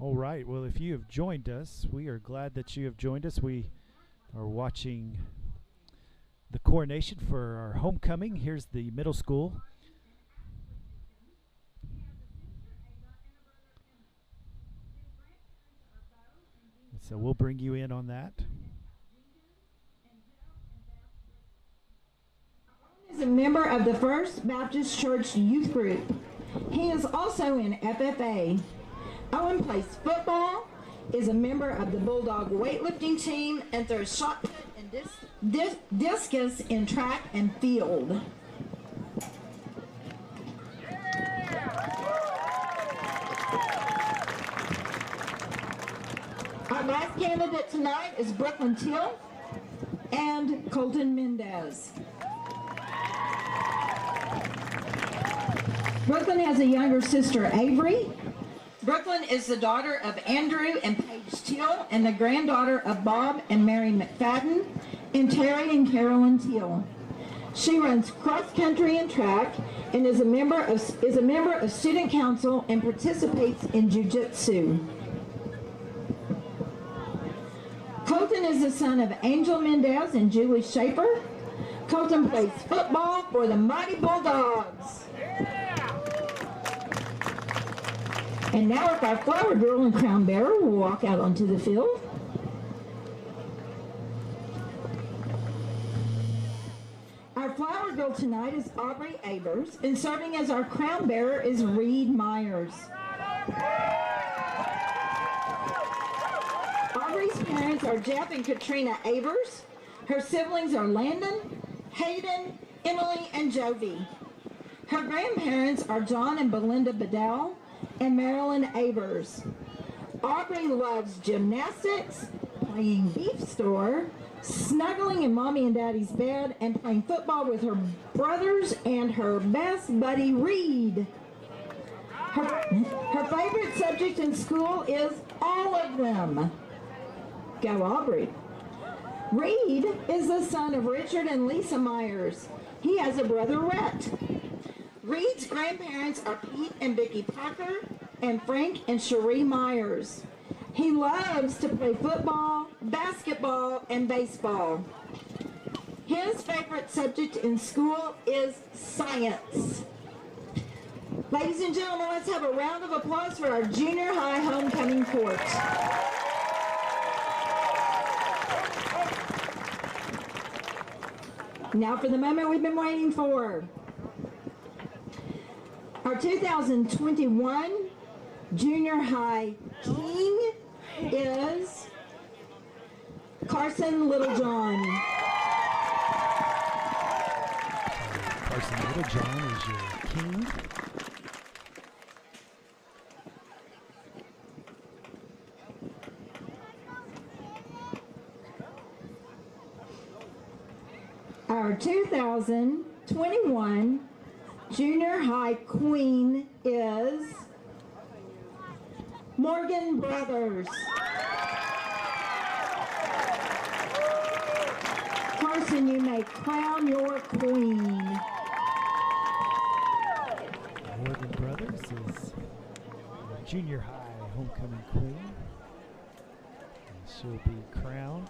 All right. Well, if you have joined us, we are glad that you have joined us. We are watching the coronation for our homecoming. Here's the middle school. So we'll bring you in on that. He is a member of the First Baptist Church Youth Group. He is also in FFA. Owen plays football, is a member of the Bulldog weightlifting team, and throws shot put and discus in track and field. Our last candidate tonight is Brooklyn Till and Colton Mendez. Brooklyn has a younger sister, Avery. Brooklyn is the daughter of Andrew and Paige Till and the granddaughter of Bob and Mary McFadden and Terry and Carolyn Till. She runs cross country and track and is a member of student council and participates in jiu-jitsu. Colton is the son of Angel Mendez and Julie Schaefer. Colton plays football for the Mighty Bulldogs. And now our flower girl and crown bearer will walk out onto the field. Our flower girl tonight is Aubrey Abers, and serving as our crown bearer is Reed Myers. Aubrey's parents are Jeff and Katrina Abers. Her siblings are Landon, Hayden, Emily, and Jody. Her grandparents are John and Belinda Bedell and Marilyn Abers. Aubrey loves gymnastics, playing beef store, snuggling in mommy and daddy's bed, and playing football with her brothers and her best buddy Reed. Her favorite subject in school is all of them. Go Aubrey. Reed is the son of Richard and Lisa Myers. He has a brother, Rhett. Reed's grandparents are Pete and Vicki Parker and Frank and Cherie Myers. He loves to play football, basketball, and baseball. His favorite subject in school is science. Ladies and gentlemen, let's have a round of applause for our junior high homecoming court. Now for the moment we've been waiting for. Our 2021 junior high king is Carson Littlejohn. Carson Littlejohn is your king. Our 2021 junior high queen is Morgan Brothers. Carson, you may crown your queen. Morgan Brothers is junior high homecoming queen. And she'll be crowned.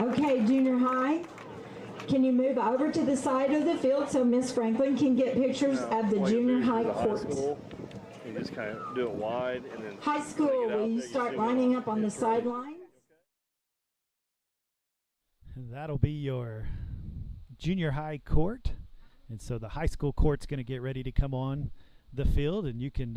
Okay, junior high, can you move over to the side of the field so Miss Franklin can get pictures of the junior high court? You just kind of do it wide and then... High school, will you start lining up on the sideline? That'll be your junior high court. And so the high school court's going to get ready to come on the field, and you can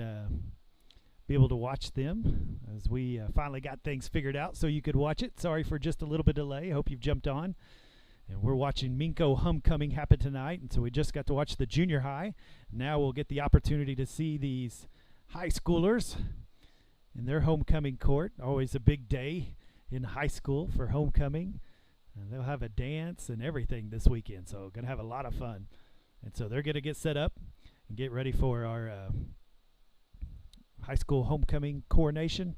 be able to watch them as we finally got things figured out so you could watch it. Sorry for just a little bit of delay. Hope you've jumped on. And we're watching Minco homecoming happen tonight, and so we just got to watch the junior high. Now we'll get the opportunity to see these high schoolers in their homecoming court. Always a big day in high school for homecoming. And they'll have a dance and everything this weekend, so going to have a lot of fun. And so they're going to get set up and get ready for our high school homecoming coronation.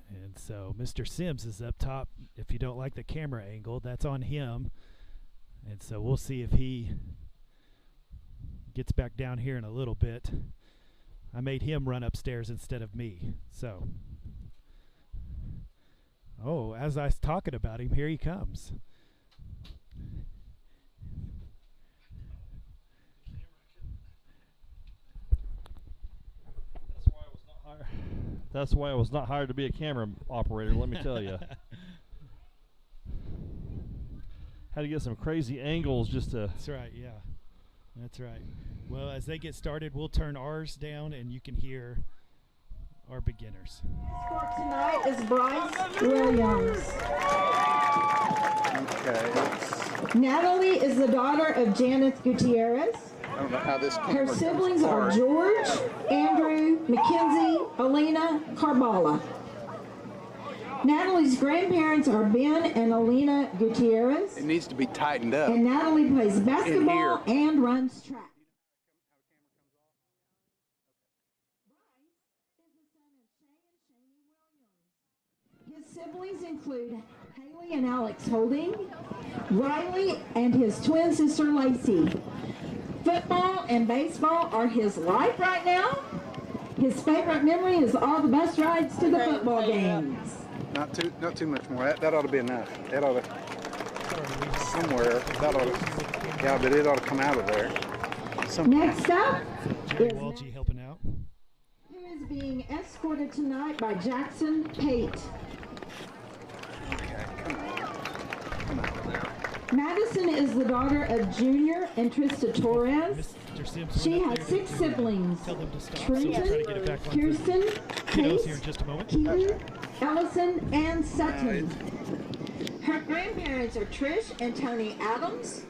And so Mr. Sims is up top. If you don't like the camera angle, that's on him. And so we'll see if he gets back down here in a little bit. I made him run upstairs instead of me. So, oh, as I was talking about him, here he comes. That's why I was not hired to be a camera operator, let me tell you. Had to get some crazy angles just to... That's right, yeah. That's right. Well, as they get started, we'll turn ours down and you can hear our beginners. Escort tonight is Bryce Williams. Okay. Natalie is the daughter of Janice Gutierrez. I don't know how this Her camera siblings comes are apart. George, Andrew, Mackenzie, Alina, Carbala. Natalie's grandparents are Ben and Alina Gutierrez. It needs to be tightened up. And Natalie plays basketball and runs track. His siblings include Haley and Alex Holding, Riley and his twin sister Lacey. Football and baseball are his life right now. His favorite memory is all the bus rides to the football games. Not too much more. That ought to be enough. That ought to somewhere. That ought to, yeah, but it ought to come out of there. Next up Jerry is Walgie helping out. who is being escorted tonight by Jackson Pate. Okay, come on. Madison is the daughter of Junior and Trista Torres. Mr. Sims She went up has there 6 to, siblings. tell them to stop, so we'll try to Trenton, get it back on Kirsten, kiddos here in Case, just a moment. Keaton, Ellison, and Sutton. Her grandparents are Trish and Tony Adams,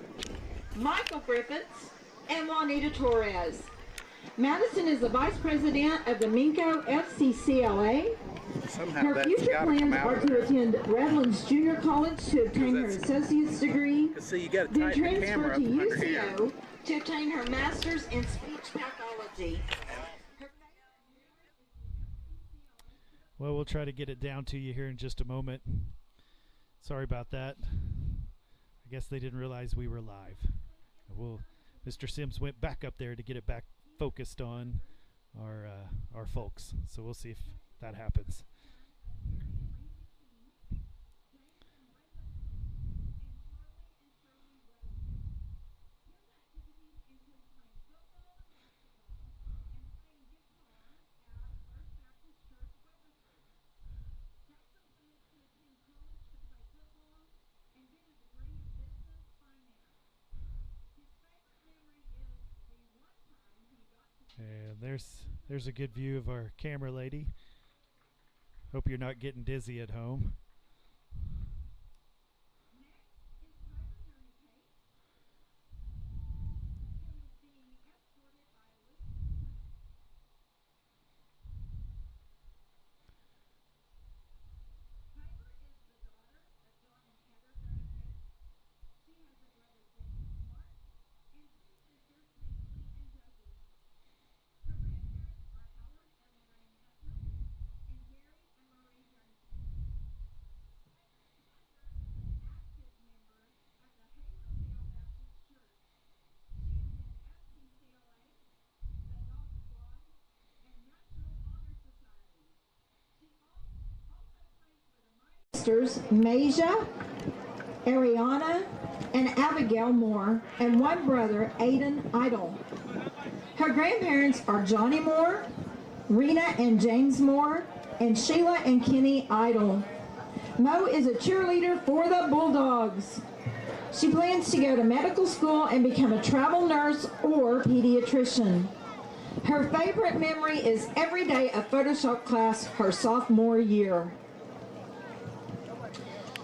Michael Griffiths, and Juanita Torres. Madison is the vice president of the Minco FCCLA. Somehow Her that's future got to come plans out are of to there. attend Redlands Junior College to obtain her associate's degree, See, you got to then tighten the transfer camera to up under here. UCO to obtain her master's in speech pathology. Well, we'll try to get it down to you here in just a moment. Sorry about that. I guess they didn't realize we were live. Mr. Sims went back up there to get it back focused on our folks. So we'll see if that happens. And there's a good view of our camera lady. Hope you're not getting dizzy at home. Sisters Masia, Ariana, and Abigail Moore, and one brother, Aiden Idle. Her grandparents are Johnny Moore, Rena and James Moore, and Sheila and Kenny Idle. Mo is a cheerleader for the Bulldogs. She plans to go to medical school and become a travel nurse or pediatrician. Her favorite memory is every day of Photoshop class her sophomore year.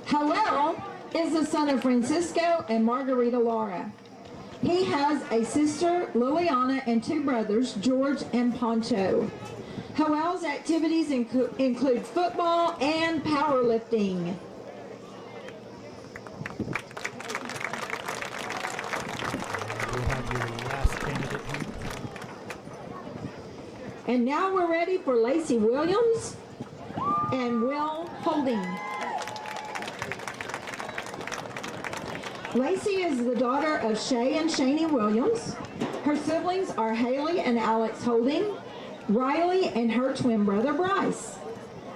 Hallel is the son of Francisco and Margarita Laura. He has a sister, Liliana, and 2 brothers, George and Poncho. Hallel's activities include football and powerlifting. candidate here. And now we're ready for Lacey Williams and Will Holding. Lacey is the daughter of Shay and Shani Williams. Her siblings are Haley and Alex Holding, Riley and her twin brother Bryce.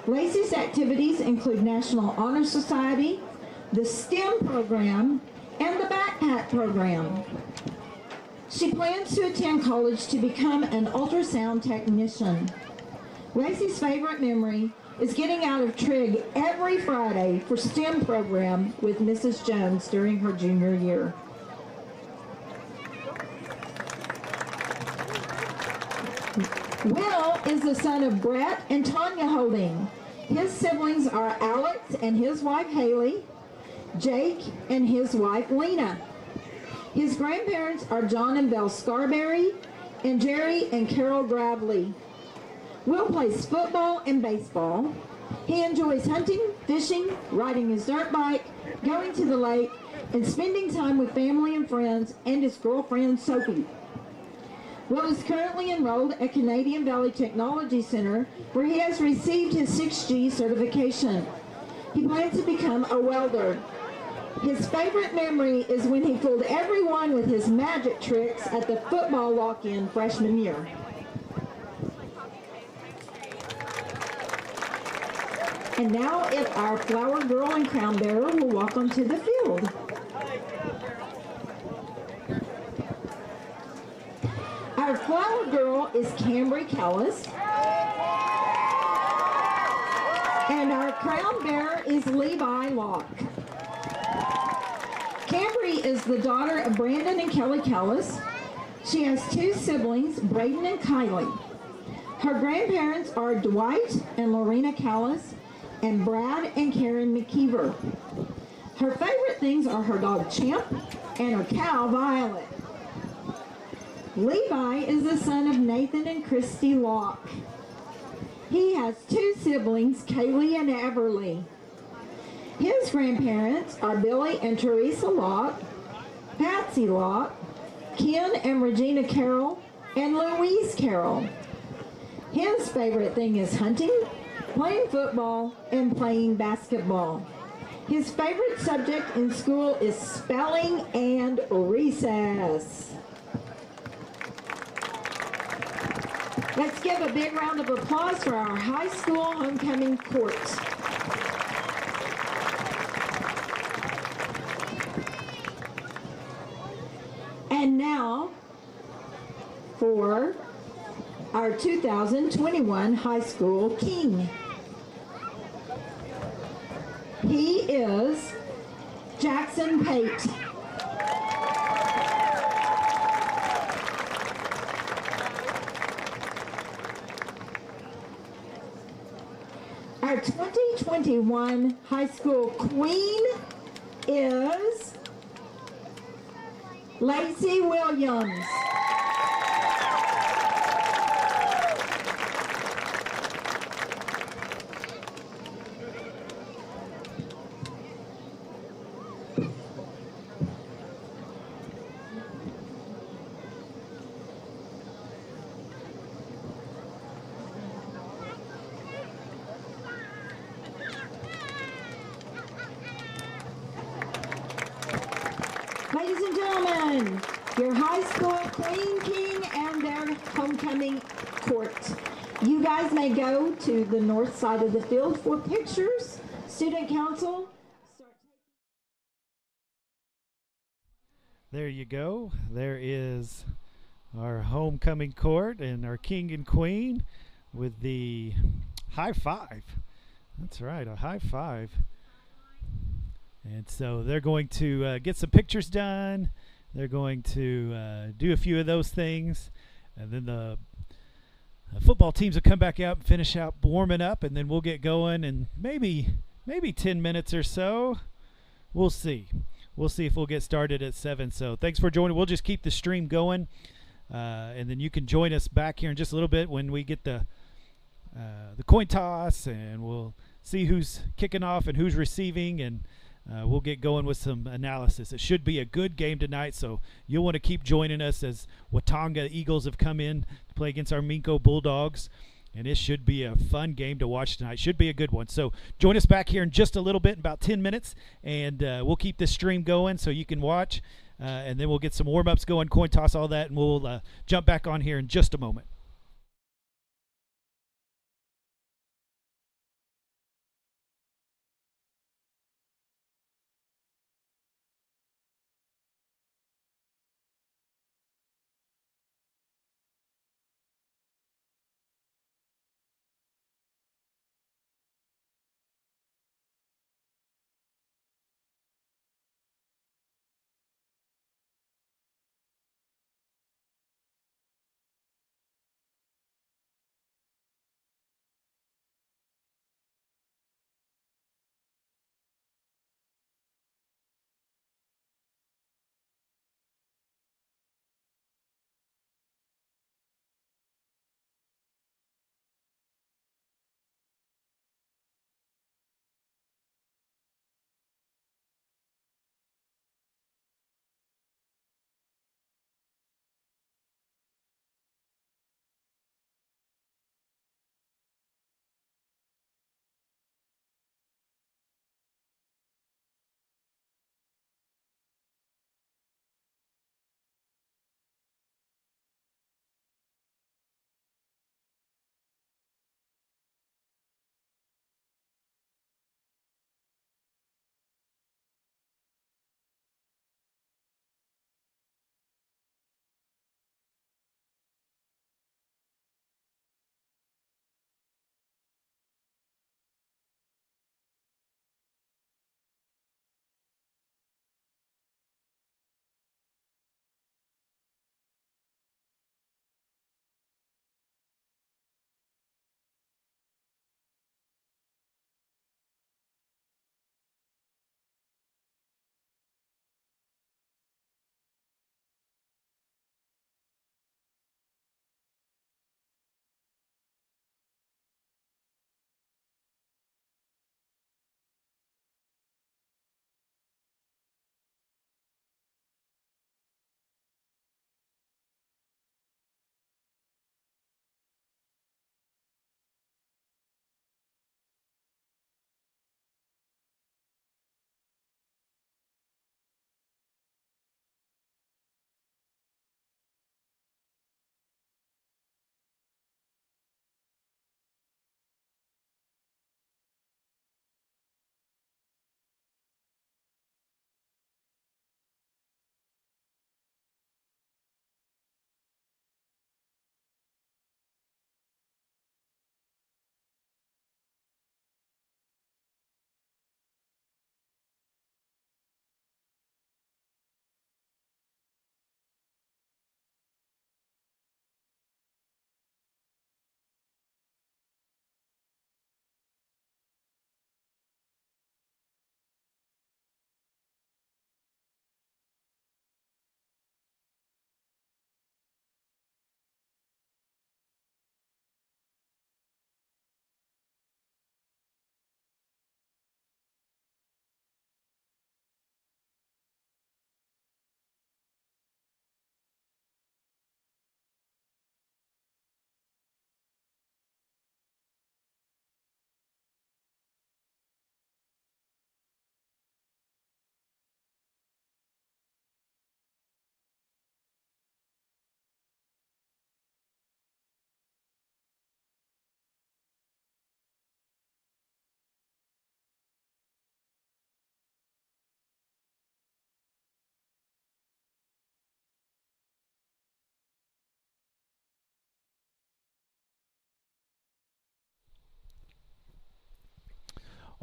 Lacey's activities include National Honor Society, the STEM program, and the Backpack program. She plans to attend college to become an ultrasound technician. Lacey's favorite memory is getting out of Trig every Friday for STEM program with Mrs. Jones during her junior year. Will is the son of Brett and Tanya Holding. His siblings are Alex and his wife Haley, Jake and his wife Lena. His grandparents are John and Belle Scarberry, and Jerry and Carol Gravely. Will plays football and baseball. He enjoys hunting, fishing, riding his dirt bike, going to the lake, and spending time with family and friends and his girlfriend Sophie. Will is currently enrolled at Canadian Valley Technology Center, where he has received his 6G certification. He plans to become a welder. His favorite memory is when he fooled everyone with his magic tricks at the football walk-in freshman year. And now if our flower girl and crown bearer will walk onto the field. Our flower girl is Cambry Callis. And our crown bearer is Levi Locke. Cambry is the daughter of Brandon and Kelly Callis. She has two siblings, Braden and Kylie. Her grandparents are Dwight and Lorena Callis and Brad and Karen McKeever. Her favorite things are her dog Champ and her cow Violet. Levi is the son of Nathan and Christy Locke. He has two siblings, Kaylee and Everly. His grandparents are Billy and Teresa Locke, Patsy Locke, Ken and Regina Carroll, and Louise Carroll. His favorite thing is hunting, playing football, and playing basketball. His favorite subject in school is spelling and recess. Let's give a big round of applause for our high school homecoming court. And now for our 2021 high school king. He is Jackson Pate. Our 2021 high school queen is Lacey Williams. Ladies and gentlemen, your high school queen, king, and their homecoming court. You guys may go to the north side of the field for pictures. Student council. There you go. There is our homecoming court and our king and queen with the high five. That's right, a high five. And so they're going to get some pictures done. They're going to do a few of those things. And then the football teams will come back out and finish out warming up. And then we'll get going in maybe 10 minutes or so. We'll see. We'll see if we'll get started at 7. So thanks for joining. We'll just keep the stream going. And then you can join us back here in just a little bit when we get the coin toss. And we'll see who's kicking off and who's receiving. And we'll get going with some analysis. It should be a good game tonight, so you'll want to keep joining us as Watonga Eagles have come in to play against our Minco Bulldogs. And it should be a fun game to watch tonight. Should be a good one. So join us back here in just a little bit, in about 10 minutes, and we'll keep this stream going so you can watch. And then we'll get some warm-ups going, coin toss, all that, and we'll jump back on here in just a moment.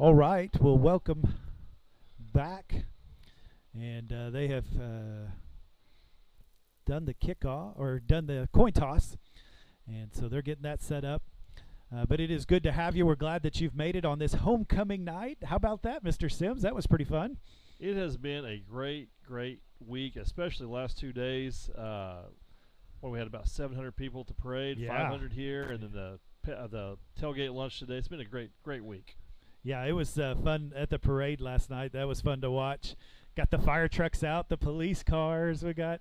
All right. Well, welcome back. And they have done the kickoff, or done the coin toss. And so they're getting that set up. But it is good to have you. We're glad that you've made it on this homecoming night. How about that, Mr. Sims? That was pretty fun. It has been a great week, especially the last 2 days. We had about 700 people at the parade, Yeah. 500 here, and then the tailgate lunch today. It's been a great week. Yeah, it was fun at the parade last night. That was fun to watch. Got the fire trucks out, the police cars. We got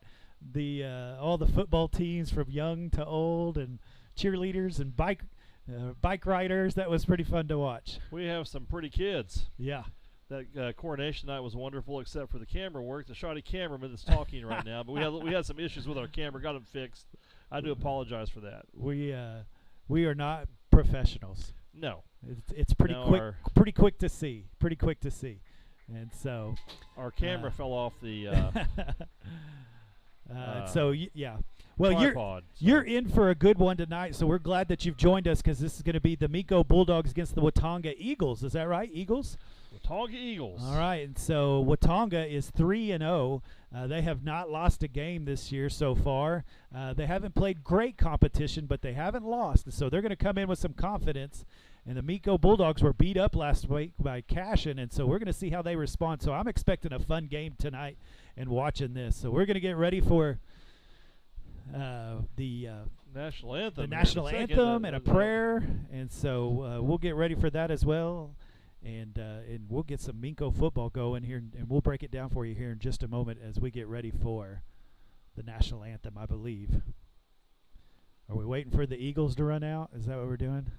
the all the football teams from young to old, and cheerleaders and bike riders. That was pretty fun to watch. We have some pretty kids. Yeah. That coronation night was wonderful, except for the camera work. The shoddy cameraman that's talking right now, but we had some issues with our camera. Got them fixed. I do apologize for that. We are not professionals. No, it's pretty quick. Pretty quick to see. Pretty quick to see. And so our camera fell off the. Yeah. Well, tripod, you're in for a good one tonight. So we're glad that you've joined us because this is going to be the Minco Bulldogs against the Watonga Eagles. Is that right, Eagles? Watonga Eagles. All right, and so Watonga is 3-0. They have not lost a game this year so far. They haven't played great competition, but they haven't lost. So they're going to come in with some confidence. And the Minco Bulldogs were beat up last week by Cashin, and so we're going to see how they respond. So I'm expecting a fun game tonight and watching this. So we're going to get ready for the national anthem. The national anthem and a prayer, and so we'll get ready for that as well. And we'll get some Minco football going here, and we'll break it down for you here in just a moment as we get ready for the national anthem, I believe. Are we waiting for the Eagles to run out? Is that what we're doing?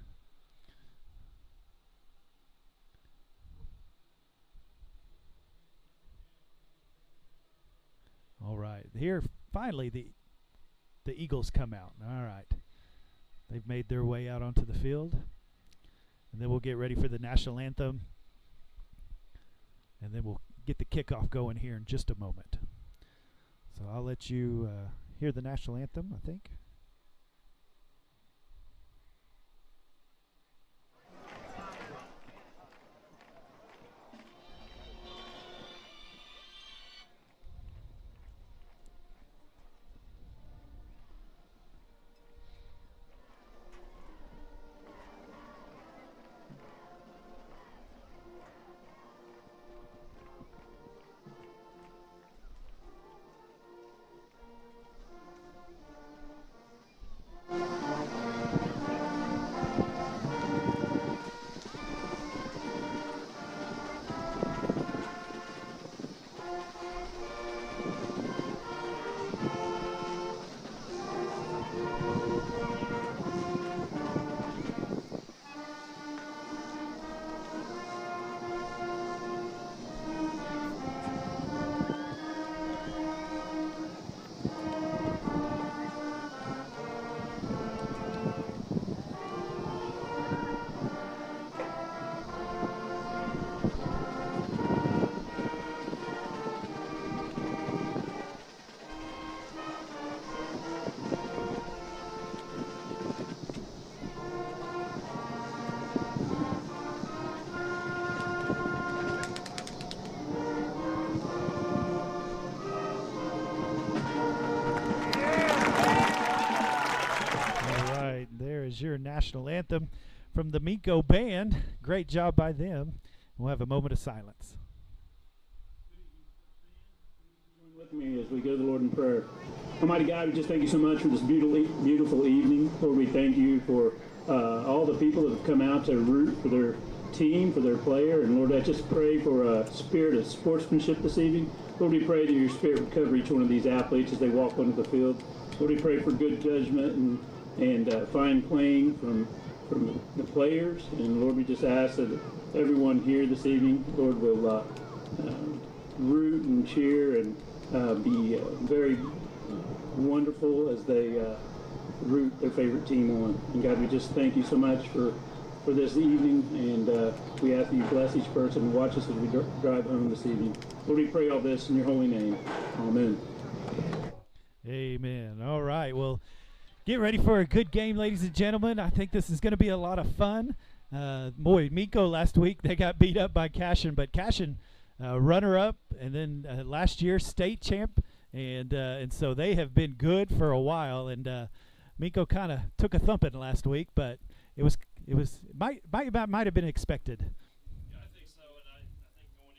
All right. Here, finally, the Eagles come out. All right. They've made their way out onto the field. And then we'll get ready for the national anthem. And then we'll get the kickoff going here in just a moment. So I'll let you hear the national anthem, I think. Your national anthem from the Minco Band. Great job by them. We'll have a moment of silence. Join with me as we go to the Lord in prayer. Almighty God, we just thank you so much for this beautiful evening. Lord, we thank you for all the people that have come out to root for their team, for their player. And Lord, I just pray for a spirit of sportsmanship this evening. Lord, we pray that your spirit would cover each one of these athletes as they walk onto the field. Lord, we pray for good judgment and fine playing from the players. And Lord, we just ask that everyone here this evening, Lord, will root and cheer and be very wonderful as they root their favorite team on. And God, we just thank you so much for this evening, and we ask that you bless each person and watch us as we drive home this evening. Lord, we pray all this in your holy name. Amen. Amen. All right. Well, get ready for a good game, ladies and gentlemen. I think this is going to be a lot of fun. Minco last week, they got beat up by Cashin, but Cashin, runner-up, and then last year state champ, and so they have been good for a while. And Minco kind of took a thumping last week, but it might have been expected. Yeah, I think so, and I think going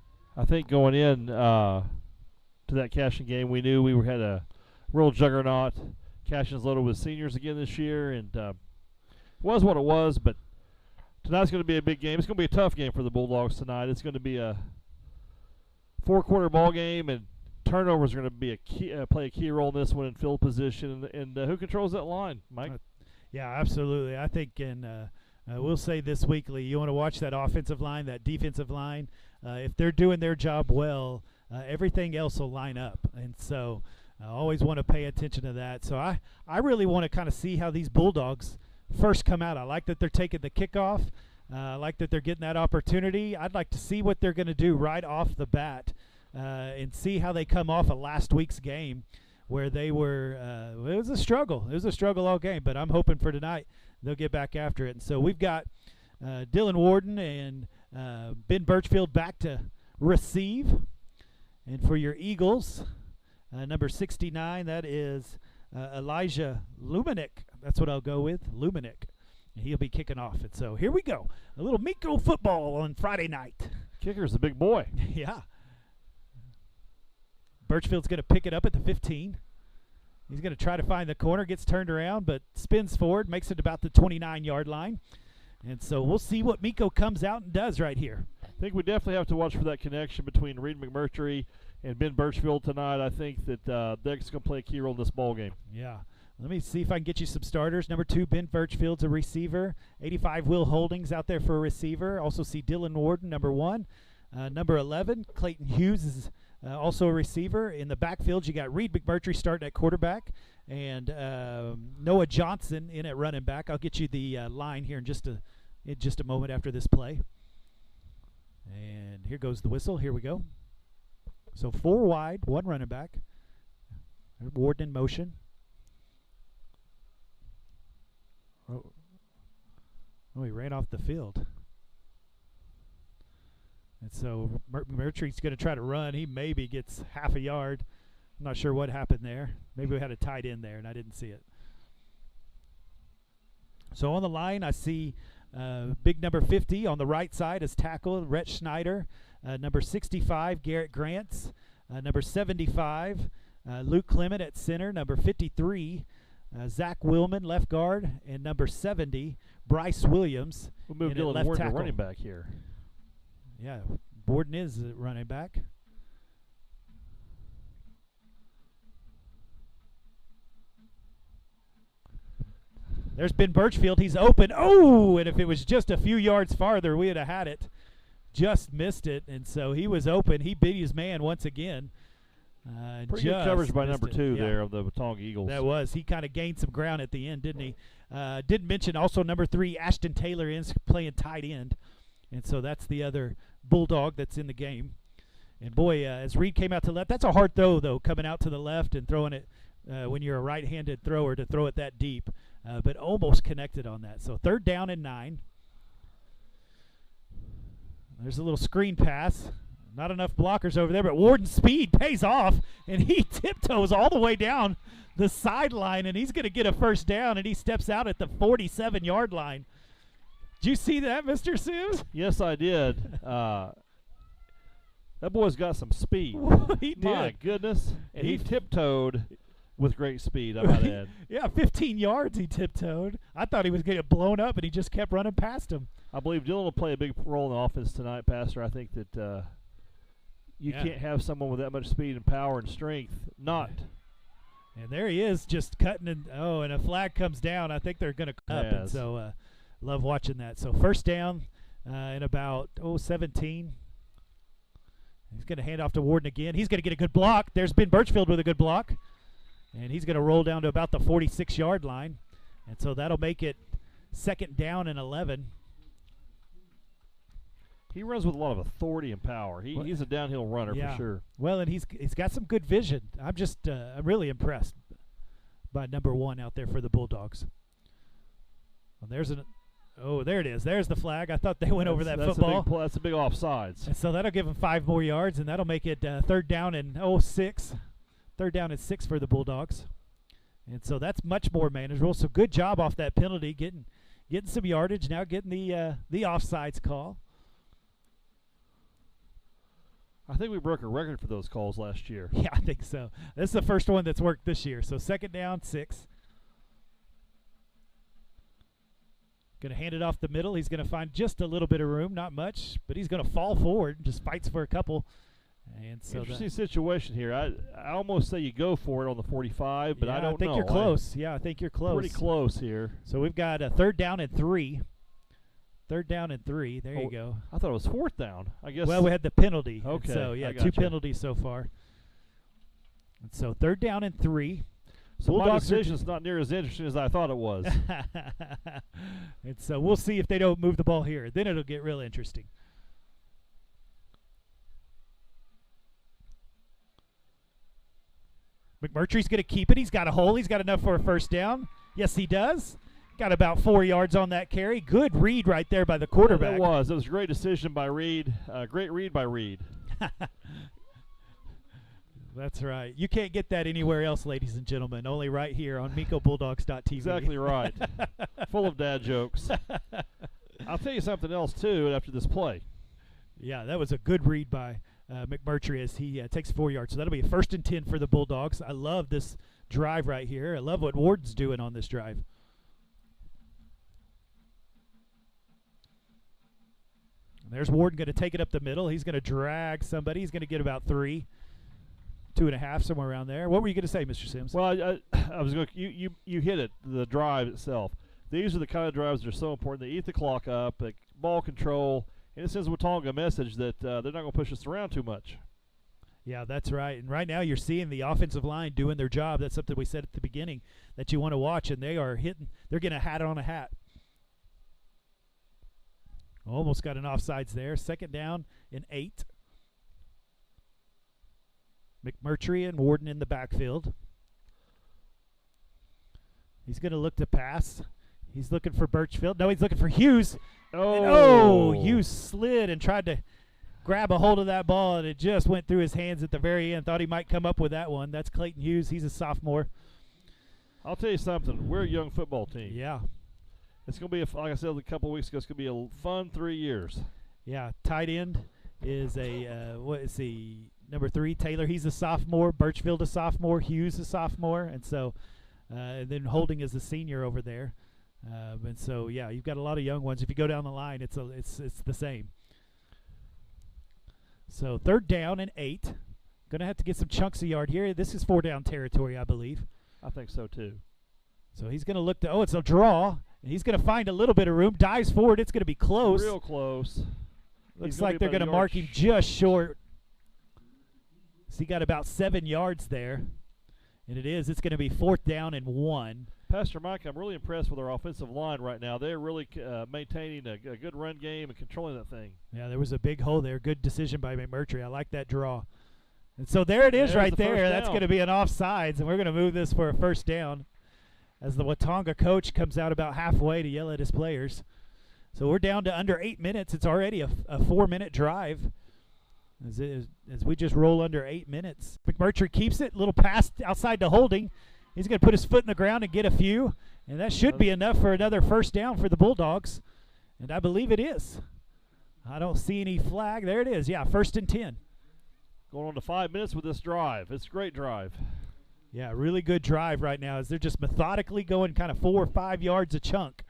in. I think going in to that Cashin game, we knew we had a real juggernaut Cashin's loaded with seniors again this year, and it was what it was, but tonight's going to be a big game. It's going to be a tough game for the Bulldogs tonight. It's going to be a 4-quarter ball game, and turnovers are going to be play a key role in this one in field position. And who controls that line, Mike? Yeah, absolutely. I think, and we'll say this weekly, you want to watch that offensive line, that defensive line. If they're doing their job well, everything else will line up. And so I always want to pay attention to that. So I really want to kind of see how these Bulldogs first come out. I like that they're taking the kickoff. I like that they're getting that opportunity. I'd like to see what they're going to do right off the bat and see how they come off of last week's game where they were it was a struggle. It was a struggle all game, but I'm hoping for tonight they'll get back after it. And so we've got Dylan Warden and Ben Birchfield back to receive. And for your Eagles, number 69, that is Elijah Lumenick. That's what I'll go with, Lumenick. He'll be kicking off. And so here we go. A little Minco football on Friday night. Kicker's a big boy. Yeah. Birchfield's going to pick it up at the 15. He's going to try to find the corner, gets turned around, but spins forward, makes it about the 29-yard line. And so we'll see what Minco comes out and does right here. I think we definitely have to watch for that connection between Reed McMurtry and Ben Birchfield tonight. I think that they're going to play a key role in this ball game. Yeah. Let me see if I can get you some starters. Number 2, Ben Birchfield's a receiver. 85, Will Holdings out there for a receiver. Also see Dylan Warden, number 1. Number 11, Clayton Hughes is also a receiver. In the backfield, you got Reed McMurtry starting at quarterback and Noah Johnson in at running back. I'll get you the line here in just a moment after this play. And here goes the whistle. Here we go. So 4 wide, 1 running back. Warden in motion. Oh, he ran off the field. And so Mertry's going to try to run. He maybe gets half a yard. I'm not sure what happened there. Maybe we had a tight end there, and I didn't see it. So on the line, I see big number 50 on the right side as tackle, Rhett Schneider. Number 65, Garrett Grants. Number 75, Luke Clement at center. Number 53, Zach Willman, left guard. And number 70, Bryce Williams. We'll move Dylan Warden to running back here. Yeah, Borden is running back. There's Ben Birchfield. He's open. Oh, and if it was just a few yards farther, we would have had it. Just missed it, and so he was open. He beat his man once again. Pretty good coverage by number 2 yeah. there of the Watonga Eagles. That was. He kind of gained some ground at the end, didn't he? Didn't mention also number 3, Ashton Taylor, is playing tight end. And so that's the other Bulldog that's in the game. And, boy, as Reed came out to the left, that's a hard throw, though, coming out to the left and throwing it when you're a right-handed thrower to throw it that deep. But almost connected on that. So 3rd down and 9. There's a little screen pass. Not enough blockers over there, but Warden's speed pays off, and he tiptoes all the way down the sideline, and he's going to get a first down, and he steps out at the 47-yard line. Did you see that, Mr. Sims? Yes, I did. That boy's got some speed. He did. My goodness. And he tiptoed with great speed, I might add. Yeah, 15 yards he tiptoed. I thought he was getting blown up, and he just kept running past him. I believe Dylan will play a big role in the offense tonight, Pastor. I think that you can't have someone with that much speed and power and strength not. And there he is just cutting. And a flag comes down. I think they're going to cut up. And so love watching that. So first down in about 17. He's going to hand off to Warden again. He's going to get a good block. There's Ben Birchfield with a good block. And he's going to roll down to about the 46-yard line. And so that'll make it 2nd down and 11. He runs with a lot of authority and power. He's a downhill runner for sure. Well, and he's got some good vision. I'm really impressed by number 1 out there for the Bulldogs. Well, there it is. There's the flag. I thought they went over that football. That's a big offsides. And so that'll give him 5 more yards, and that'll make it 3rd down and 6. 3rd down and 6 for the Bulldogs. And so that's much more manageable. So good job off that penalty, getting some yardage. Now getting the offsides call. I think we broke a record for those calls last year. Yeah, I think so. This is the first one that's worked this year. So 2nd down, 6. Going to hand it off the middle. He's going to find just a little bit of room, not much, but he's going to fall forward and just fights for a couple. And so interesting situation here. I almost say you go for it on the 45, but yeah, I don't know. I think you're close. I think you're close. Pretty close here. So we've got a 3rd down and 3. 3rd down and 3. There you go. I thought it was 4th down. I guess. Well, we had the penalty. Okay. So, yeah, I 2 gotcha. penalties so far. And so 3rd down and 3. So my Bulldogs decision's not near as interesting as I thought it was. And so we'll see if they don't move the ball here. Then it'll get real interesting. McMurtry's going to keep it. He's got a hole. He's got enough for a 1st down. Yes, he does. Got about 4 yards on that carry. Good read right there by the quarterback. It was a great decision by Reed. Great read by Reed. That's right. You can't get that anywhere else, ladies and gentlemen. Only right here on MincoBulldogs.tv. Exactly right. Full of dad jokes. I'll tell you something else, too, after this play. Yeah, that was a good read by McMurtry as he takes 4 yards. So that'll be a 1st and 10 for the Bulldogs. I love this drive right here. I love what Warden's doing on this drive. And there's Warden going to take it up the middle. He's going to drag somebody. He's going to get about 3. 2.5, somewhere around there. What were you going to say, Mr. Sims? Well, I was going. You hit it. The drive itself. These are the kind of drives that are so important. They eat the clock up, ball control, and it sends Watonga a message that they're not going to push us around too much. Yeah, that's right. And right now you're seeing the offensive line doing their job. That's something we said at the beginning that you want to watch, and they are hitting. They're getting a hat on a hat. Almost got an offsides there. 2nd down and 8. McMurtry and Warden in the backfield. He's going to look to pass. He's looking for Birchfield. No, he's looking for Hughes. Oh, Hughes slid and tried to grab a hold of that ball, and it just went through his hands at the very end. Thought he might come up with that one. That's Clayton Hughes. He's a sophomore. I'll tell you something. We're a young football team. Yeah. It's going to be, like I said a couple of weeks ago, it's going to be a fun 3 years. Yeah, tight end is what is he? Number 3, Taylor. He's a sophomore. Birchfield a sophomore. Hughes a sophomore, and so and then Holding is a senior over there. And so yeah, you've got a lot of young ones. If you go down the line, it's the same. So 3rd down and 8. Gonna have to get some chunks of yard here. This is 4 down territory, I believe. I think so too. So he's gonna look to. It's a draw, and he's gonna find a little bit of room. Dives forward. It's gonna be close. Real close. Looks like they're gonna mark him just short. So he got about 7 yards there, and it's going to be 4th down and 1. Pastor Mike, I'm really impressed with our offensive line right now. They're really maintaining a good run game and controlling that thing. Yeah, there was a big hole there. Good decision by McMurtry. I like that draw. And so there it is. There's right the there. first That's down. going to be an offsides, and we're going to move this for a 1st down as the Watonga coach comes out about halfway to yell at his players. So we're down to under 8 minutes. It's already a 4-minute drive. As we just roll under 8 minutes. McMurtry keeps it. Little pass outside to Holding. He's going to put his foot in the ground and get a few. And that should be enough for another 1st down for the Bulldogs. And I believe it is. I don't see any flag. There it is. Yeah, 1st and 10. Going on to 5 minutes with this drive. It's a great drive. Yeah, really good drive right now as they're just methodically going kind of 4 or 5 yards a chunk.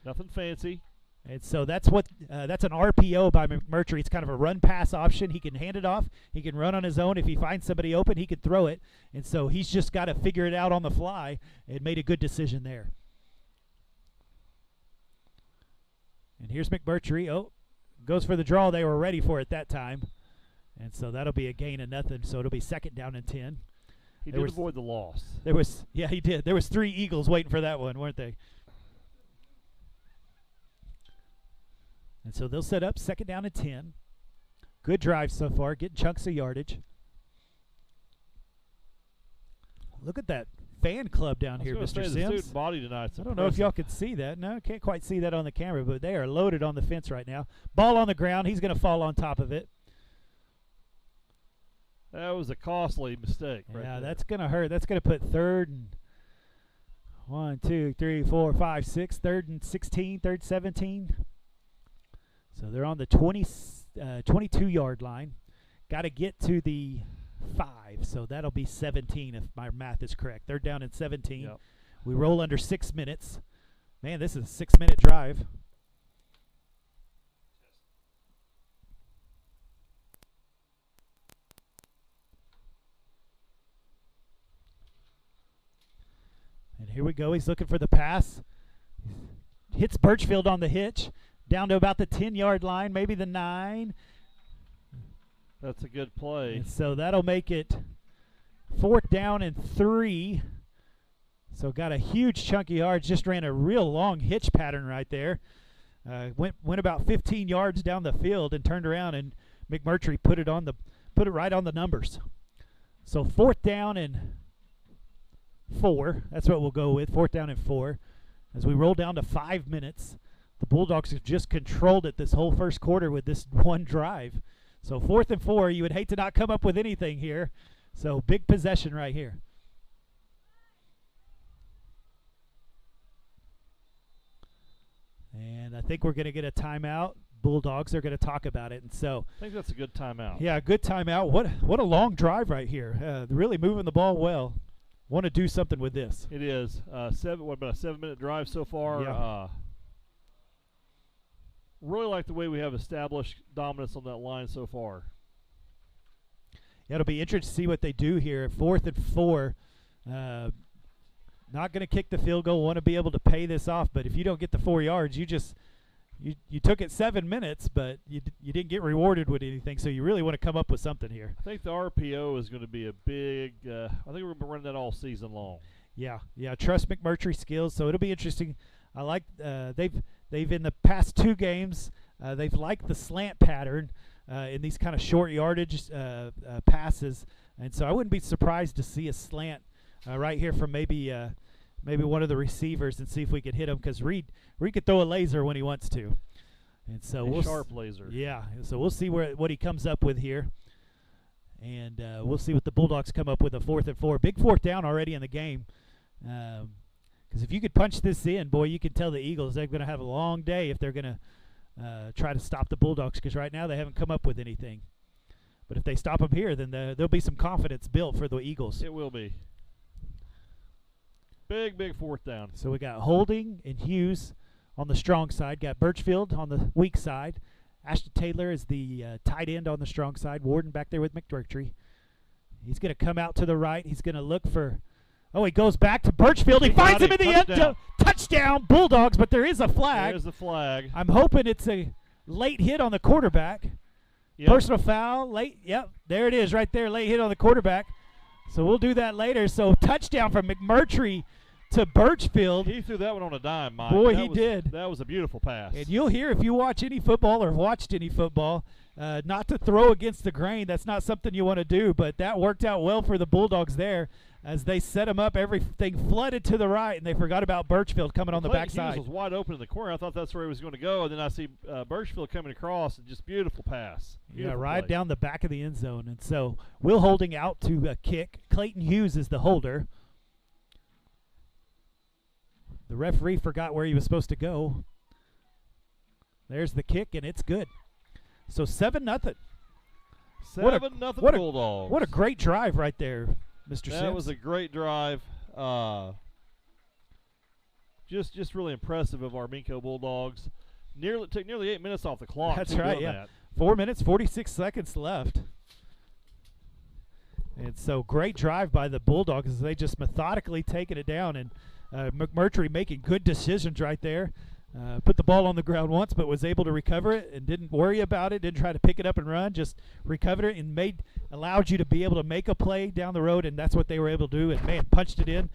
Nothing fancy. And so that's an RPO by McMurtry. It's kind of a run-pass option. He can hand it off. He can run on his own. If he finds somebody open, he can throw it. And so he's just got to figure it out on the fly and made a good decision there. And here's McMurtry. Oh, goes for the draw. They were ready for it that time. And so that'll be a gain of nothing. So it'll be 2nd down and 10. He did avoid the loss. Yeah, he did. There was 3 Eagles waiting for that one, weren't they? And so they'll set up 2nd down and 10. Good drive so far, getting chunks of yardage. Look at that fan club down here, Mr. The Sims. student body tonight's I don't know if y'all can see that. No, can't quite see that on the camera, but they are loaded on the fence right now. Ball on the ground. He's going to fall on top of it. That was a costly mistake. Yeah, right there. that's going to hurt. That's going to put 3rd and 1, 2, 3, 4, 5, 6. 3rd and 16, 3rd 17. So they're on the 22-yard line. Got to get to the 5, so that'll be 17 if my math is correct. They're down in 17. Yep. We roll under 6 minutes. Man, this is a 6-minute drive. And here we go. He's looking for the pass. Hits Birchfield on the hitch. Down to about the 10-yard line, maybe the 9. That's a good play. And so that'll make it 4th down and 3. So got a huge chunk of yards. Just ran a real long hitch pattern right there. Went about 15 yards down the field and turned around, and McMurtry put it right on the numbers. So 4th down and 4. That's what we'll go with. 4th down and 4. As we roll down to 5 minutes. The Bulldogs have just controlled it this whole first quarter with this one drive. So 4th and 4, you would hate to not come up with anything here. So big possession right here. And I think we're going to get a timeout. Bulldogs are going to talk about it. And so I think that's a good timeout. Yeah, good timeout. What a long drive right here. Really moving the ball well. Want to do something with this. It is. What about a 7-minute drive so far? Yeah. Really like the way we have established dominance on that line so far. Yeah, it'll be interesting to see what they do here. 4th and 4. Not going to kick the field goal. Want to be able to pay this off. But if you don't get the 4 yards, you took it 7 minutes, but you didn't get rewarded with anything. So you really want to come up with something here. I think the RPO is going to be a big. I think we're going to run that all season long. Yeah. Trust McMurtry's skills. So it'll be interesting. I like they've in the past 2 games they've liked the slant pattern in these kind of short yardage passes, and so I wouldn't be surprised to see a slant right here from maybe one of the receivers and see if we could hit him, because Reed could throw a laser when he wants to, and so a sharp laser. Yeah, so we'll see what he comes up with here, and we'll see what the Bulldogs come up with. A 4th and 4, big 4th down already in the game. Because if you could punch this in, boy, you can tell the Eagles they're going to have a long day if they're going to try to stop the Bulldogs, because right now they haven't come up with anything. But if they stop them here, then there'll be some confidence built for the Eagles. It will be. Big 4th down. So we got Holding and Hughes on the strong side. Got Birchfield on the weak side. Ashton Taylor is the tight end on the strong side. Warden back there with McMurtry. He's going to come out to the right. He's going to look for... Oh, he goes back to Birchfield. He finds him in the end zone. Touchdown, Bulldogs, but there is a flag. There's the flag. I'm hoping it's a late hit on the quarterback. Yep. Personal foul, late. Yep, there it is right there, late hit on the quarterback. So we'll do that later. So touchdown from McMurtry to Birchfield. He threw that one on a dime, Mike. Boy, he did. That was a beautiful pass. And you'll hear, if you watch any football or watched any football, not to throw against the grain. That's not something you want to do, but that worked out well for the Bulldogs there. As they set him up, everything flooded to the right, and they forgot about Birchfield coming on the backside. Hughes was wide open in the corner. I thought that's where he was going to go, and then I see Birchfield coming across, and just beautiful pass. Beautiful right play. Down the back of the end zone. And so Will Holding out to kick. Clayton Hughes is the holder. The referee forgot where he was supposed to go. There's the kick, and it's good. So 7-0. 7-0 Bulldogs. What a great drive right there, Mr. Sims. That was a great drive. Just really impressive of our Minco Bulldogs. Took nearly 8 minutes off the clock. That's right, yeah. 4 minutes, 46 seconds left. And so great drive by the Bulldogs as they just methodically taking it down, and McMurtry making good decisions right there. Put the ball on the ground once, but was able to recover it and didn't worry about it, didn't try to pick it up and run, just recovered it and allowed you to be able to make a play down the road, and that's what they were able to do. And, man, punched it in,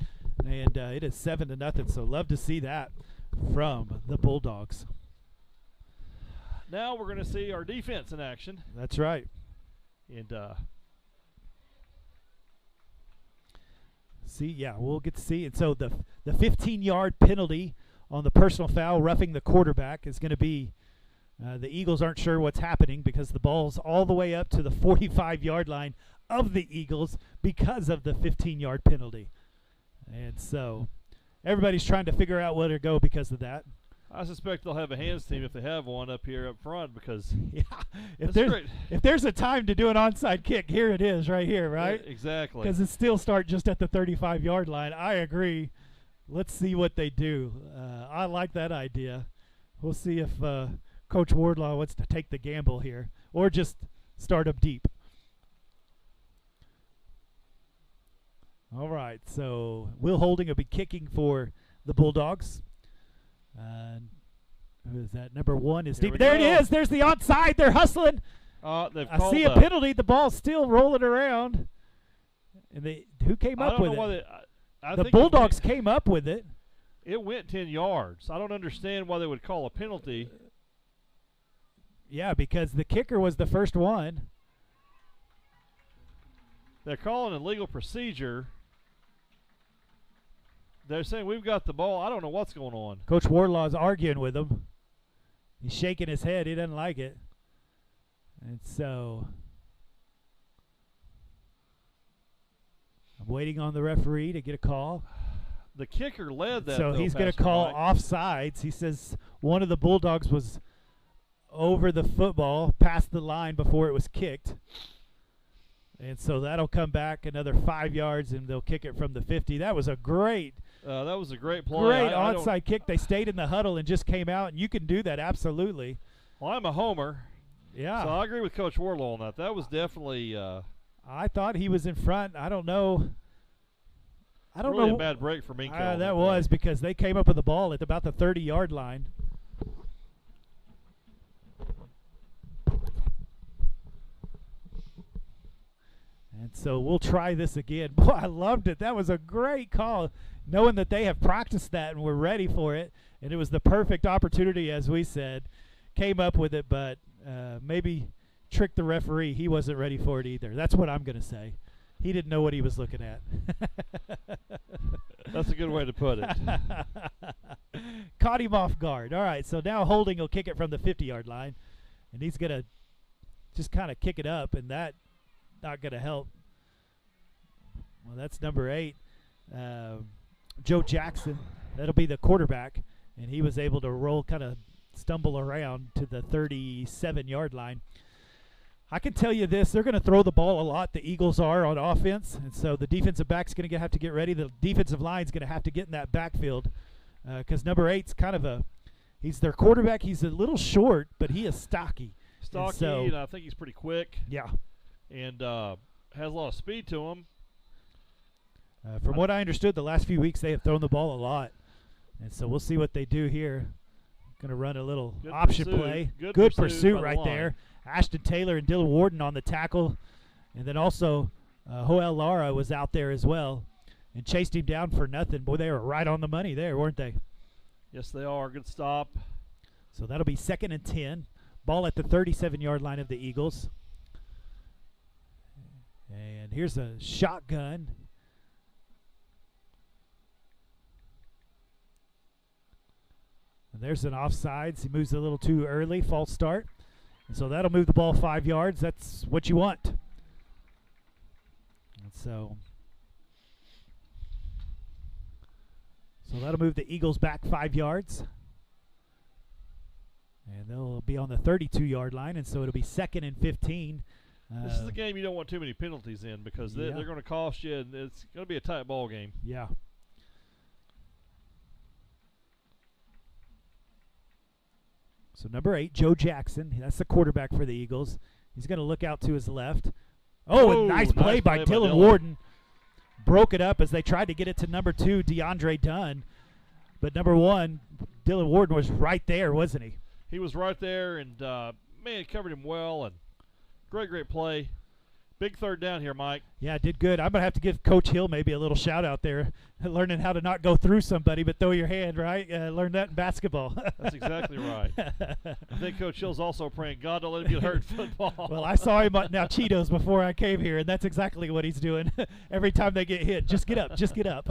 and it is 7-0. So love to see that from the Bulldogs. Now we're going to see our defense in action. That's right. And we'll get to see. And so the 15-yard penalty on the personal foul, roughing the quarterback, is going to be the Eagles aren't sure what's happening because the ball's all the way up to the 45-yard line of the Eagles because of the 15-yard penalty. And so everybody's trying to figure out where to go because of that. I suspect they'll have a hands team if they have one up here up front because if there's a time to do an onside kick, here it is right here, right? Yeah, exactly. Because it still start just at the 35-yard line. I agree. Let's see what they do. I like that idea. We'll see if Coach Wardlaw wants to take the gamble here or just start up deep. All right, so Will Holding will be kicking for the Bulldogs. Who is that? Number 1 is Here deep. we There go. it is. There's the onside. They're hustling. They've I called see a penalty. The ball's still rolling around. And who came I up don't with know why it? I The think Bulldogs came up with it. it went 10 yards. I don't understand why they would call a penalty. Yeah, because the kicker was the first one. They're calling a legal procedure. They're saying we've got the ball. I don't know what's going on. Coach Wardlaw's arguing with him. He's shaking his head. He doesn't like it. And so I'm waiting on the referee to get a call. The kicker led that. So though, he's going to Pastor call Mike. offsides. He says one of the Bulldogs was over the football, past the line before it was kicked. And so that'll come back another 5 yards, and they'll kick it from the 50. That was a great That was a great play. Great I don't- onside kick. They stayed in the huddle and just came out, and you can do that, absolutely. Well, I'm a homer, Yeah. so I agree with Coach Warlow on that. That was definitely I thought he was in front. I don't know. I don't really know. a bad break for Minco. on That play. was because they came up with the ball at about the 30-yard line. And so we'll try this again. Boy, I loved it. That was a great call, knowing that they have practiced that and we're ready for it. And it was the perfect opportunity, as we said. Came up with it, but maybe tricked the referee. He wasn't ready for it either. That's what I'm going to say. He didn't know what he was looking at. That's a good way to put it. Caught him off guard. All right, so now Holding will kick it from the 50-yard line. And he's going to just kind of kick it up, and that not going to help. Well, that's number 8, Joe Jackson. That'll be the quarterback, and he was able to roll, kind of stumble around to the 37-yard line. I can tell you this, they're going to throw the ball a lot, the Eagles are, on offense, and so the defensive back's going to have to get ready. The defensive line's going to have to get in that backfield because number 8's kind of he's their quarterback. He's a little short, but he is stocky. Stocky, and I think he's pretty quick. Yeah. And has a lot of speed to him. From what I understood, the last few weeks they have thrown the ball a lot. And so we'll see what they do here. Going to run a little Good option pursuit. play. Good pursuit by the right line. there. Ashton Taylor and Dylan Warden on the tackle. And then also Joel Lara was out there as well and chased him down for nothing. Boy, they were right on the money there, weren't they? Yes, they are. Good stop. So that'll be 2nd and 10. Ball at the 37-yard line of the Eagles. And here's a shotgun. And there's an offsides. He moves a little too early, false start. And so that'll move the ball 5 yards. That's what you want. And so that'll move the Eagles back 5 yards. And they'll be on the 32-yard line, and so it'll be 2nd and 15. This is a game you don't want too many penalties in because they're going to cost you, and it's going to be a tight ball game. Yeah. So number 8, Joe Jackson. That's the quarterback for the Eagles. He's going to look out to his left. Oh, a nice play by Dylan Warden. Broke it up as they tried to get it to number 2, DeAndre Dunn. But number 1, Dylan Warden was right there, wasn't he? He was right there, and man, covered him well, and great play. Big third down here, Mike. Yeah, did good. I'm going to have to give Coach Hill maybe a little shout out there, learning how to not go through somebody but throw your hand, right? Learned that in basketball. That's exactly right. I think Coach Hill's also praying, God, don't let him get hurt in football. Well, I saw him now Cheetos before I came here, and that's exactly what he's doing. Every time they get hit, just get up, just get up.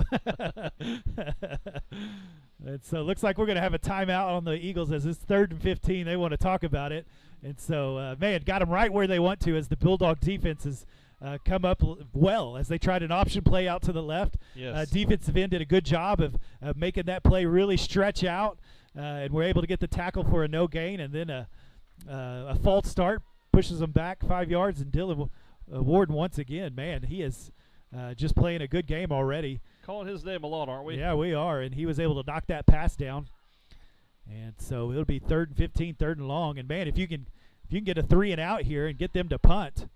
And so it looks like we're going to have a timeout on the Eagles as it's 3rd and 15. They want to talk about it. And so, man, got them right where they want to as the Bulldog defense has come up well as they tried an option play out to the left. Yes. Defensive end did a good job of making that play really stretch out, and we're able to get the tackle for a no gain, and then a false start pushes them back 5 yards, and Dylan Warden once again, man, he is just playing a good game already. Calling his name a lot, aren't we? Yeah, we are, and he was able to knock that pass down. And so it'll be 3rd and 15, 3rd and long. And, man, if you can get a 3 and out here and get them to punt.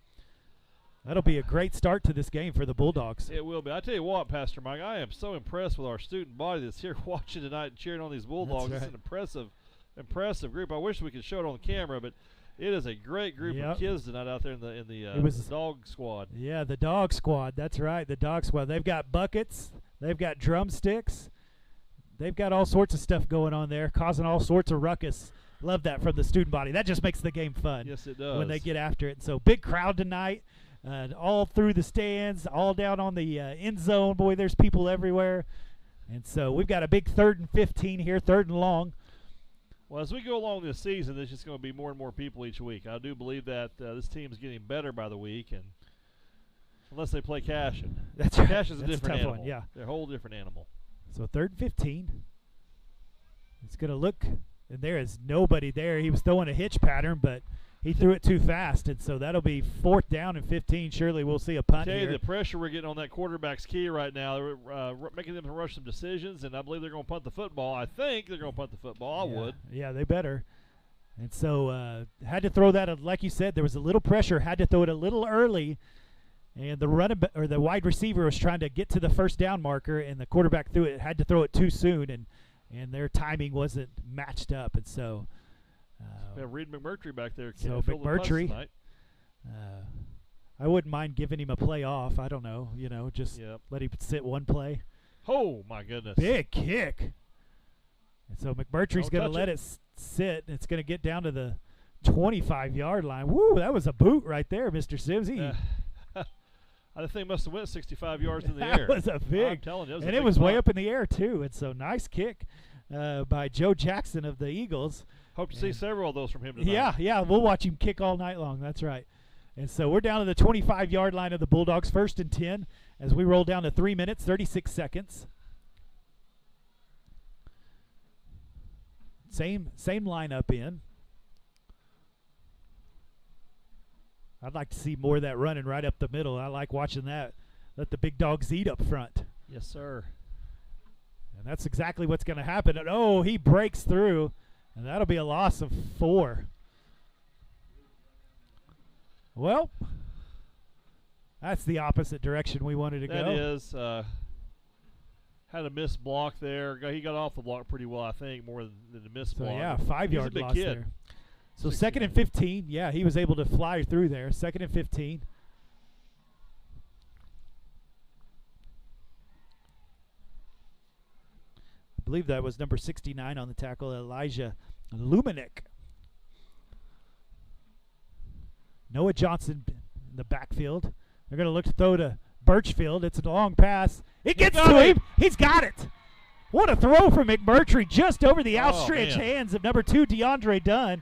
That'll be a great start to this game for the Bulldogs. It will be. I tell you what, Pastor Mike, I am so impressed with our student body that's here watching tonight and cheering on these Bulldogs. That's right. It's an impressive group. I wish we could show it on camera, but it is a great group of kids tonight out there in the dog squad. Yeah, the dog squad. That's right, the dog squad. They've got buckets. They've got drumsticks. They've got all sorts of stuff going on there, causing all sorts of ruckus. Love that from the student body. That just makes the game fun. Yes, it does. When they get after it. So big crowd tonight, all through the stands, all down on the end zone. Boy, there's people everywhere. And so we've got a big 3rd and 15 here, 3rd and long. Well, as we go along this season, there's just going to be more and more people each week. I do believe that this team is getting better by the week, and unless they play Cashin. That's right. Cashin's a That's different tough animal. one, yeah. They're a whole different animal. So 3rd and 15. It's going to look, and there is nobody there. He was throwing a hitch pattern, but he threw it too fast, and so that'll be 4th down and 15. Surely we'll see a punt Tell you, here. the pressure we're getting on that quarterback's key right now, they're making them rush some decisions, and I believe they're going to punt the football. I think they're going to punt the football. I would. Yeah, they better. And so had to throw that, like you said, there was a little pressure. Had to throw it a little early, and the wide receiver was trying to get to the 1st down marker, and the quarterback threw it. Had to throw it too soon, and their timing wasn't matched up, and so. Reed McMurtry back there. So McMurtry, I wouldn't mind giving him a play off. I don't know, just let him sit one play. Oh my goodness! Big kick. And so McMurtry's going to let it sit. It's going to get down to the 25-yard line. Woo, that was a boot right there, Mr. Sims. I think must have went 65 yards in the air. That was a big. I'm telling you, it was way up in the air too. And so nice kick by Joe Jackson of the Eagles. Hope to see several of those from him tonight. Yeah, we'll watch him kick all night long. That's right. And so we're down to the 25-yard line of the Bulldogs, 1st and 10, as we roll down to 3 minutes, 36 seconds. Same lineup in. I'd like to see more of that running right up the middle. I like watching that. Let the big dogs eat up front. Yes, sir. And that's exactly what's going to happen. And, oh, he breaks through. And that'll be a loss of 4. Well, that's the opposite direction we wanted to go. That is. Had a missed block there. He got off the block pretty well, I think, more than the missed block. Yeah, 5-yard loss kid. there. So 2nd and 15. Yeah, he was able to fly through there. 2nd and 15. I believe that was number 69 on the tackle, Elijah Luminek. Noah Johnson in the backfield. They're going to look to throw to Birchfield. It's a long pass. It gets to him. He's got it. What a throw from McMurtry just over the outstretched hands of number 2, DeAndre Dunn.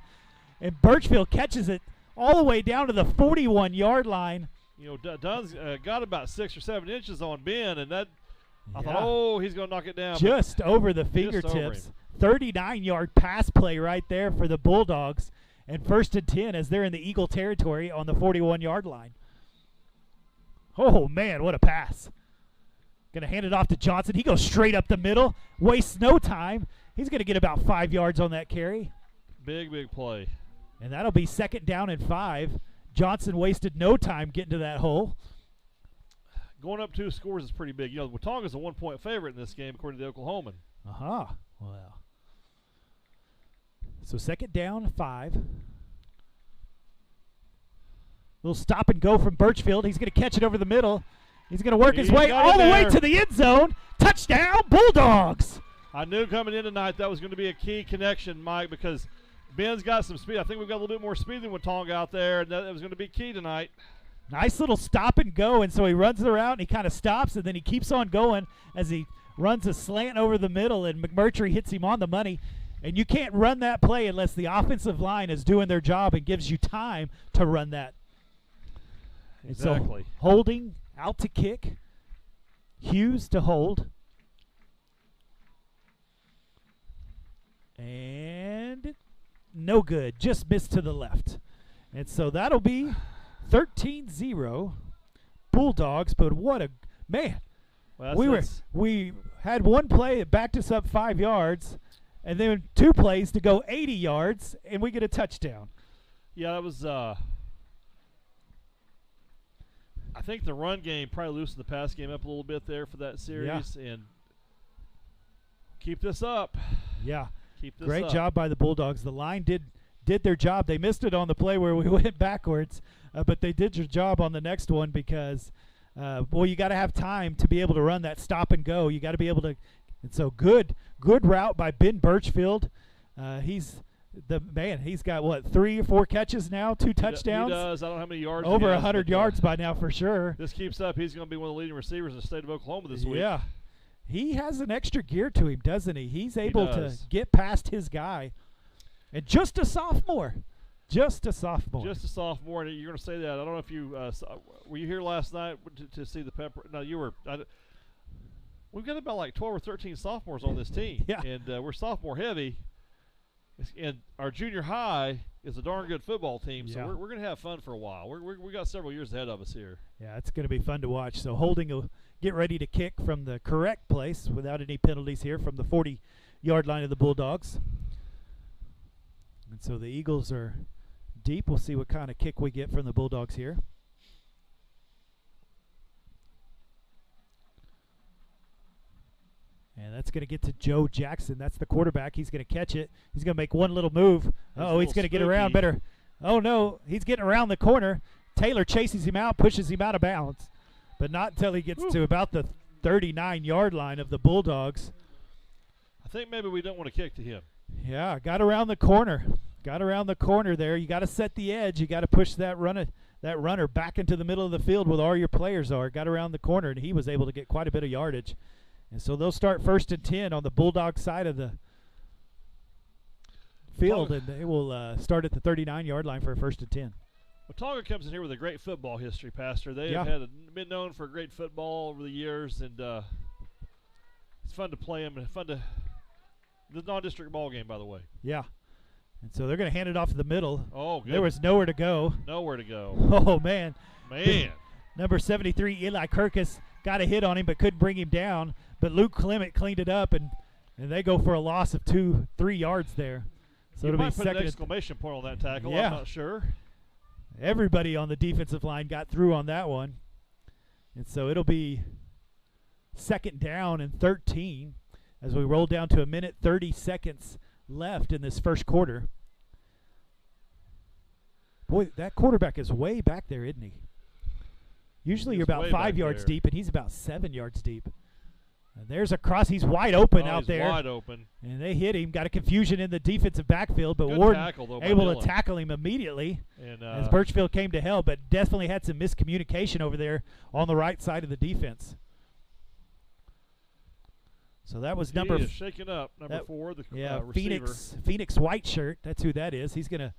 And Birchfield catches it all the way down to the 41-yard line. Dunn's got about 6 or 7 inches on Ben, and that I thought, he's going to knock it down. Just over the fingertips. 39-yard pass play right there for the Bulldogs. And 1st and 10 as they're in the Eagle territory on the 41-yard line. Oh, man, what a pass. Going to hand it off to Johnson. He goes straight up the middle. Wastes no time. He's going to get about 5 yards on that carry. Big play. And that'll be 2nd down and 5. Johnson wasted no time getting to that hole. Going up 2 scores is pretty big. Watonga's a 1-point favorite in this game, according to the Oklahoman. Well. So 2nd down, 5. Little stop and go from Birchfield. He's going to catch it over the middle. He's going to work his way all the way to the end zone. Touchdown, Bulldogs. I knew coming in tonight that was going to be a key connection, Mike, because Ben's got some speed. I think we've got a little bit more speed than Watonga out there, and that was going to be key tonight. Nice little stop and go, and so he runs the route, and he kind of stops, and then he keeps on going as he runs a slant over the middle, and McMurtry hits him on the money. And you can't run that play unless the offensive line is doing their job and gives you time to run that. Exactly. So holding out to kick. Hughes to hold. And no good. Just missed to the left. And so that'll be 13-0 Bulldogs. But what a man. Well, we had one play that backed us up 5 yards, and then 2 plays to go 80 yards, and we get a touchdown. Yeah, that was I think the run game probably loosened the pass game up a little bit there for that series. And keep this up. Yeah. Keep this Great up. job by the Bulldogs. The line did their job. They missed it on the play where we went backwards, but they did their job on the next one because, you got to have time to be able to run that stop and go. You got to be able to. And so good route by Ben Birchfield. He's got what, 3 or 4 catches now, 2 touchdowns. He does. I don't know how many yards. Over he has, 100 yards by now for sure. This keeps up. He's going to be one of the leading receivers in the state of Oklahoma this week. Yeah. He has an extra gear to him, doesn't he? He's able to get past his guy. And just a sophomore. Just a sophomore. And you're going to say that. I don't know if you were you here last night to see the Pepper? No, you were. We've got about like 12 or 13 sophomores on this team. Yeah. And we're sophomore heavy. And our junior high is a darn good football team, so we're going to have fun for a while. We got several years ahead of us here. Yeah, it's going to be fun to watch. So Holding will get ready to kick from the correct place without any penalties here from the 40-yard line of the Bulldogs. And so the Eagles are deep. We'll see what kind of kick we get from the Bulldogs here. And that's going to get to Joe Jackson. That's the quarterback. He's going to catch it. He's going to make one little move. Oh, he's going to get around better. Oh, no. He's getting around the corner. Taylor chases him out, pushes him out of bounds. But not until he gets to about the 39-yard line of the Bulldogs. I think maybe we don't want to kick to him. Yeah, got around the corner. Got around the corner there. You got to set the edge. You got to push that runner back into the middle of the field where all your players are. Got around the corner, and he was able to get quite a bit of yardage. And so they'll start 1st and 10 on the Bulldog side of the field, and they will start at the 39-yard line for a 1st and 10. Watonga comes in here with a great football history, Pastor. They have been known for great football over the years, and it's fun to play them. And fun to the non-district ball game, by the way. Yeah. And so they're going to hand it off to the middle. Oh, good. There was nowhere to go. Nowhere to go. Oh, man. Number 73, Eli Kirkus, got a hit on him but couldn't bring him down. But Luke Clement cleaned it up, and they go for a loss of 2-3 yards there. So you it'll might be put an exclamation point on that tackle. Yeah. I'm not sure. Everybody on the defensive line got through on that one. And so it'll be 2nd down and 13 as we roll down to 1 minute 30 seconds left in this first quarter. Boy, that quarterback is way back there, isn't he? Usually you're about 5 yards deep, and he's about 7 yards deep. And there's a cross. He's wide open out there. Wide open. And they hit him. Got a confusion in the defensive backfield, but Good Warden tackle, though, able to tackle him immediately and, as Birchfield came to help, but definitely had some miscommunication over there on the right side of the defense. So that was number shaking up, number 4, the receiver. Phoenix White Shirt. That's who that is. He's going to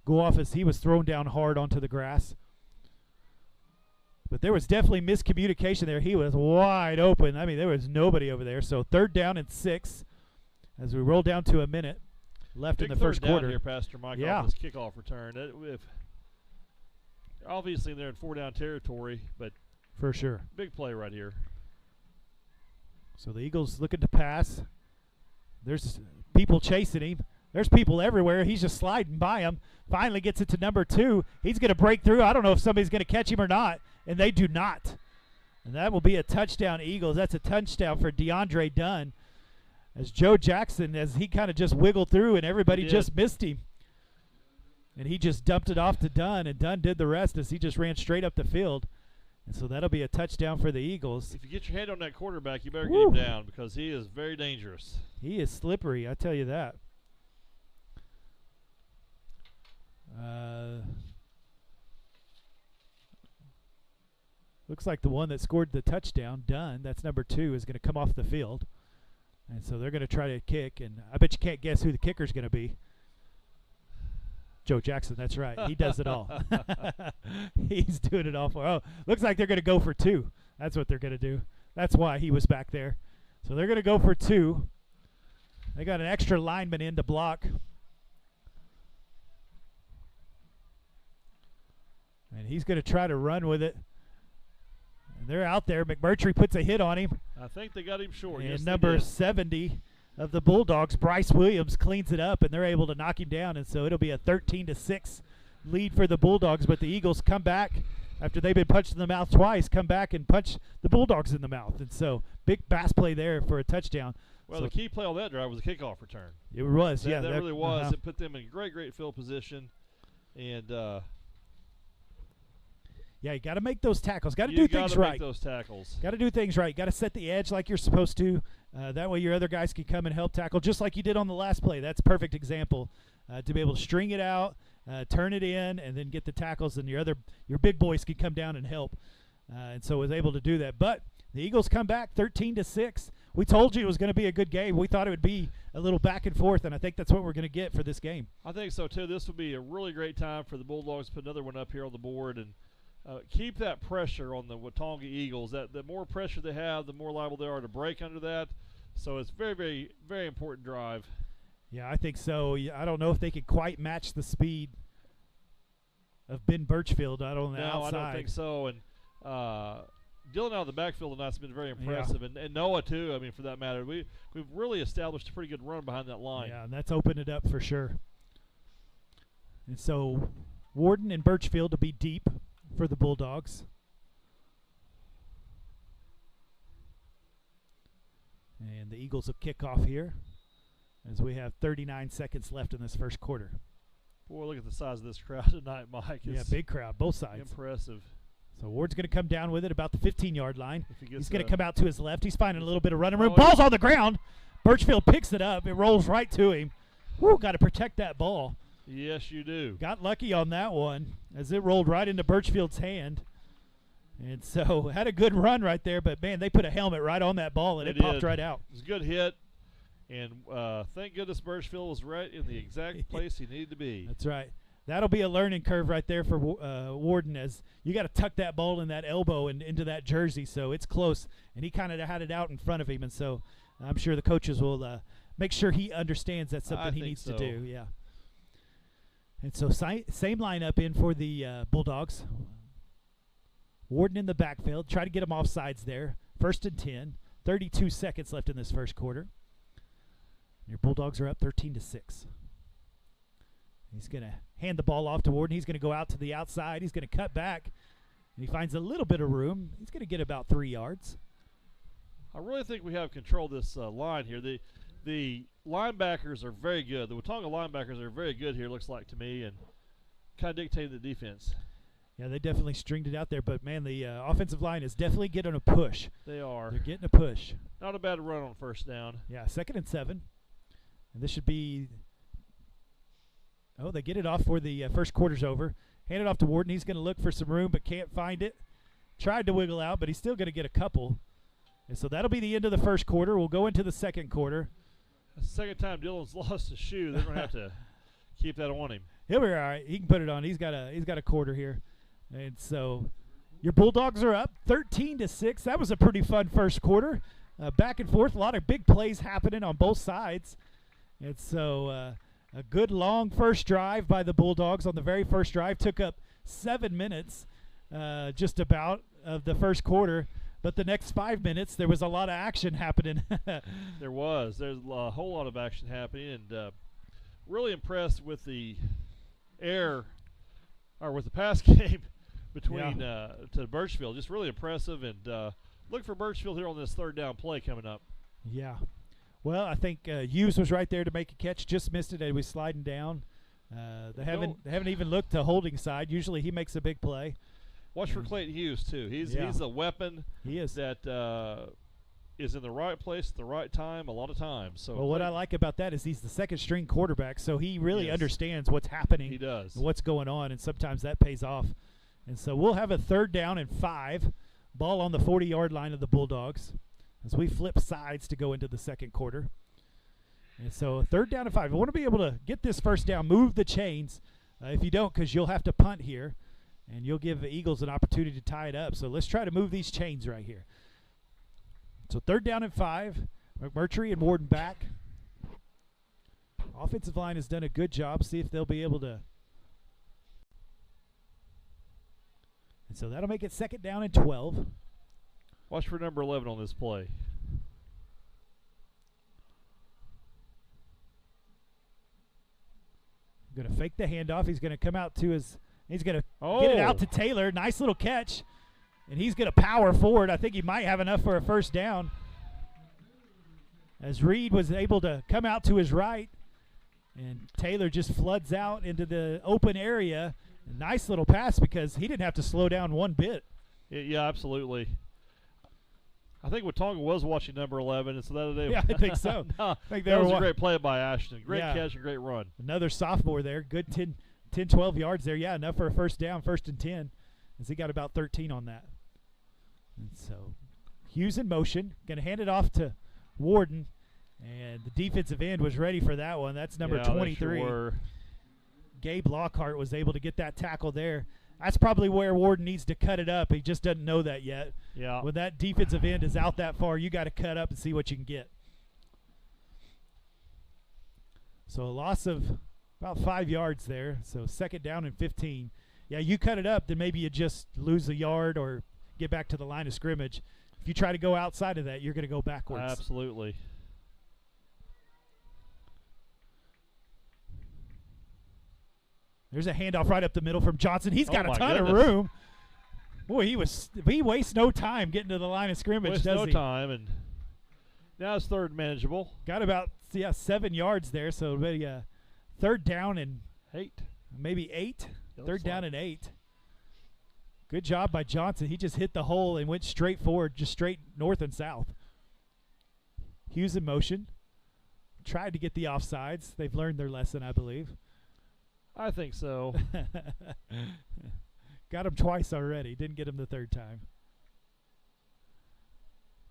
go off as he was thrown down hard onto the grass. But there was definitely miscommunication there. He was wide open. I mean, there was nobody over there. So 3rd down and 6 as we roll down to 1 minute left in the first quarter. Here, Pastor Mike, off this kickoff return. Obviously, they're in 4-down territory, but for sure, big play right here. So the Eagles looking to pass. There's people chasing him. There's people everywhere. He's just sliding by him. Finally gets it to number 2. He's going to break through. I don't know if somebody's going to catch him or not, and they do not. And that will be a touchdown, Eagles. That's a touchdown for DeAndre Dunn. As Joe Jackson, as he kind of just wiggled through, and everybody just missed him. And he just dumped it off to Dunn, and Dunn did the rest as he just ran straight up the field. And so that'll be a touchdown for the Eagles. If you get your hand on that quarterback, you better get him down because he is very dangerous. He is slippery, I tell you that. Looks like the one that scored the touchdown, Dunn, that's number 2, is going to come off the field. And so they're going to try to kick, and I bet you can't guess who the kicker's going to be. Joe Jackson, that's right. He does it all. He's doing it all for. Oh, looks like they're going to go for 2. That's what they're going to do. That's why he was back there. So they're going to go for 2. They got an extra lineman in to block. And he's going to try to run with it. And they're out there. McMurtry puts a hit on him. I think they got him short. And number 70 of the Bulldogs, Bryce Williams, cleans it up, and they're able to knock him down. And so it'll be a 13-6 lead for the Bulldogs. But the Eagles come back after they've been punched in the mouth twice, come back and punch the Bulldogs in the mouth. And so big pass play there for a touchdown. Well, So the key play on that drive was the kickoff return. it was, That, yeah. that really was. uh-huh. It put them in great field position. And Yeah, you got to make those tackles. Got to you do got things to right. make those tackles. Got to do things right. Got to set the edge like you're supposed to. That way your other guys can come and help tackle, just like you did on the last play. That's a perfect example to be able to string it out, turn it in, and then get the tackles, and your big boys can come down and help. And so was able to do that. But the Eagles come back 13-6. We told you it was going to be a good game. We thought it would be a little back and forth, and I think that's what we're going to get for this game. I think so, too. This would be a really great time for the Bulldogs to put another one up here on the board and keep that pressure on the Watonga Eagles. The more pressure they have, the more liable they are to break under that. So it's very important drive. Yeah, I think so. I don't know if they could quite match the speed of Ben Birchfield out on the outside. No, I don't think so. And Dylan out of the backfield tonight has been very impressive, and Noah too. I mean, for that matter, we've really established a pretty good run behind that line. Yeah, and that's opened it up for sure. And so Warden and Birchfield to be deep for the Bulldogs. And the Eagles will kick off here as we have 39 seconds left in this first quarter. Boy, look at the size of this crowd tonight, Mike. Yeah, big crowd, both sides. Impressive. So Ward's going to come down with it about the 15-yard line. He's going to come out to his left. He's finding a little bit of running room. Oh, Ball's on the ground. Birchfield picks it up. It rolls right to him. Woo, got to protect that ball. Yes, you do. Got lucky on that one as it rolled right into Birchfield's hand. And so had a good run right there, but, man, they put a helmet right on that ball, and it popped right out. It was a good hit, and thank goodness Birchfield was right in the exact place he needed to be. That's right. That'll be a learning curve right there for Warden, as you got to tuck that ball in that elbow and into that jersey, so it's close. And he kind of had it out in front of him, and so I'm sure the coaches will make sure he understands that's something he needs to do. Yeah. And so same lineup in for the Bulldogs. Warden in the backfield. Try to get him off sides there. 1st and 10. 32 seconds left in this first quarter. Your Bulldogs are up 13-6. He's going to hand the ball off to Warden. He's going to go out to the outside. He's going to cut back. And he finds a little bit of room. He's going to get about 3 yards. I really think we have control of this line here. The linebackers are very good. The Watonga linebackers are very good here, looks like to me, and kind of dictating the defense. Yeah, they definitely stringed it out there, but, man, the offensive line is definitely getting a push. They are. They're getting a push. Not a bad run on first down. Yeah, 2nd and 7. And this should be – oh, they get it off before the first quarter's over. Hand it off to Warden. He's going to look for some room but can't find it. Tried to wiggle out, but he's still going to get a couple. And so that'll be the end of the first quarter. We'll go into the second quarter. That's the second time Dylan's lost a shoe. They're going to have to keep that on him. He'll be all right. He can put it on. He's got a quarter here. And so your Bulldogs are up 13-6. That was a pretty fun first quarter. Back and forth, a lot of big plays happening on both sides. And so a good long first drive by the Bulldogs on the very first drive. Took up 7 minutes just about of the first quarter. But the next 5 minutes, there was a lot of action happening. There was. There's a whole lot of action happening. And really impressed with the with the pass game between to Birchfield. Just really impressive. And look for Birchfield here on this third down play coming up. Yeah. Well, I think Hughes was right there to make a catch. Just missed it as he was sliding down. They haven't even looked to holding side. Usually he makes a big play. Watch for Clayton Hughes, too. He's a weapon. He is. That is in the right place at the right time a lot of times. So well, what I like about that is he's the second-string quarterback, so he really understands what's happening. He does. What's going on, and sometimes that pays off. And so we'll have a 3rd down and 5. Ball on the 40-yard line of the Bulldogs as we flip sides to go into the second quarter. And so 3rd down and 5. I want to be able to get this first down, move the chains. If you don't, because you'll have to punt here, and you'll give the Eagles an opportunity to tie it up. So let's try to move these chains right here. So 3rd down and 5. McMurtry and Warden back. Offensive line has done a good job. See if they'll be able to. And so that'll make it 2nd down and 12. Watch for number 11 on this play. Going to fake the handoff. He's going to come out to his He's going to get it out to Taylor. Nice little catch. And he's going to power forward. I think he might have enough for a first down. As Reed was able to come out to his right. And Taylor just floods out into the open area. A nice little pass because he didn't have to slow down one bit. Yeah, absolutely. I think Watonga was watching number 11, and so I think so. No, I think that was a great play by Ashton. Great catch and great run. Another sophomore there. Good 10, 12 yards there. Yeah, enough for a first down, 1st and 10, as he got about 13 on that. And so Hughes in motion. Going to hand it off to Warden, and the defensive end was ready for that one. That's number 23. Sure. Gabe Lockhart was able to get that tackle there. That's probably where Warden needs to cut it up. He just doesn't know that yet. Yeah. When that defensive end is out that far, you got to cut up and see what you can get. So a loss of about 5 yards there. So 2nd down and 15. Yeah, you cut it up, then maybe you just lose a yard or get back to the line of scrimmage. If you try to go outside of that, you're going to go backwards. Absolutely. There's a handoff right up the middle from Johnson. He's got a ton of goodness. room. Boy, he wastes no time getting to the line of scrimmage, Wastes does no he? time, and now it's 3rd manageable. Got about 7 yards there, so maybe 3rd down and 8. Maybe 8. Looks 3rd down like. and 8. Good job by Johnson. He just hit the hole and went straight forward, just straight north and south. Hughes in motion. Tried to get the offsides. They've learned their lesson, I believe. I think so. Got him twice already. Didn't get him the 3rd time.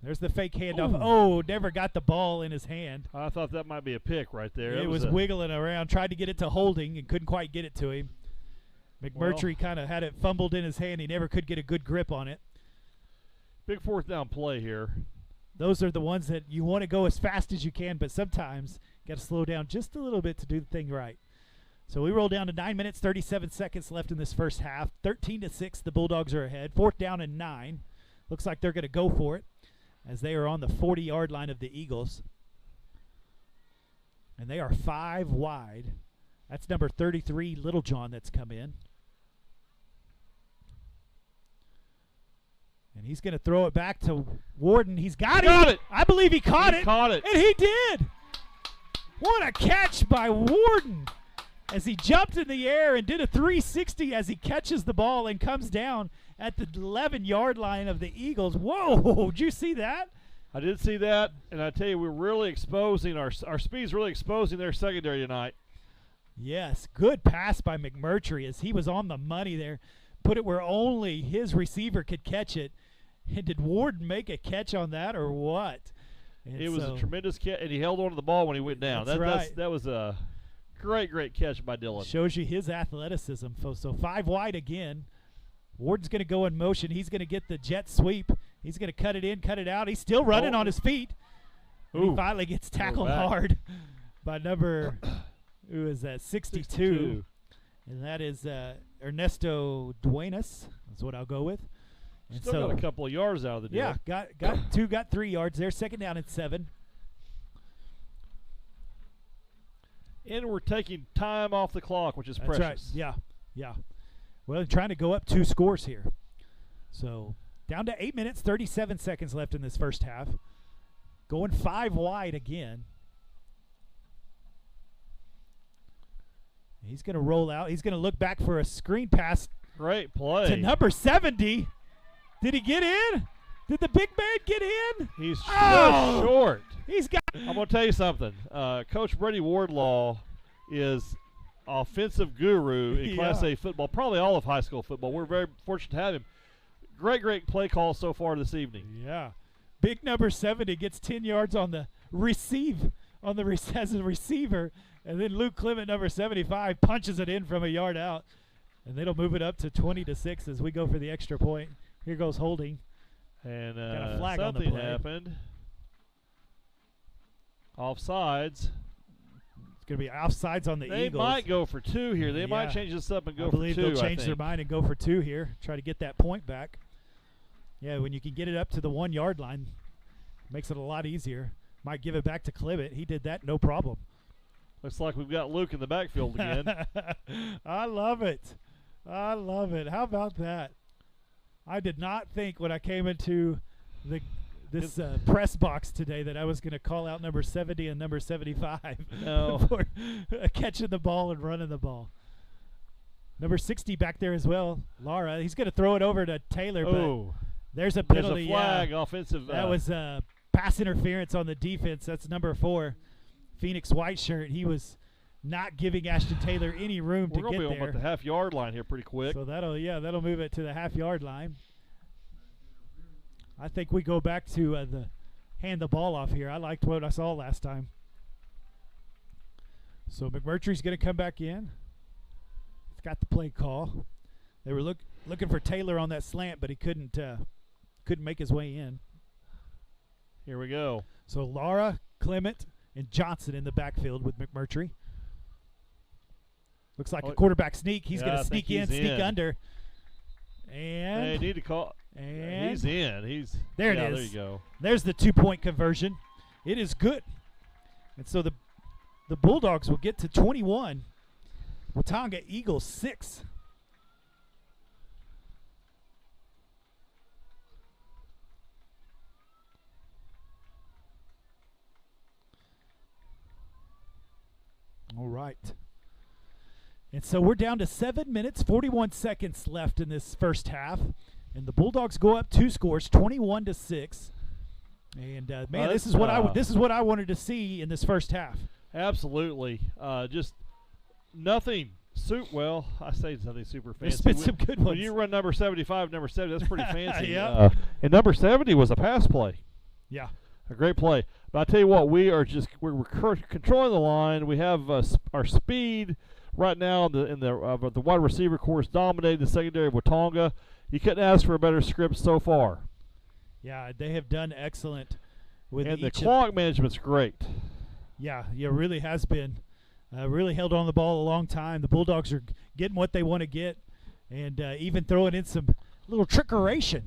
There's the fake handoff. Ooh. Oh, never got the ball in his hand. I thought that might be a pick right there. It was wiggling around. Tried to get it to Holding and couldn't quite get it to him. McMurtry kind of had it fumbled in his hand. He never could get a good grip on it. Big 4th down play here. Those are the ones that you want to go as fast as you can, but sometimes you got to slow down just a little bit to do the thing right. So we roll down to 9 minutes, 37 seconds left in this first half. 13-6, the Bulldogs are ahead. 4th down and 9. Looks like they're going to go for it as they are on the 40-yard line of the Eagles. And they are 5 wide. That's number 33, Littlejohn, that's come in. And he's going to throw it back to Warden. He's got it. I believe he caught it. Caught it. And he did. What a catch by Warden as he jumped in the air and did a 360 as he catches the ball and comes down at the 11-yard line of the Eagles. Whoa, did you see that? I did see that, and I tell you, we're really exposing our speed's really exposing their secondary tonight. Yes, good pass by McMurtry as he was on the money there. Put it where only his receiver could catch it. And did Warden make a catch on that or what? And it was a tremendous catch, and he held on to the ball when he went down. That's right. That was a great catch by Dylan. Shows you his athleticism. So 5 wide again. Warden's going to go in motion. He's going to get the jet sweep. He's going to cut it in, cut it out. He's still running on his feet. And he finally gets tackled hard by number, who is that, 62. And that is Ernesto Duenas. That's what I'll go with. And Still got a couple of yards out of the deal. Yeah, got 3 yards there. 2nd down and 7. And we're taking time off the clock, which is precious. That's right. Yeah. Well, they're trying to go up 2 scores here. So down to 8 minutes, 37 seconds left in this first half. Going 5 wide again. He's going to roll out. He's going to look back for a screen pass. Great play. To number 70. Did he get in? Did the big man get in? He's just short. He's got. I'm going to tell you something. Coach Brady Wardlaw is offensive guru in Class A football, probably all of high school football. We're very fortunate to have him. Great play call so far this evening. Yeah. Big number 70 gets 10 yards on the receive, as a receiver. And then Luke Clement, number 75, punches it in from a yard out. And it'll move it up to 20-6 as we go for the extra point. Here goes Holding. And got a flag something on the play. happened. Offsides. It's going to be offsides on the Eagles. They might go for 2 here. They might change this up and go for 2. I believe they'll change their mind and go for 2 here. Try to get that point back. Yeah, when you can get it up to the 1 yard line, makes it a lot easier. Might give it back to Clement. He did that no problem. Looks like we've got Luke in the backfield again. I love it. I love it. How about that? I did not think when I came into this press box today that I was going to call out number 70 and number 75 No. for catching the ball and running the ball. Number 60 back there as well, Lara. He's going to throw it over to Taylor, but there's a penalty. There's a flag, offensive. That was pass interference on the defense. That's number 4, Phoenix white shirt. He was not giving Ashton Taylor any room to get there. We're going to be on about the half-yard line here pretty quick. So that'll move it to the half-yard line. I think we go back to hand the ball off here. I liked what I saw last time. So McMurtry's going to come back in. He's got the play call. They were looking for Taylor on that slant, but he couldn't make his way in. Here we go. So Lara, Clement, and Johnson in the backfield with McMurtry. Looks like a quarterback sneak. He's going to sneak in, sneak under. And they need to call. And he's in. There it is. There you go. There's the 2-point conversion. It is good. And so the Bulldogs will get to 21. Watonga Eagles 6. All right. And so we're down to 7 minutes, 41 seconds left in this first half. And the Bulldogs go up 2 scores, 21-6. And man, this is what I wanted to see in this first half. Absolutely. Just nothing. Well, I say nothing super fancy. There's been some good ones. When you run number 75, number 70, that's pretty fancy. Yeah. And number 70 was a pass play. Yeah. A great play. But I tell you what, we're controlling the line. We have our speed right now in the wide receiver course dominating the secondary of Watonga. You couldn't ask for a better script so far. Yeah, they have done excellent with and the clock management's great. Yeah, really has been. Really held on the ball a long time. The Bulldogs are getting what they want to get, and even throwing in some little trickeration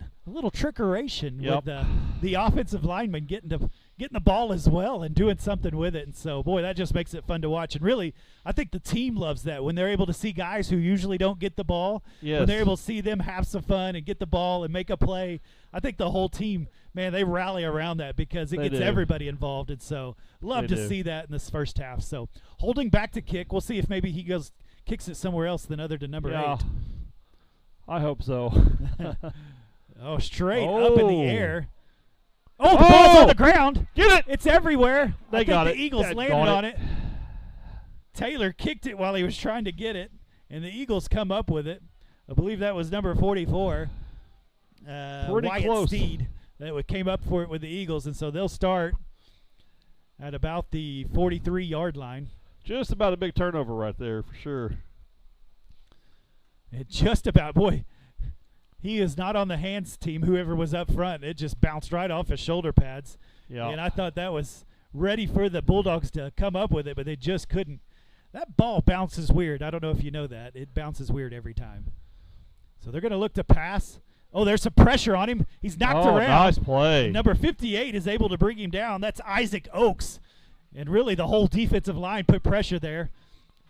Yep. with the offensive lineman getting the ball as well and doing something with it. And so, boy, that just makes it fun to watch. And really, I think the team loves that when they're able to see guys who usually don't get the ball. Yes. When they're able to see them have some fun and get the ball and make a play. I think the whole team, man, they rally around that because it gets everybody involved. And so, love to see that in this first half. So, holding back to kick. We'll see if maybe he kicks it somewhere else than other to number 8. I hope so. Oh, straight up in the air. Oh, the ball's on the ground. Get it. It's everywhere. They got it. The Eagles landed on it. Taylor kicked it while he was trying to get it, and the Eagles come up with it. I believe that was number 44. Pretty Wyatt close. Steed that came up for it with the Eagles, and so they'll start at about the 43-yard line. Just about a big turnover right there for sure. It just about, boy, he is not on the hands team, whoever was up front. It just bounced right off his shoulder pads. Yeah. And I thought that was ready for the Bulldogs to come up with it, but they just couldn't. That ball bounces weird. I don't know if you know that. It bounces weird every time. So they're going to look to pass. Oh, there's some pressure on him. He's knocked around. Nice play. And number 58 is able to bring him down. That's Isaac Oakes. And really the whole defensive line put pressure there.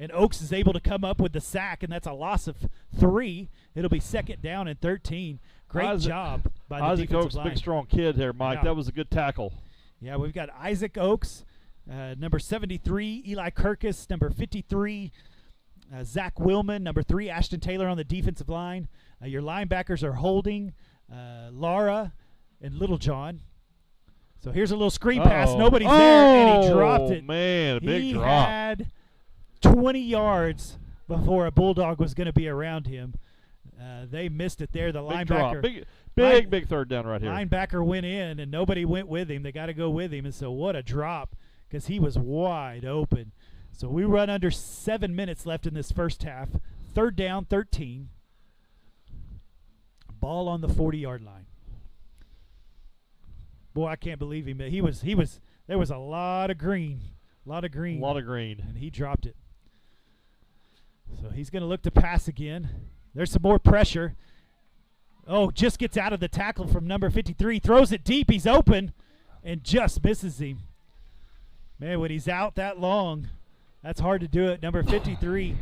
And Oakes is able to come up with the sack, and that's a loss of 3. It'll be second down and 13. Great job by the Isaac defensive Oakes, line. big strong kid here, Mike. Yeah. That was a good tackle. Yeah, we've got Isaac Oakes, number 73, Eli Kirkus, number 53, Zach Willman, number 3, Ashton Taylor on the defensive line. Your linebackers are Holding, Lara, and Littlejohn. So here's a little screen pass. Nobody's there, and he dropped it. Oh, man, a big drop. He had 20 yards before a Bulldog was going to be around him. They missed it there. The Big linebacker. drop. Big third down right here. Linebacker went in, and nobody went with him. They got to go with him, and so what a drop because he was wide open. So we run under 7 minutes left in this first half. Third down, 13. Ball on the 40-yard line. Boy, I can't believe him. There was a lot of green. And he dropped it. So he's going to look to pass again. There's some more pressure. Oh, just gets out of the tackle from number 53. Throws it deep. He's open and just misses him. Man, when he's out that long, that's hard to do it. Number 53,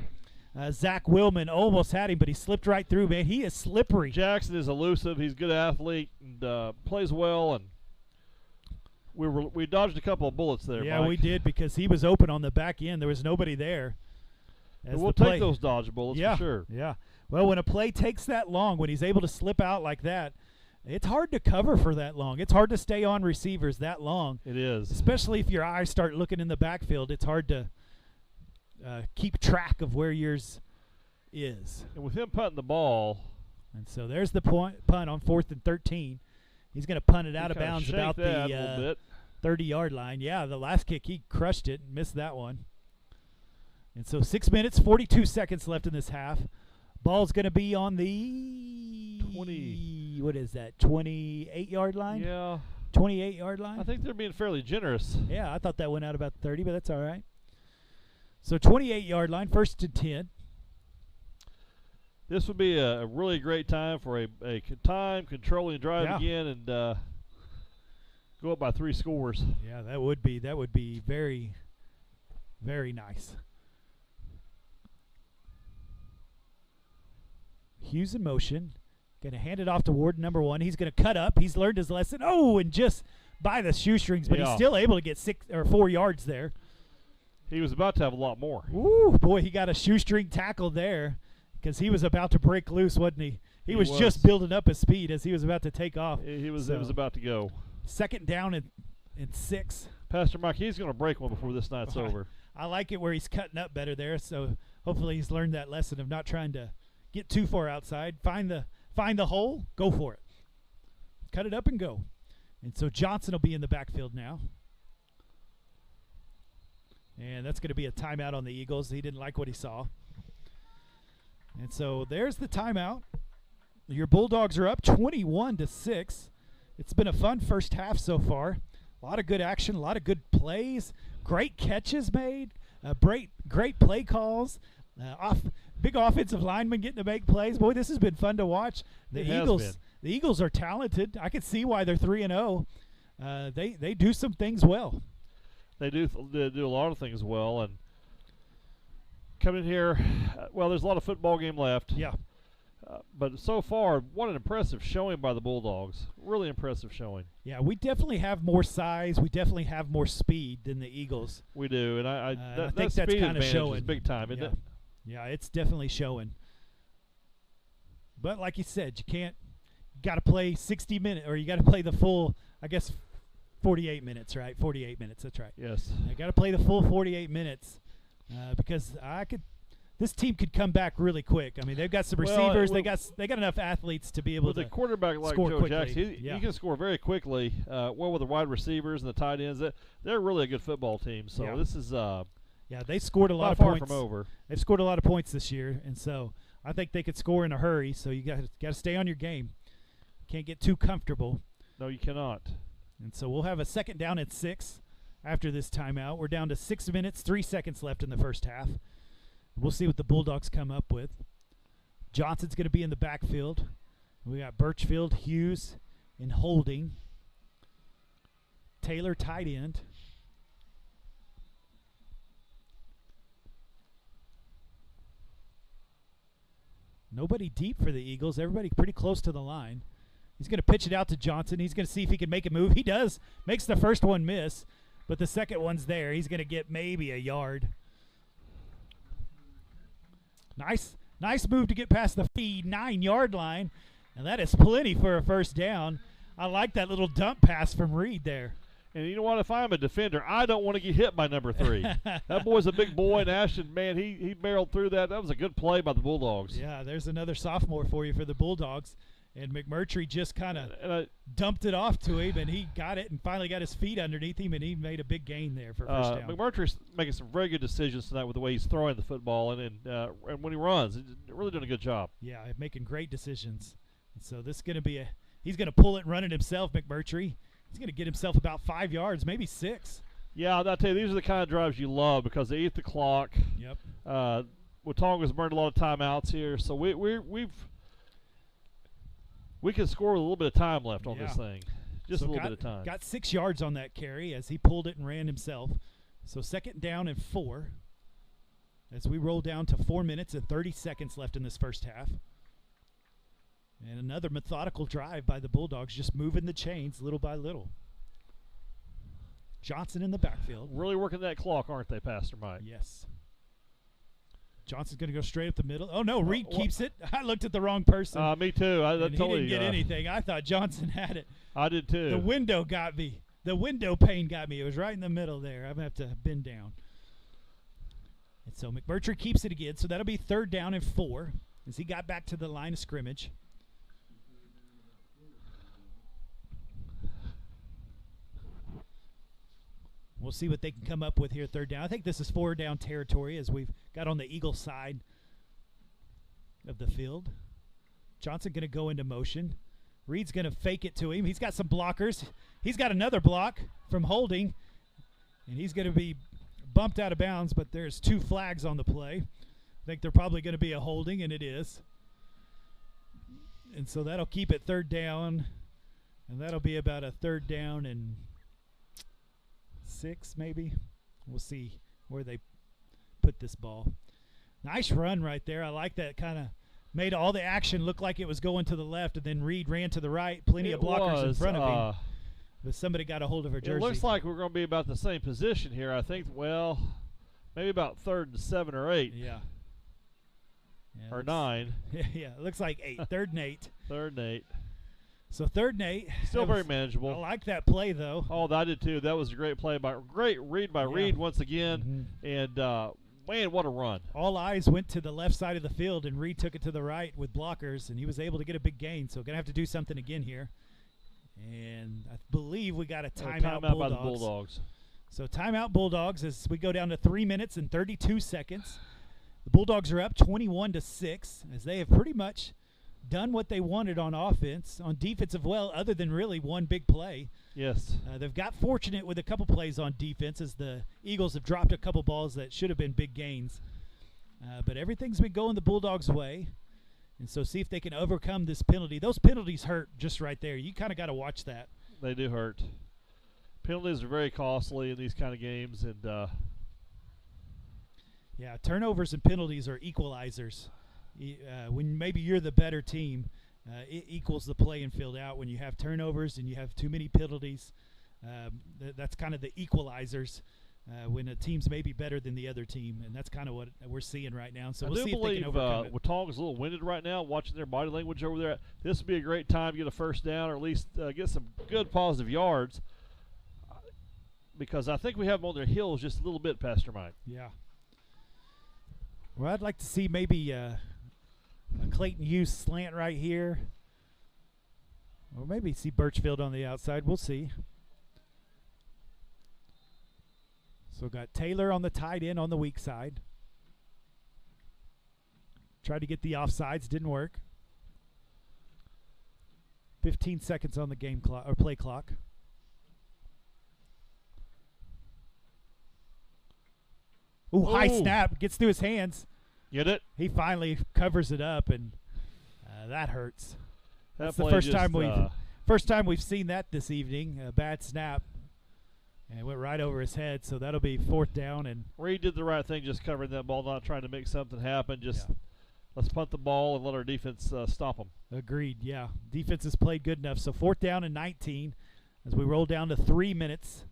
Zach Willman almost had him, but he slipped right through, man. He is slippery. Jackson is elusive. He's a good athlete and plays well. And we dodged a couple of bullets there, Yeah, Mike. we did, because he was open on the back end. There was nobody there. And we'll take those dodge bullets for sure. Yeah. Well, when a play takes that long, when he's able to slip out like that, it's hard to cover for that long. It's hard to stay on receivers that long. It is. Especially if your eyes start looking in the backfield. It's hard to keep track of where yours is. And with him punting the ball. And so there's the punt on 4th and 13. He's going to punt it out of bounds about the 30-yard line. Yeah, the last kick, he crushed it and missed that one. And so 6 minutes, 42 seconds left in this half. Ball's going to be on the 20. What is that? 28-yard line? Yeah. 28-yard line? I think they're being fairly generous. Yeah, I thought that went out about 30, but that's all right. So 28-yard line, 1st and 10. This would be a really great time for a time controlling drive again and go up by 3 scores. Yeah, that would be very, very nice. Hughes in motion. Going to hand it off to Ward, number 1. He's going to cut up. He's learned his lesson. Oh, and just by the shoestrings, but he's still able to get 6 or 4 yards there. He was about to have a lot more. Ooh, boy, he got a shoestring tackle there because he was about to break loose, wasn't he? He was just building up his speed as he was about to take off. It was about to go. 2nd down and 6. Pastor Mike, he's going to break one before this night's over. I like it where he's cutting up better there, so hopefully he's learned that lesson of not trying to get too far outside. Find the hole, go for it. Cut it up and go. And so Johnson will be in the backfield now. And that's going to be a timeout on the Eagles. He didn't like what he saw. And so there's the timeout. Your Bulldogs are up 21-6. It's been a fun first half so far. A lot of good action, a lot of good plays, great catches made, great play calls, big offensive linemen getting to make plays. Boy, this has been fun to watch. The Eagles are talented. I can see why they're 3-0. They do some things well. They do a lot of things well, and coming here, well, there's a lot of football game left. Yeah. But so far, what an impressive showing by the Bulldogs. Really impressive showing. Yeah, we definitely have more size. We definitely have more speed than the Eagles. We do, and I think that's kind of showing. Is big time, isn't it? Yeah, it's definitely showing. But like you said, you got to play 60 minutes, or you got to play the full, I guess, 48 minutes, right? 48 minutes, that's right. Yes. You got to play the full 48 minutes because this team could come back really quick. I mean, they've got some receivers. They got enough athletes to be able to with a quarterback like score Joe quickly. Jackson, he can score very quickly. Well, with the wide receivers and the tight ends, they're really a good football team. So this is they scored a lot of far points. From over. They've scored a lot of points this year, and so I think they could score in a hurry. So you got to stay on your game. Can't get too comfortable. No, you cannot. And so we'll have a 2nd down and 6 after this timeout. We're down to 6 minutes, 3 seconds left in the first half. We'll see what the Bulldogs come up with. Johnson's going to be in the backfield. We got Birchfield, Hughes, and Holding. Taylor, tight end. Nobody deep for the Eagles. Everybody pretty close to the line. He's going to pitch it out to Johnson. He's going to see if he can make a move. He does. Makes the first one miss, but the second one's there. He's going to get maybe a yard. Nice move to get past the 9-yard line, and that is plenty for a first down. I like that little dump pass from Reed there. And you know what? If I'm a defender, I don't want to get hit by number 3. That boy's a big boy, and Ashton, man, he barreled through that. That was a good play by the Bulldogs. Yeah, there's another sophomore for you for the Bulldogs. And McMurtry just kind of dumped it off to him, and he got it and finally got his feet underneath him, and he made a big gain there for first down. McMurtry's making some very good decisions tonight with the way he's throwing the football, and when he runs, he's really doing a good job. Yeah, making great decisions. And so this is going to be he's going to pull it and run it himself, McMurtry. He's going to get himself about 5 yards, maybe 6. Yeah, I'll tell you, these are the kind of drives you love because they eat the clock. Yep. Watonga's burned a lot of timeouts here, so we can score with a little bit of time left on this thing. Just a little bit of time. Got 6 yards on that carry as he pulled it and ran himself. So 2nd down and 4. as we roll down to 4 minutes and 30 seconds left in this first half. And another methodical drive by the Bulldogs, just moving the chains little by little. Johnson in the backfield. Really working that clock, aren't they, Pastor Mike? Yes. Johnson's going to go straight up the middle. Oh, no, Reed keeps it. I looked at the wrong person. Me too. I and totally he didn't get anything. I thought Johnson had it. I did too. The window got me. The window pane got me. It was right in the middle there. I'm going to have to bend down. And so McMurtry keeps it again. So that'll be 3rd down and 4 as he got back to the line of scrimmage. We'll see what they can come up with here 3rd down. I think this is 4 down territory as we've got on the Eagle side of the field. Johnson going to go into motion. Reed's going to fake it to him. He's got some blockers. He's got another block from holding, and he's going to be bumped out of bounds, but there's 2 flags on the play. I think they're probably going to be a holding, and it is. And so that'll keep it 3rd down, and that'll be about a 3rd down and 6 maybe. We'll see where they put this ball. Nice run right there. I like that. Kind of made all the action look like it was going to the left, and then Reed ran to the right. Plenty of blockers in front of him. But somebody got a hold of her jersey. It looks like we're going to be about the same position here. I think, well, maybe about 3rd and 7 or 8. Yeah. Or 9. Yeah, it looks like 8. 3rd and 8. 3rd and 8. So 3rd and 8. Still very manageable. I like that play, though. Oh, I did too. That was a great play great read by Reed once again. And, man, what a run. All eyes went to the left side of the field, and Reed took it to the right with blockers, and he was able to get a big gain. So going to have to do something again here. And I believe we got a timeout Bulldogs. By the Bulldogs. So timeout Bulldogs as we go down to 3 minutes and 32 seconds. The Bulldogs are up 21-6 as they have pretty much done what they wanted on offense. On defensive, well, other than really one big play. Yes. They've got fortunate with a couple plays on defense as the Eagles have dropped a couple balls that should have been big gains. But everything's been going the Bulldogs' way. And so see if they can overcome this penalty. Those penalties hurt just right there. You kind of got to watch that. They do hurt. Penalties are very costly in these kind of games. And yeah, turnovers and penalties are equalizers. When maybe you're the better team, it equals the playing field out. When you have turnovers and you have too many penalties, that's kind of the equalizers when a team's maybe better than the other team, and that's kind of what we're seeing right now. So we'll see if they can overcome it. Watonga's a little winded right now, watching their body language over there. This would be a great time to get a 1st down or at least get some good positive yards because I think we have them on their heels just a little bit, Pastor Mike. Yeah. Well, I'd like to see maybe a Clayton Hughes slant right here. Or maybe see Birchfield on the outside. We'll see. So got Taylor on the tight end on the weak side. Tried to get the offsides. Didn't work. 15 seconds on the game clock or play clock. Ooh, high snap. Gets through his hands. Get it? He finally covers it up, and that hurts. That's the first time we've seen that this evening. A bad snap, and it went right over his head. So that'll be 4th down. And Reed did the right thing, just covering that ball, not trying to make something happen. Just let's punt the ball and let our defense stop them. Agreed. Yeah, defense has played good enough. So 4th down and 19 as we roll down to 3 minutes,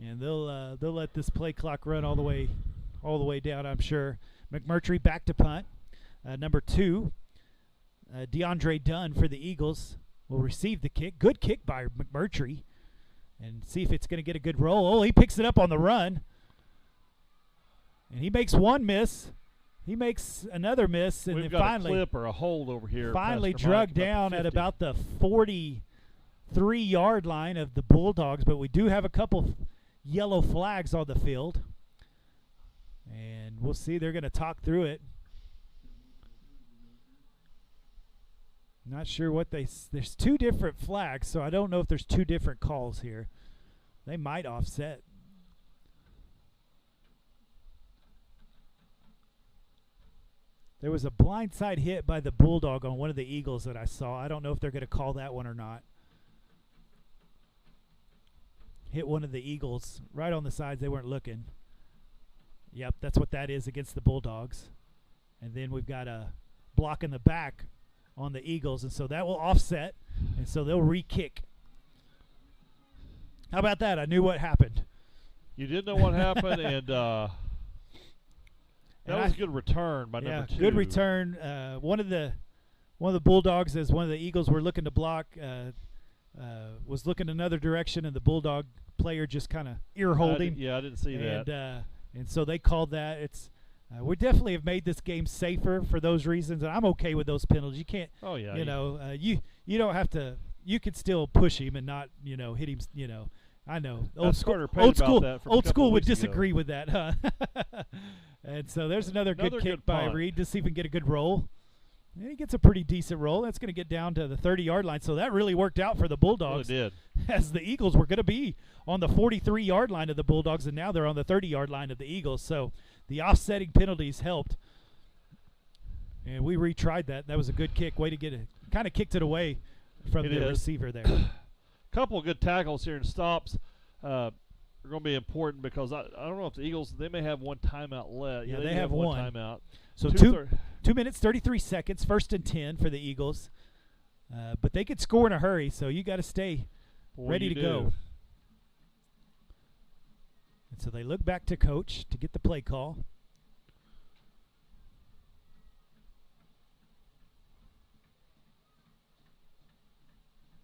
and they'll let this play clock run all the way down, I'm sure. McMurtry back to punt. Number 2, DeAndre Dunn for the Eagles will receive the kick. Good kick by McMurtry. And see if it's going to get a good roll. Oh, he picks it up on the run. And he makes one miss. He makes another miss. And We've then got finally, a clip or a hold over here. Finally drugged down at about the 43-yard line of the Bulldogs. But we do have a couple yellow flags on the field. And we'll see. They're going to talk through it. Not sure what there's 2 different flags, so I don't know if there's 2 different calls here. They might offset. There was a blindside hit by the Bulldog on one of the Eagles that I saw. I don't know if they're going to call that one or not. Hit one of the Eagles right on the sides. They weren't looking. Yep, that's what that is against the Bulldogs. And then we've got a block in the back on the Eagles, and so that will offset, and so they'll re-kick. How about that? I knew what happened. You did know what happened, and that was a good return by number 2. Good return. One of the Bulldogs, as one of the Eagles were looking to block, was looking another direction, and the Bulldog player just kind of ear-hold him. I didn't see that. And so they called that. It's we definitely have made this game safer for those reasons, and I'm okay with those penalties. You can't. Oh yeah. You don't have to. You could still push him and not hit him. I know old school would disagree with that, huh? And so there's another good kick by Reed to see if we can get a good roll. And he gets a pretty decent roll. That's going to get down to the 30-yard line. So that really worked out for the Bulldogs. Well, it did. As the Eagles were going to be on the 43-yard line of the Bulldogs, and now they're on the 30-yard line of the Eagles. So the offsetting penalties helped. And we retried that. That was a good kick. Way to get it. Kind of kicked it away from the receiver there. Couple of good tackles here and stops are going to be important because I don't know if the Eagles, they may have one timeout left. Yeah, they have one timeout. So 2 minutes, 33 seconds, 1st and 10 for the Eagles. But they could score in a hurry, so you got to stay ready to go. And so they look back to coach to get the play call.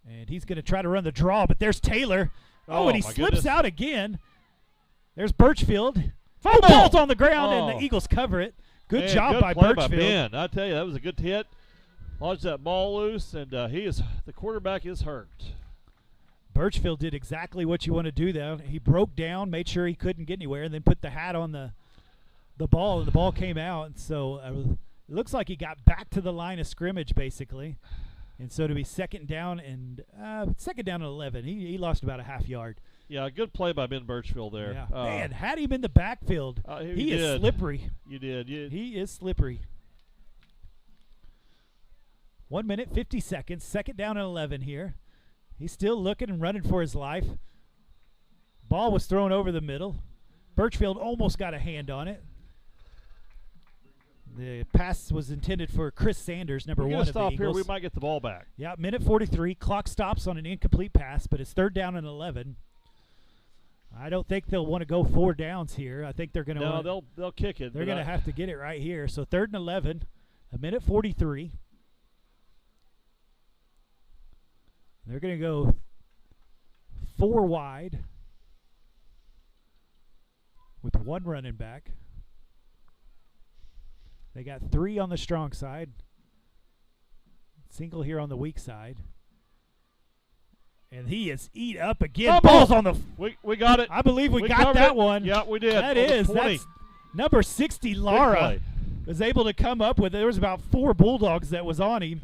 And he's going to try to run the draw, but there's Taylor. Oh, and he slips out again. There's Birchfield. Ball's on the ground, and the Eagles cover it. Good job by Birchfield. By Ben. I tell you, that was a good hit. Lodged that ball loose, and the quarterback is hurt. Birchfield did exactly what you want to do there. He broke down, made sure he couldn't get anywhere, and then put the hat on the ball, and the ball came out. And so it looks like he got back to the line of scrimmage, basically. And so to be second down and 11, he lost about a half yard. Yeah, good play by Ben Birchfield there. Yeah. Man, had him in the backfield. He is slippery. You did. He is slippery. 1 minute, 50 seconds. Second down and 11 here. He's still looking and running for his life. Ball was thrown over the middle. Birchfield almost got a hand on it. The pass was intended for Chris Sanders, number 1 of the stop Eagles. Here, we might get the ball back. Yeah, minute 43. Clock stops on an incomplete pass, but it's 3rd down and 11. I don't think they'll want to go 4 downs here. I think they're going to. No, they'll kick it. They're going to have to get it right here. So 3rd and 11, a minute 43. They're going to go 4 wide with 1 running back. They got 3 on the strong side. Single here on the weak side. And he is eat up again. Ball's on the. We got it. I believe we got that one. Yeah, we did. That's number 60. Lara was able to come up with. There was about 4 Bulldogs that was on him,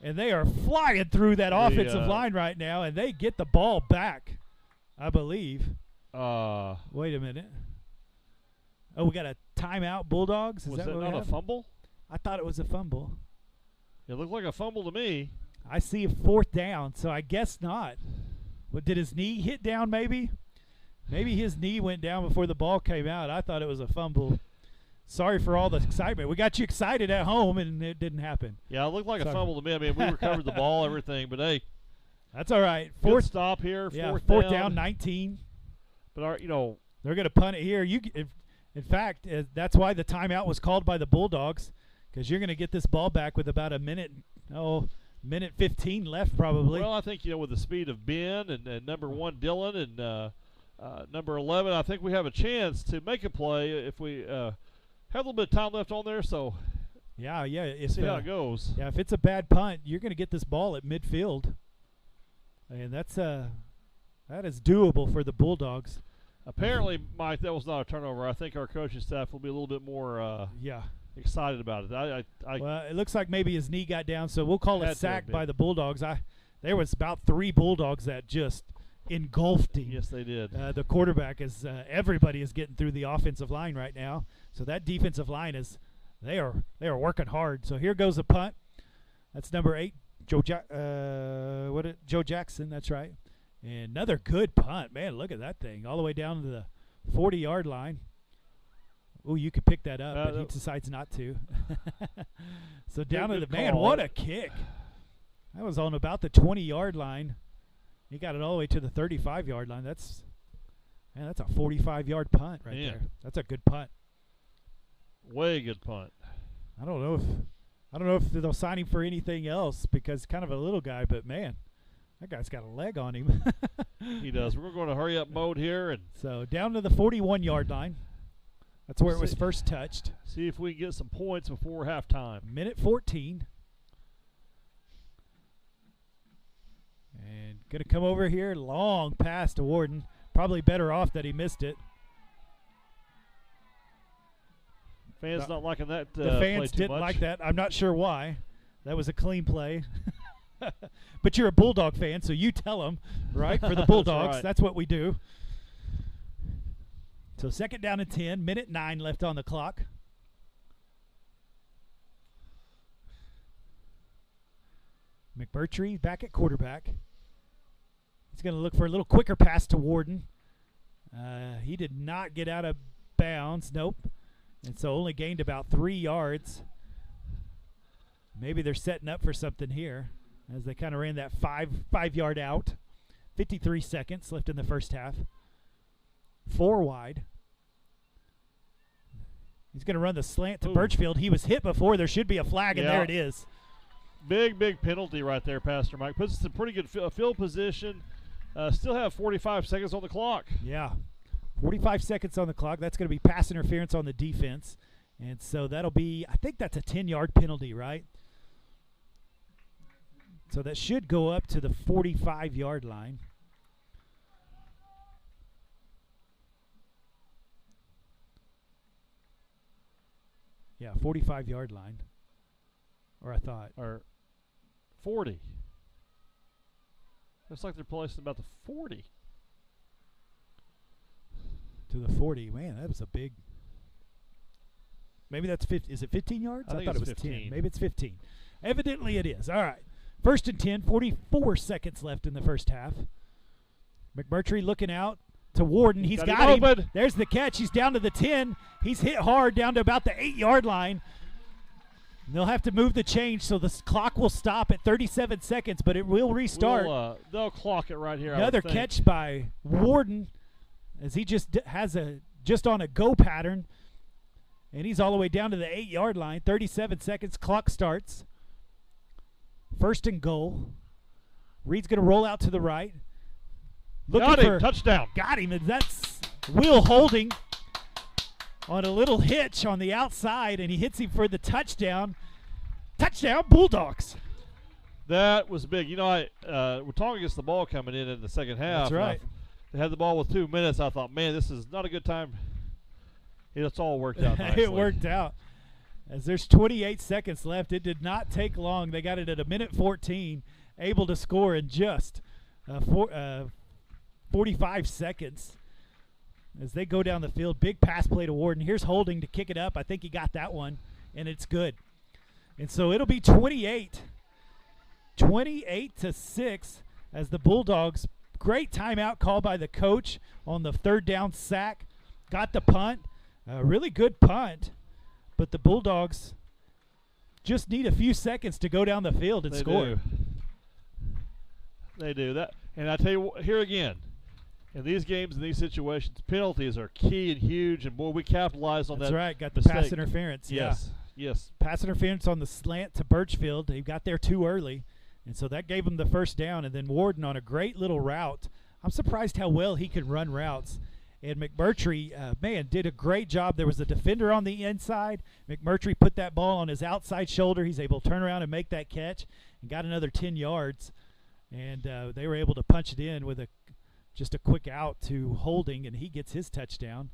and they are flying through that offensive line right now, and they get the ball back, I believe. Wait a minute. Oh, we got a timeout, Bulldogs. Is was that not a fumble? I thought it was a fumble. It looked like a fumble to me. I see a 4th down, so I guess not. But did his knee hit down maybe? Maybe his knee went down before the ball came out. I thought it was a fumble. Sorry for all the excitement. We got you excited at home, and it didn't happen. Yeah, it looked like a fumble to me. I mean, we recovered the ball, everything, but hey. That's all right. Good stop here, 4th down, 19. But, they're going to punt it here. In fact, that's why the timeout was called by the Bulldogs, because you're going to get this ball back with about a minute 15 left probably. Well, I think, with the speed of Ben and number 1 Dylan and number 11, I think we have a chance to make a play if we have a little bit of time left on there. So, yeah. See how it goes. Yeah, if it's a bad punt, you're going to get this ball at midfield, and that is doable for the Bulldogs. Apparently, Mike, that was not a turnover. I think our coaching staff will be a little bit more excited about it. Well, it looks like maybe his knee got down, so we'll call it sack by the Bulldogs. There was about 3 Bulldogs that just engulfed him. Yes, they did. The quarterback is everybody is getting through the offensive line right now. So that defensive line they are working hard. So here goes a punt. That's number 8, Joe Jackson. That's right. And another good punt. Man, look at that thing all the way down to the 40-yard line. Oh, you could pick that up, but he no. decides not to. So down to Good the man. call. What a kick! That was on about the 20-yard line. He got it all the way to the 35-yard line. That's a 45-yard punt right there. That's a good punt. Way good punt. I don't know if they'll sign him for anything else because kind of a little guy, but man, that guy's got a leg on him. He does. We're going to hurry up mode here and So down to the 41-yard line. That's where it was first touched. see if we can get some points before halftime. Minute 14. And going to come over here. Long pass to Warden. Probably better off that he missed it. Fans not liking that The play fans too didn't much. like that. I'm not sure why. That was a clean play. But you're a Bulldog fan, so you tell them, right? For the Bulldogs, right. that's what we do. So second down and 10, minute 9 left on the clock. McMurtry back at quarterback. He's going to look for a little quicker pass to Warden. He did not get out of bounds. Nope. And so only gained about 3 yards. Maybe they're setting up for something here as they kind of ran that five-yard out. 53 seconds left in the first half. 4 wide. He's going to run the slant to Birchfield. He was hit before. There should be a flag, and there it is. Big penalty right there, Pastor Mike. Puts us in pretty good field position. Still have 45 seconds on the clock. Yeah. 45 seconds on the clock. That's going to be pass interference on the defense. And so that'll be, I think that's a 10-yard penalty, right? So that should go up to the 45-yard line. Yeah, 45-yard line. Or I thought. Or 40. Looks like they're placing about the 40. To the 40. Man, that was a big. Maybe that's 50. Is it 15 yards? I think thought it it's was 15. 10. Maybe it's 15. Evidently it is. All right. First and 10, 44 seconds left in the first half. McMurtry looking out to Warden. He's got him. Open. There's the catch. He's down to the 10. He's hit hard down to about the 8-yard line. And they'll have to move the change, so the clock will stop at 37 seconds, but it will restart. They'll clock it right here. Another catch by Warden as he just has just on a go pattern. And he's all the way down to the 8-yard line. 37 seconds. Clock starts. First and goal. Reed's going to roll out to the right. Got him. Touchdown. Got him. And that's Will Holding on a little hitch on the outside, and he hits him for the touchdown. Touchdown, Bulldogs. That was big. You know, Watonga gets the ball coming in the second half. That's right. They had the ball with 2 minutes. I thought, man, this is not a good time. It's all worked out nicely. It worked out. As there's 28 seconds left, it did not take long. They got it at a minute 14, able to score in just 45 seconds. As they go down the field, big pass play to Warden. Here's Holding to kick it up. I think he got that one, and it's good. And so it'll be 28-6 as the Bulldogs, great timeout call by the coach on the third down sack. Got the punt, a really good punt, but the Bulldogs just need a few seconds to go down the field and score. They do that. And I tell you what, here again, in these games, in these situations, penalties are key and huge, and boy, we capitalized on that. That's right, got the mistake. pass interference. Yes, yes. Pass interference on the slant to Birchfield. They got there too early, and so that gave them the first down. And then Warden on a great little route. I'm surprised how well he could run routes. And McMurtry, man, did a great job. There was a defender on the inside. McMurtry put that ball on his outside shoulder. He's able to turn around and make that catch and got another 10 yards. And they were able to punch it in with just a quick out to Holding, and he gets his touchdown.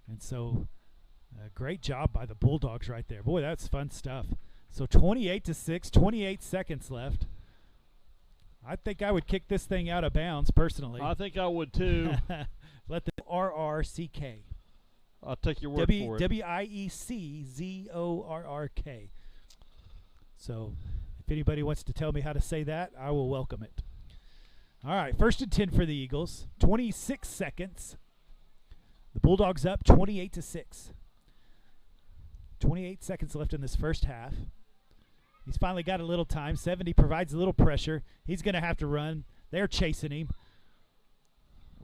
And so great job by the Bulldogs right there. Boy, that's fun stuff. So 28-6, 28 seconds left. I think I would kick this thing out of bounds personally. I think I would too. Let the RRCK. I'll take your word for it. WIECZORRK. So if anybody wants to tell me how to say that, I will welcome it. All right, first and 10 for the Eagles. 26 seconds. The Bulldogs up 28-6. 28 seconds left in this first half. He's finally got a little time. 70 provides a little pressure. He's going to have to run. They're chasing him.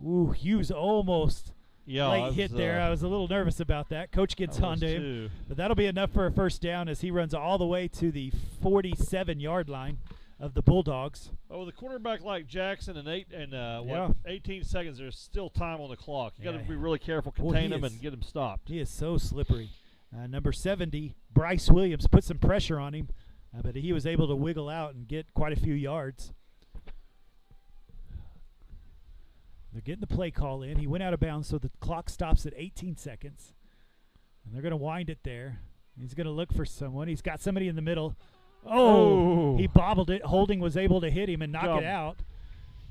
Ooh, Hughes almost late hit there. I was a little nervous about that. Coach gets onto him. But that'll be enough for a first down as he runs all the way to the 47-yard line of the Bulldogs. Oh, with a quarterback like Jackson and 18 seconds, there's still time on the clock. You got to be really careful, contain him, and get him stopped. He is so slippery. Number 70, Bryce Williams, put some pressure on him, but he was able to wiggle out and get quite a few yards. They're getting the play call in. He went out of bounds, so the clock stops at 18 seconds. And they're going to wind it there. He's going to look for someone. He's got somebody in the middle. Oh, he bobbled it. Holding was able to hit him and knock it out.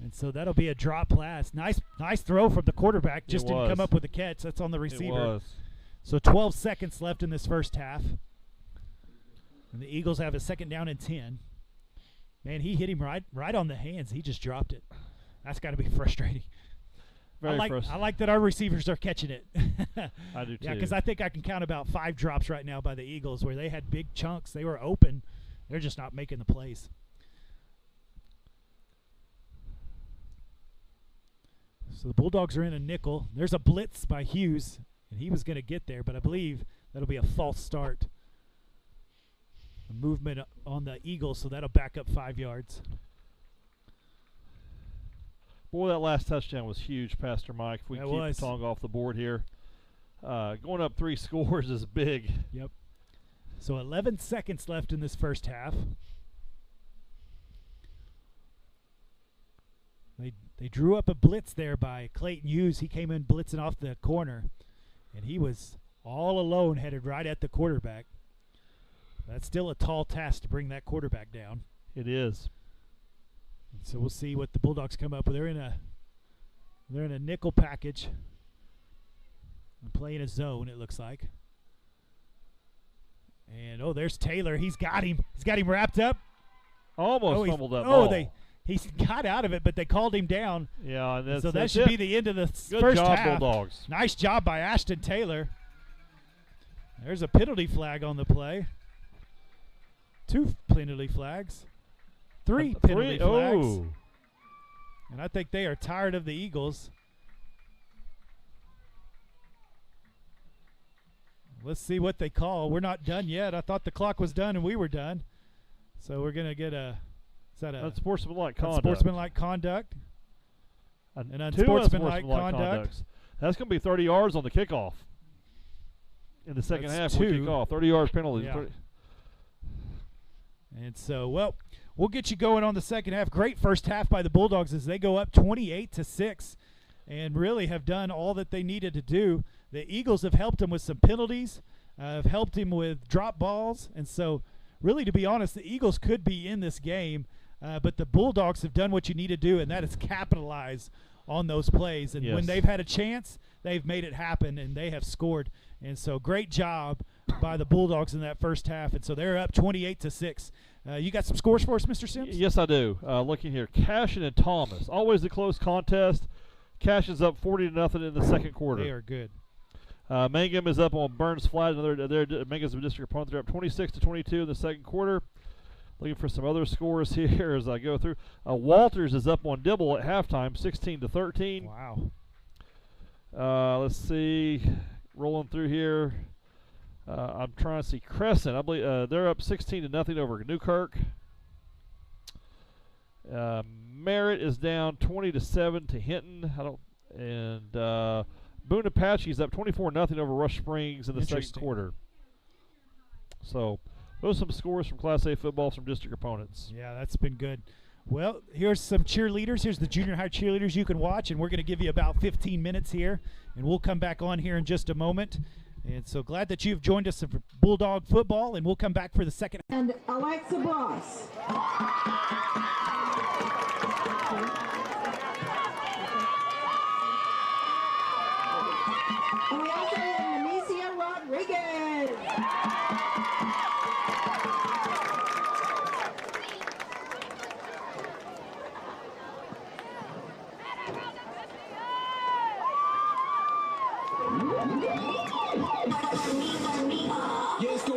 And so that'll be a drop pass. Nice throw from the quarterback. Just didn't come up with a catch. That's on the receiver. It was. So 12 seconds left in this first half. And the Eagles have a second down and 10. Man, he hit him right on the hands. He just dropped it. That's got to be frustrating. Very frustrating. I like that our receivers are catching it. I do too. Yeah, because I think I can count about 5 drops right now by the Eagles where they had big chunks. They were open. They're just not making the plays. So the Bulldogs are in a nickel. There's a blitz by Hughes, and he was going to get there, but I believe that'll be a false start. A movement on the Eagles, so that'll back up 5 yards. Boy, that last touchdown was huge, Pastor Mike. If we keep Watonga off the board here. Going up 3 scores is big. Yep. So 11 seconds left in this first half. They drew up a blitz there by Clayton Hughes. He came in blitzing off the corner, and he was all alone, headed right at the quarterback. That's still a tall task to bring that quarterback down. It is. So we'll see what the Bulldogs come up with. They're in a nickel package and playing a zone, it looks like. And there's Taylor. He's got him. He's got him wrapped up. Almost fumbled that ball. He got out of it, but they called him down. Yeah, and so that should be the end of the Good first job, half. Bulldogs. Nice job by Ashton Taylor. There's a penalty flag on the play. 2 penalty flags. 3 penalty flags. Oh. And I think they are tired of the Eagles. Let's see what they call. We're not done yet. I thought the clock was done and we were done. So we're going to get unsportsmanlike conduct. Unsportsmanlike conduct. An unsportsmanlike conduct. That's going to be 30 yards on the kickoff. In the second half, we kick off. 30 yards penalty. Yeah. And so, we'll get you going on the second half. Great first half by the Bulldogs as they go up 28-6 and really have done all that they needed to do. The Eagles have helped them with some penalties, have helped him with drop balls. And so, really, to be honest, the Eagles could be in this game, but the Bulldogs have done what you need to do, and that is capitalize on those plays. And when they've had a chance, they've made it happen, and they have scored. And so, great job by the Bulldogs in that first half. And so, they're up 28-6. You got some scores for us, Mr. Sims? Yes, I do. Looking here, Cashin and Thomas. Always a close contest. Cashin's up 40-0 in the second quarter. They are good. Mangum is up on Burns Flat. Mangum's a district opponent. They're up 26-22 in the second quarter. Looking for some other scores here as I go through. Walters is up on Dibble at halftime, 16-13. Wow. Let's see. Rolling through here. I'm trying to see Crescent. I believe they're up 16-0 over Newkirk. Merritt is down 20-7 to Hinton. Boone Apache's up 24-0 over Rush Springs in the second quarter. So those are some scores from Class A football from district opponents. Yeah, that's been good. Well, here's some cheerleaders. Here's the junior high cheerleaders you can watch, and we're going to give you about 15 minutes here, and we'll come back on here in just a moment. And so glad that you've joined us for Bulldog football, and we'll come back for the second. And Alexa Bloss. And we also have Nemesia Rodriguez. Yes,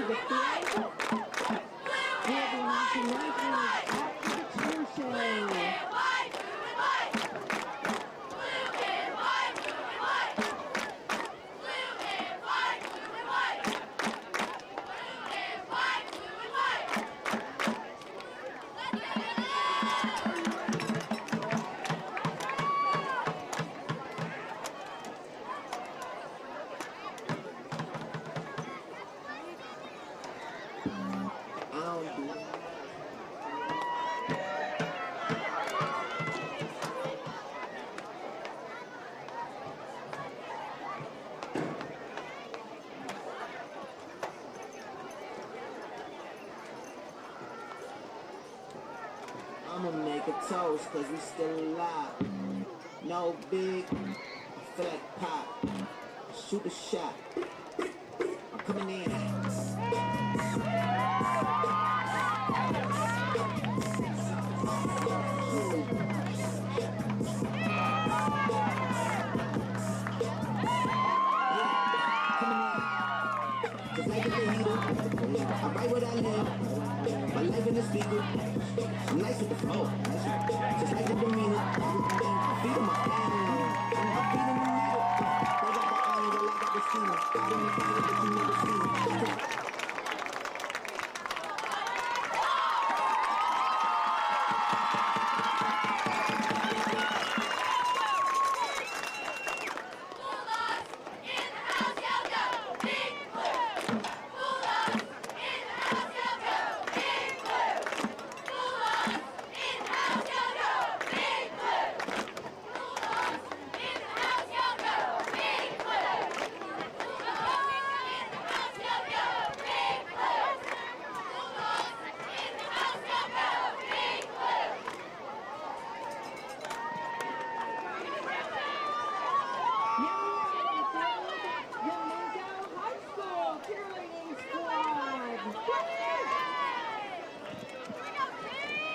the field. We'll be announcing those winners after the cheer show. I'ma make a toast cause we still alive. No big, I feel like pop. Shoot a shot. I'm coming in. I'm right where I live. My life in the speaker. I'm nice with the flow. Just like the demeanor. I feed on my family. I feed in the middle. They got the honor, well I got the steamer. I don't need to but you never seen it.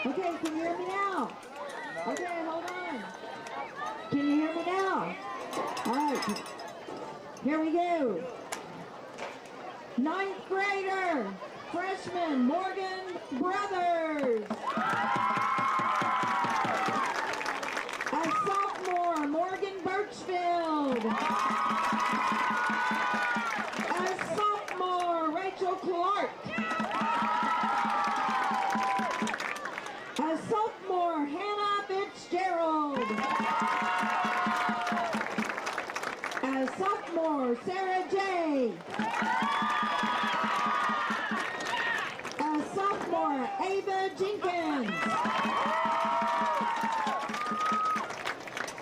Okay, can you hear me now? Okay, hold on. Can you hear me now? All right, here we go. Ninth grader, freshman Morgan Brothers. A sophomore, Morgan Birchfield. A sophomore, Rachel Clark. A sophomore, Hannah Fitzgerald. A sophomore, Sarah J. A sophomore, Ava Jenkins.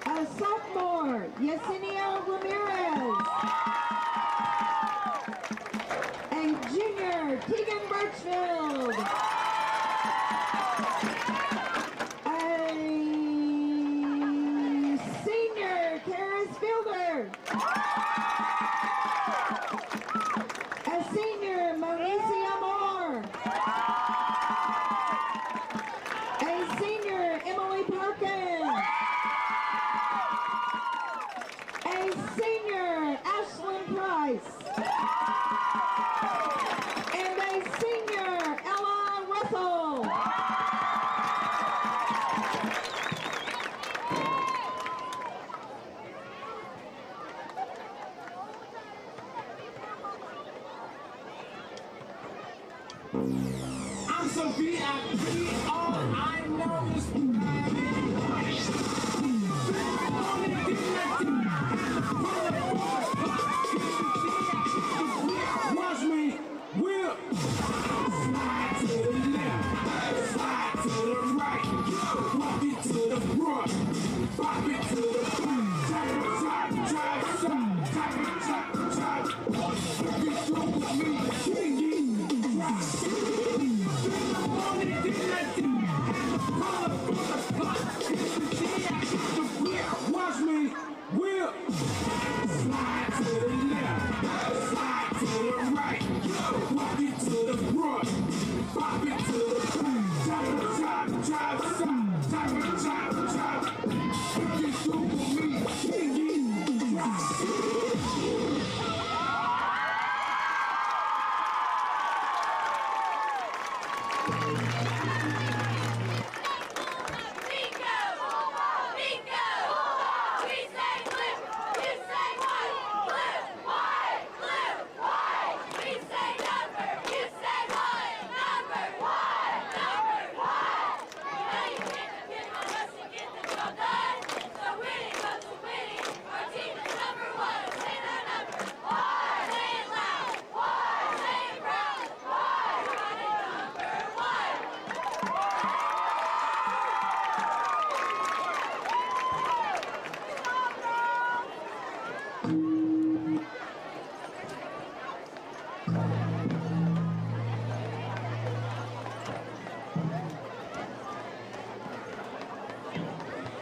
A sophomore, Yesenia Ramirez. A junior, Tegan Birchfield. A senior, Mauricia Moore. A senior, Emily Perkins. A senior, Ashlyn Price. And a senior, Ella Russell. I'm so VIP, all I know is watch me whip. Slide to the left, slide to the right, walk it to the front, pop it to the front, drive, get through with me, watch me whip. Slide to the left, slide to the right, walk it to the front, pop it to the front, drive, get through with me, drive.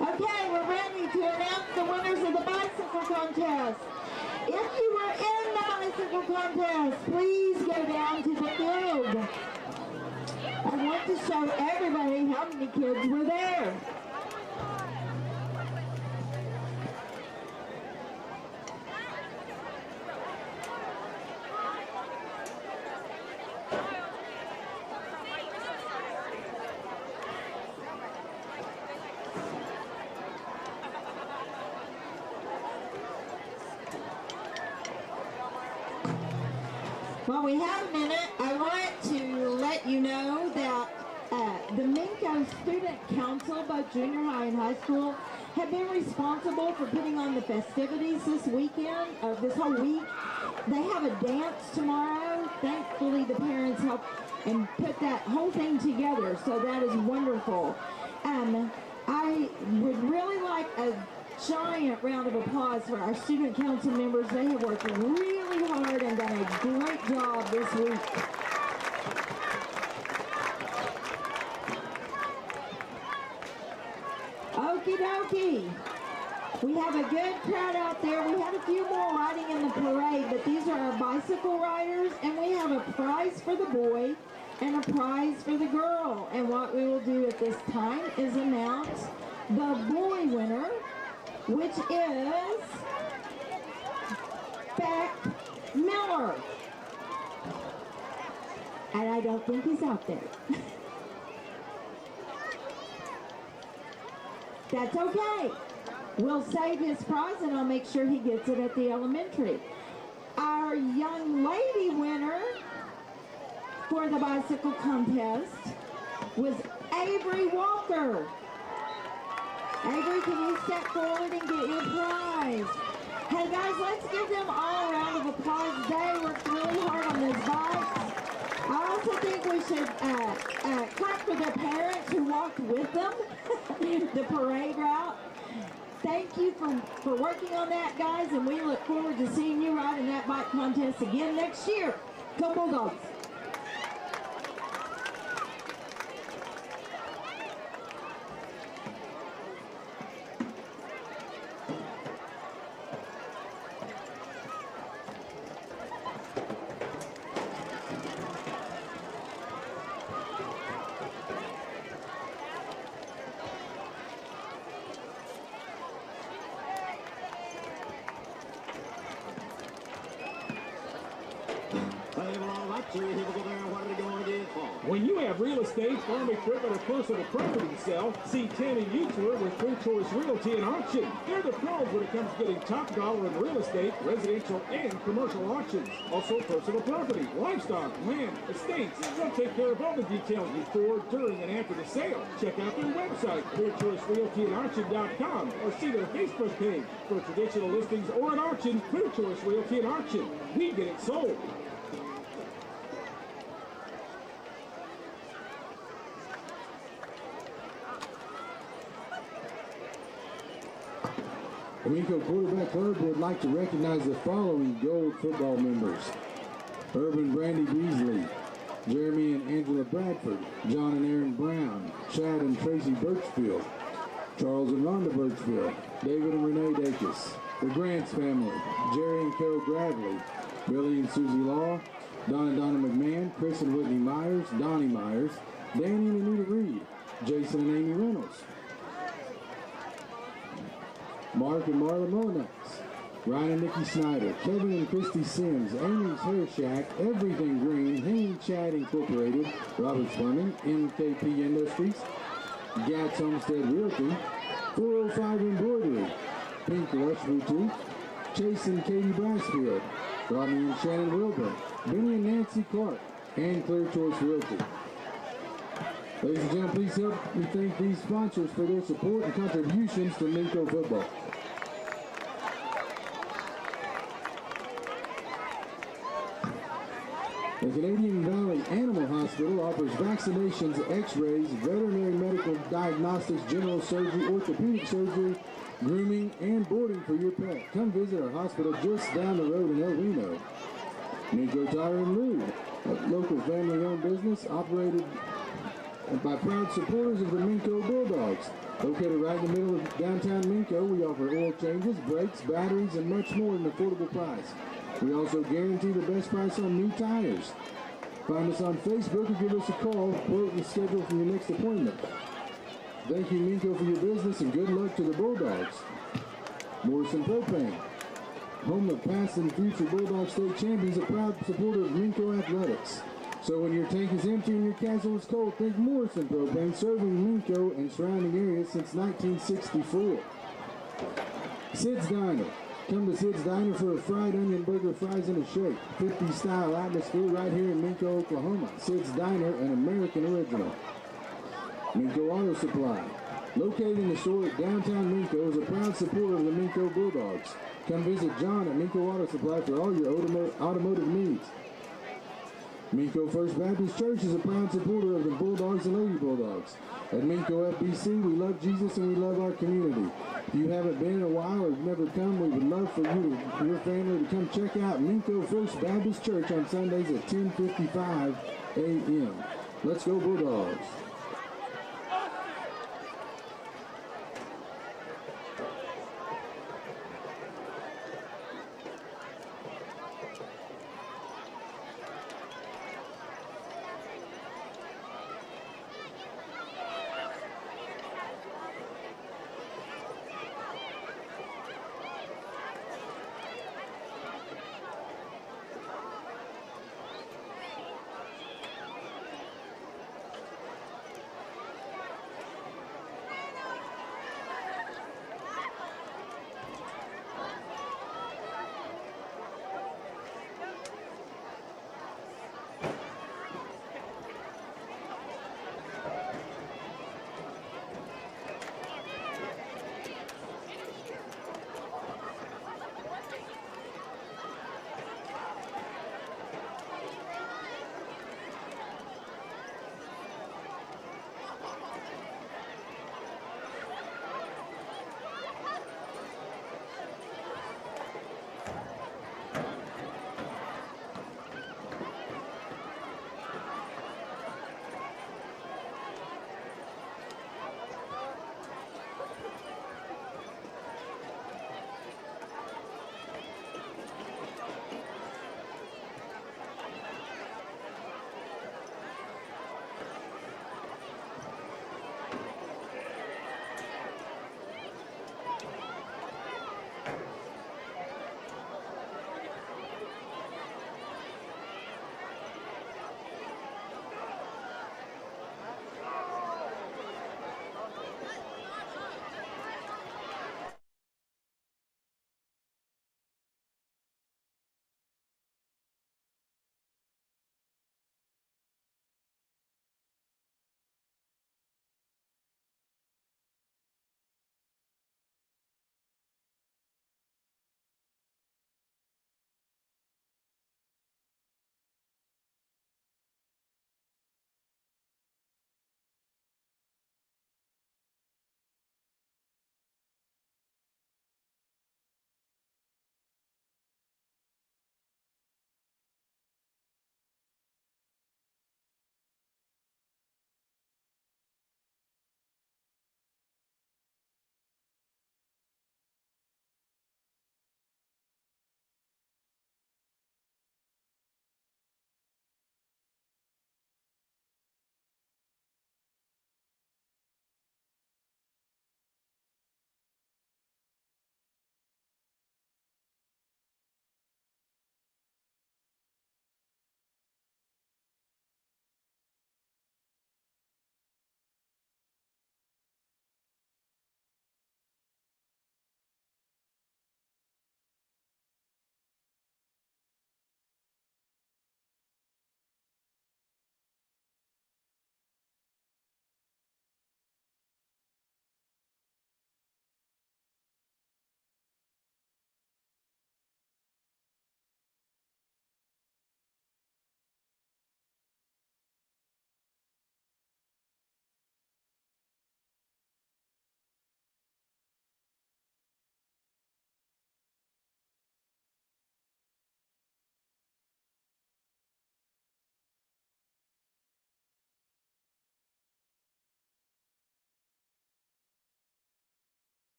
Okay, we're ready to announce the winners of the bicycle contest. If you were in the bicycle contest, please go down to the field. I want to show everybody how many kids were there. While we have a minute, I want to let you know that the Minco Student Council, both junior high and high school, have been responsible for putting on the festivities this weekend, this whole week. They have a dance tomorrow. Thankfully, the parents helped and put that whole thing together, so that is wonderful. I would really like a giant round of applause for our student council members. They have worked really hard and done a great job this week. Okie dokie. We have a good crowd out there. We had a few more riding in the parade, but these are our bicycle riders, and we have a prize for the boy and a prize for the girl. And what we will do at this time is announce the boy winner, which is Beck Miller. And I don't think he's out there. That's okay. We'll save his prize and I'll make sure he gets it at the elementary. Our young lady winner for the bicycle contest was Avery Walker. Avery, can you step forward and get your prize? Hey guys, let's give them all a round of applause. They worked really hard on those bikes. I also think we should clap for their parents who walked with them the parade route. Thank you for working on that, guys, and we look forward to seeing you ride in that bike contest again next year. Go Bulldogs! When you have real estate, farm equipment, or personal property to sell, see Tim and Utour with Full Choice Realty and Auction. They're the pros when it comes to getting top dollar in real estate, residential and commercial auctions. Also personal property, livestock, land, estates. They'll take care of all the details before, during, and after the sale. Check out their website, FullChoiceRealtyandAuction.com, or see their Facebook page. For traditional listings or an auction, Full Choice Realty and Auction. We get it sold. The Minco Quarterback Club would like to recognize the following Gold football members: Urban Brandy Beasley, Jeremy and Angela Bradford, John and Aaron Brown, Chad and Tracy Birchfield, Charles and Rhonda Birchfield, David and Renee Dacus, the Grants family, Jerry and Carol Gradley, Billy and Susie Law, Don and Donna McMahon, Chris and Whitney Myers, Donnie Myers, Danny and Anita Reed, Jason and Amy Reynolds, Mark and Marla Mullinex, Ryan and Nikki Snyder, Kevin and Christy Sims, Amy's Hair Shack, Everything Green, Hanging Chad Incorporated, Roberts Plumbing, MKP Industries, Gats Homestead Realty, 405 Embroidery, Pink Lush Boutique, Chase and Katie Brassfield, Rodney and Shannon Wilburn, Benny and Nancy Clark, and Clear Choice Realty. Ladies and gentlemen, please help me thank these sponsors for their support and contributions to Minco football. The Canadian Valley Animal Hospital offers vaccinations, x-rays, veterinary medical diagnostics, general surgery, orthopedic surgery, grooming, and boarding for your pet. Come visit our hospital just down the road in El Reno. Minco Tire and Lube, a local family-owned business operated by proud supporters of the Minco Bulldogs. Located right in the middle of downtown Minco, we offer oil changes, brakes, batteries, and much more at an affordable price. We also guarantee the best price on new tires. Find us on Facebook or give us a call, quote, and schedule for your next appointment. Thank you, Minco, for your business, and good luck to the Bulldogs. Morrison Propane, home of past and future Bulldog State champions, a proud supporter of Minco Athletics. So when your tank is empty and your castle is cold, think Morrison Propane, serving Minco and surrounding areas since 1964. Sid's Diner. Come to Sid's Diner for a fried onion burger, fries, and a shake. 50s style atmosphere right here in Minco, Oklahoma. Sid's Diner, an American original. Minco Auto Supply. Located in the store at downtown Minco, is a proud supporter of the Minco Bulldogs. Come visit John at Minco Auto Supply for all your automotive needs. Minco First Baptist Church is a proud supporter of the Bulldogs and Lady Bulldogs. At Minco FBC, we love Jesus and we love our community. If you haven't been in a while or have never come, we would love for you and your family to come check out Minco First Baptist Church on Sundays at 10:55 a.m. Let's go Bulldogs.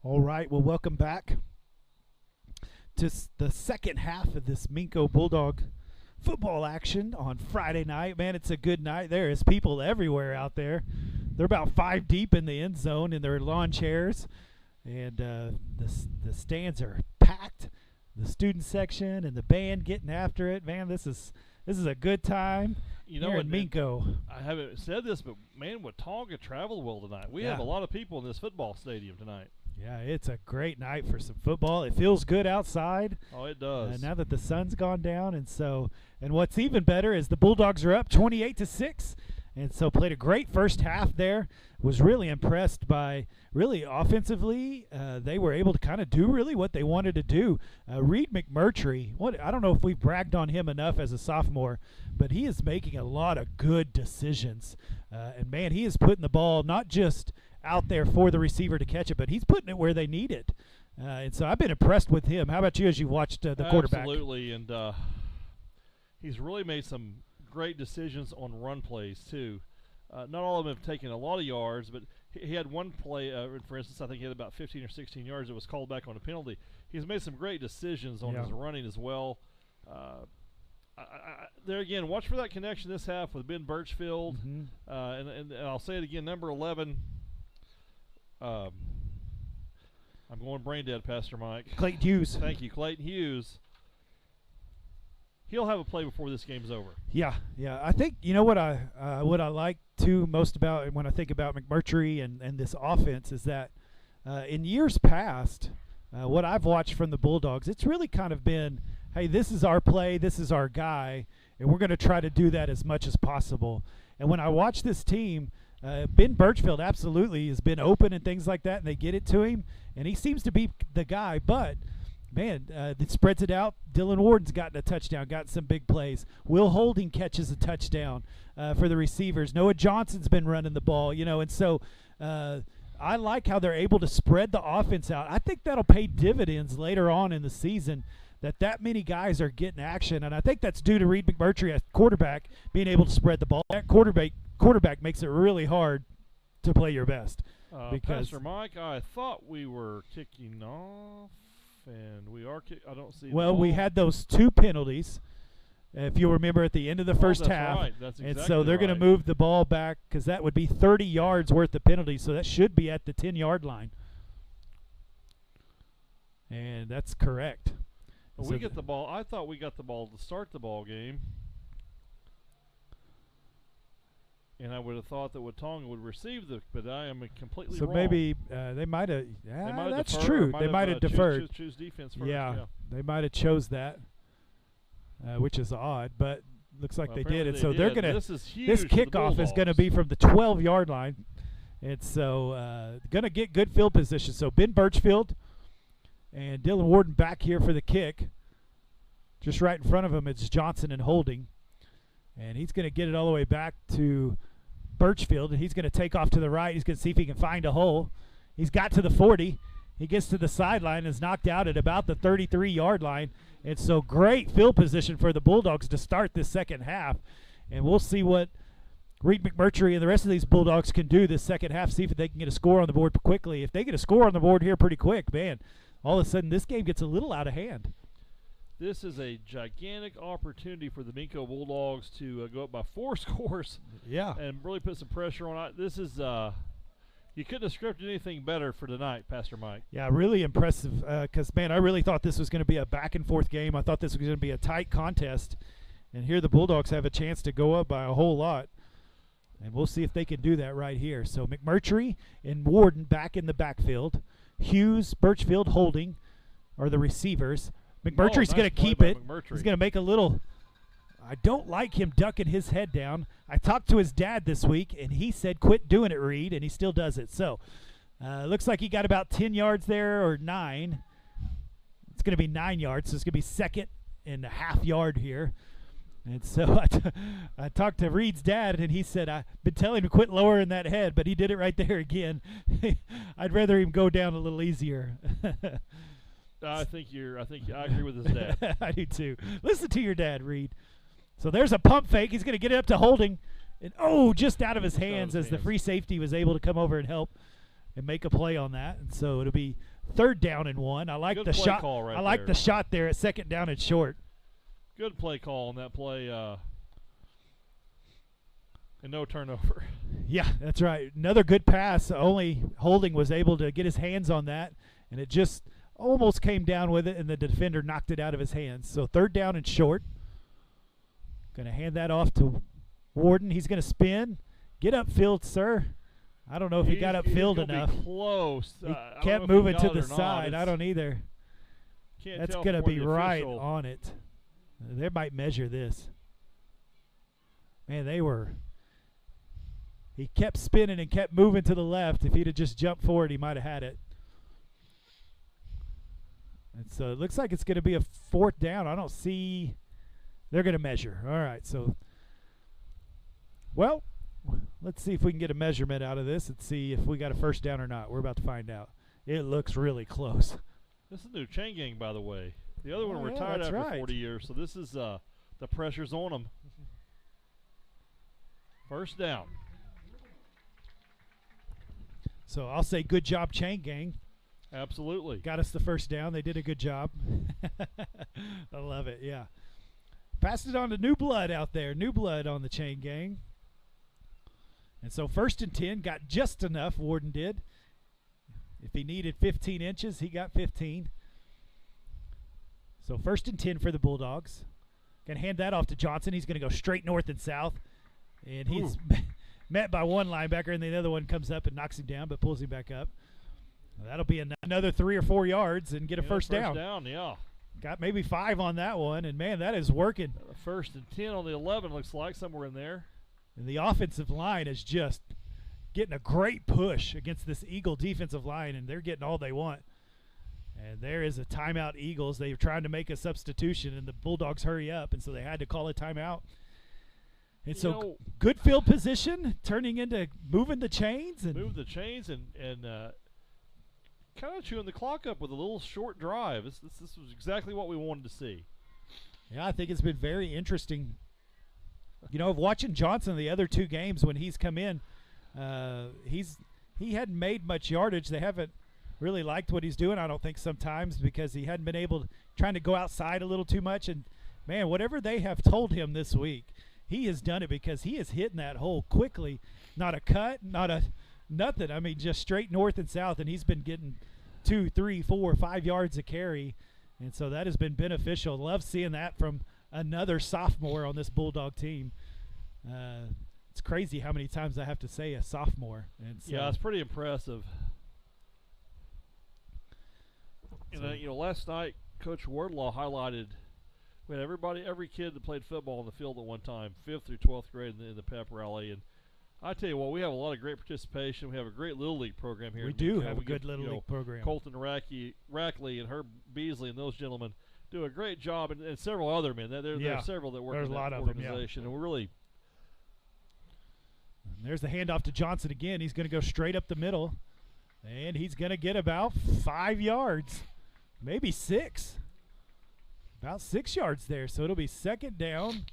All right, well, welcome back to the second half of this Minco Bulldog football action on Friday night. Man, it's a good night. There is people everywhere out there. They're about 5 deep in the end zone in their lawn chairs, and the stands are packed. The student section and the band getting after it. Man, this is a good time. You know, here in Minco. I haven't said this, but man, Watonga traveled well tonight. We have a lot of people in this football stadium tonight. Yeah, it's a great night for some football. It feels good outside. Oh, it does. Now that the sun's gone down, and what's even better is the Bulldogs are up 28-6, and so played a great first half there. Was really impressed by really offensively. They were able to kind of do really what they wanted to do. Reed McMurtry, I don't know if we've bragged on him enough as a sophomore, but he is making a lot of good decisions. And man, he is putting the ball not just out there for the receiver to catch it, but he's putting it where they need it. And so I've been impressed with him. How about you as you watched the quarterback? Absolutely, and he's really made some great decisions on run plays too. Not all of them have taken a lot of yards, but he had one play, for instance, I think he had about 15 or 16 yards. It was called back on a penalty. He's made some great decisions on his running as well. There again, watch for that connection this half with Ben Birchfield. And I'll say it again, number 11. I'm going brain dead, Pastor Mike. Clayton Hughes. Thank you, Clayton Hughes. He'll have a play before this game's over. Yeah. I think you know what I like too most about when I think about McMurtry and this offense is that in years past, what I've watched from the Bulldogs, it's really kind of been, hey, this is our play, this is our guy, and we're going to try to do that as much as possible. And when I watch this team, Ben Birchfield absolutely has been open and things like that, and they get it to him, and he seems to be the guy, but man, it spreads it out. Dylan Warden's gotten a touchdown, got some big plays. Will Holding catches a touchdown for the receivers. Noah Johnson's been running the ball, and so I like how they're able to spread the offense out. I think that'll pay dividends later on in the season, that many guys are getting action, and I think that's due to Reed McMurtry as quarterback being able to spread the ball. That quarterback makes it really hard to play your best. Because Pastor Mike, I thought we were kicking off. And we are I don't see. Well, we had those 2 penalties, if you remember, at the end of the first half. Right. That's exactly and so they're going to move the ball back because that would be 30 yards worth of penalties. So that should be at the 10-yard line. And that's correct. Well, so we get the ball. I thought we got the ball to start the ball game. And I would have thought that Watonga would receive but I am completely wrong. So maybe they might have. Yeah, that's deferred, true. They might have deferred. Choose defense first. Yeah, they might have chose that, which is odd, but looks like they did. And so they're gonna. This is huge. This kickoff is going to be from the 12-yard line, and so going to get good field position. So Ben Birchfield and Dylan Warden back here for the kick. Just right in front of him, it's Johnson and Holding, and he's going to get it all the way back to Birchfield, and he's going to take off to the right. He's going to see if he can find a hole. He's got to the 40. He gets to the sideline and is knocked out at about the 33-yard line. And so great field position for the Bulldogs to start this second half. And we'll see what Reed McMurtry and the rest of these Bulldogs can do this second half, see if they can get a score on the board quickly. If they get a score on the board here pretty quick, man, all of a sudden this game gets a little out of hand. This is a gigantic opportunity for the Minco Bulldogs to go up by 4 scores. Yeah. And really put some pressure on it. This is, you couldn't have scripted anything better for tonight, Pastor Mike. Yeah, really impressive because, man, I really thought this was going to be a back-and-forth game. I thought this was going to be a tight contest. And here the Bulldogs have a chance to go up by a whole lot. And we'll see if they can do that right here. So McMurtry and Warden back in the backfield. Hughes, Birchfield, Holding are the receivers. McMurtry's going to keep it. He's going to make a little – I don't like him ducking his head down. I talked to his dad this week, and he said quit doing it, Reed, and he still does it. So looks like he got about 10 yards there or 9. It's going to be 9 yards, so it's going to be second and a half yard here. And so I talked to Reed's dad, and he said, I've been telling him to quit lowering that head, but he did it right there again. I'd rather him go down a little easier. I agree with his dad. I do too. Listen to your dad, Reed. So there's a pump fake. He's going to get it up to Holding. And just out of his hands as the free safety was able to come over and help and make a play on that. And so it'll be 3rd down and 1. I like Good the play shot. call right I like there. the shot there at 2nd down and short. Good play call on that play. And no turnover. Yeah, that's right. Another good pass. Only Holding was able to get his hands on that, and it just almost came down with it, and the defender knocked it out of his hands. So 3rd down and short. Going to hand that off to Warden. He's going to spin. Get upfield, sir. I don't know if he got upfield enough. Close. He kept moving to the side. I don't either. That's going to be right on it. They might measure this. Man, he kept spinning and kept moving to the left. If he'd have just jumped forward, he might have had it. And so it looks like it's going to be a 4th down. I don't see. They're going to measure. All right. So, well, let's see if we can get a measurement out of this and see if we got a 1st down or not. We're about to find out. It looks really close. This is a new chain gang, by the way. The other one retired that's after right. 40 years, so this is the pressure's on them. 1st down. So I'll say good job, chain gang. Absolutely. Got us the 1st down. They did a good job. I love it, yeah. Passed it on to New Blood out there. New Blood on the chain gang. And so 1st and 10, got just enough, Warden did. If he needed 15 inches, he got 15. So 1st and 10 for the Bulldogs. Going to hand that off to Johnson. He's going to go straight north and south. And he's met by one linebacker, and the other one comes up and knocks him down but pulls him back up. That'll be another 3 or 4 yards and get a first down. 1st down, yeah. Got maybe 5 on that one, and, man, that is working. 1st and 10 on the 11 looks like, somewhere in there. And the offensive line is just getting a great push against this Eagle defensive line, and they're getting all they want. And there is a timeout, Eagles. They were trying to make a substitution, and the Bulldogs hurry up, and so they had to call a timeout. And so good field position, turning into moving the chains. And move the chains and kind of chewing the clock up with a little short drive. This was exactly what we wanted to see. Yeah, I think it's been very interesting. You know, of watching Johnson the other 2 games when he's come in, he hadn't made much yardage. They haven't really liked what he's doing, I don't think, sometimes, because he hadn't been able to, trying to go outside a little too much. And, man, whatever they have told him this week, he has done it because he is hitting that hole quickly. Not a cut, nothing. I mean, just straight north and south, and he's been getting 2, 3, 4, 5 yards a carry. And so that has been beneficial. Love seeing that from another sophomore on this Bulldog team. It's crazy how many times I have to say a sophomore. And so, yeah, it's pretty impressive. Last night, Coach Wardlaw highlighted we had every kid that played football on the field at one time, 5th through 12th grade in the pep rally. And I tell you what, we have a lot of great participation. We have a great Little League program here. We do have a good Little League program. Colton Rackley and Herb Beasley and those gentlemen do a great job, and several other men. There are several that work in that organization, and we're really. And there's the handoff to Johnson again. He's going to go straight up the middle, and he's going to get about 5 yards, maybe 6. About 6 yards there, so it'll be 2nd down,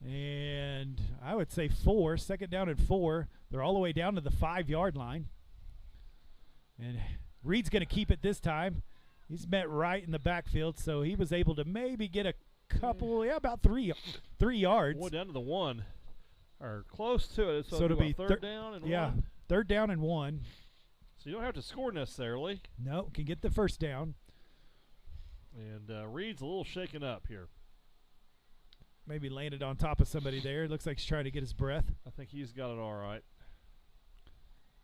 and I would say 4. 2nd down and 4. They're all the way down to the 5-yard line. And Reed's going to keep it this time. He's met right in the backfield, so he was able to maybe get a couple, about 3 yards. Boy, down to the 1, or close to it. So it'll be 3rd down and 1. Yeah, 3rd down and 1. So you don't have to score necessarily. No, can get the 1st down. And Reed's a little shaken up here. Maybe landed on top of somebody there. Looks like he's trying to get his breath. I think he's got it all right.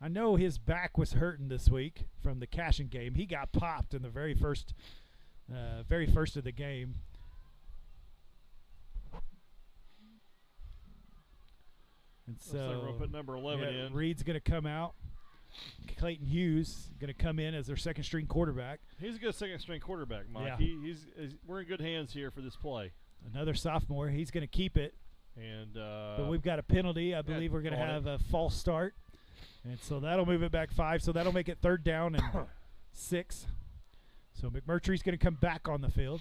I know his back was hurting this week from the Cashin game. He got popped in the very first of the game. And so looks like we're gonna put number 11 in. Reed's going to come out. Clayton Hughes going to come in as their 2nd-string quarterback. He's a good 2nd-string quarterback, Mike. Yeah. We're in good hands here for this play. Another sophomore. He's going to keep it. And but we've got a penalty. I believe we're going to have a false start. And so that'll move it back 5. So that'll make it 3rd down and 6. So McMurtry's going to come back on the field.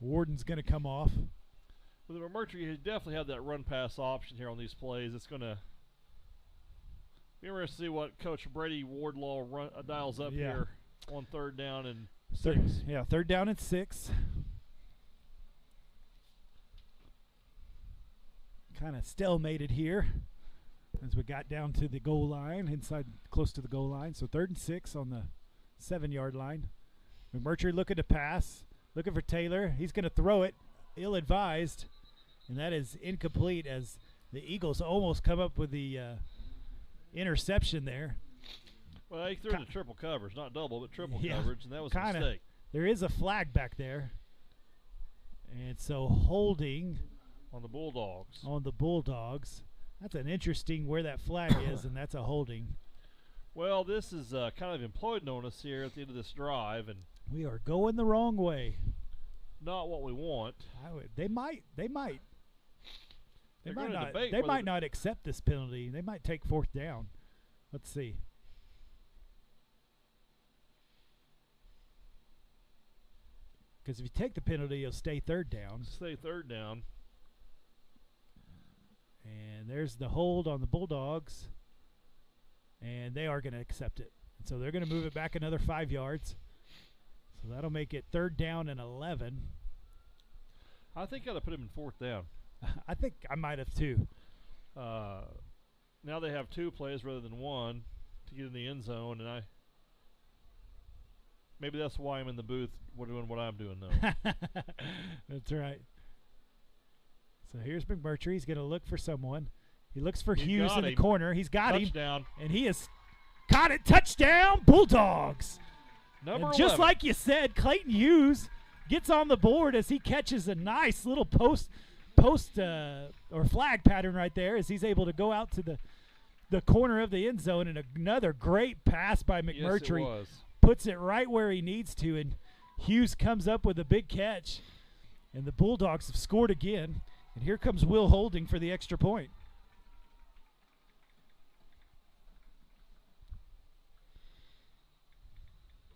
Warden's going to come off. With the McMurtry, you definitely have that run pass option here on these plays. It's going to be interesting to see what Coach Brady Wardlaw dials up here on 3rd down and 6. Yeah, 3rd down and 6. Kind of stalemated here as we got down to the goal line, inside close to the goal line. So 3rd and 6 on the 7-yard line. McMurtry looking to pass, looking for Taylor. He's going to throw it, ill-advised, and that is incomplete as the Eagles almost come up with the interception there. Well, he threw into triple coverage, not double, but triple coverage, and that was a mistake. There is a flag back there. And so holding on the Bulldogs. On the Bulldogs. That's an interesting where that flag is, and that's a holding. Well, this is kind of imploding on us here at the end of this drive, and we are going the wrong way. Not what we want. They might not accept this penalty. They might take 4th down. Let's see. Because if you take the penalty, you'll stay 3rd down. Stay 3rd down. And there's the hold on the Bulldogs. And they are going to accept it. And so they're going to move it back another 5 yards. So that'll make it 3rd down and 11. I think I'd have put him in 4th down. I think I might have too. Now they have 2 plays rather than 1 to get in the end zone, and maybe that's why I'm in the booth doing what I'm doing though. That's right. So here's McMurtry. He's going to look for someone. He looks for Hughes in the corner. He's got Touchdown. him. And he has caught it. Touchdown, Bulldogs. Number 11. Just like you said, Clayton Hughes gets on the board as he catches a nice little post or flag pattern right there as he's able to go out to the corner of the end zone, and another great pass by McMurtry. Yes, it was. Puts it right where he needs to, and Hughes comes up with a big catch, and the Bulldogs have scored again, and here comes Will Holding for the extra point.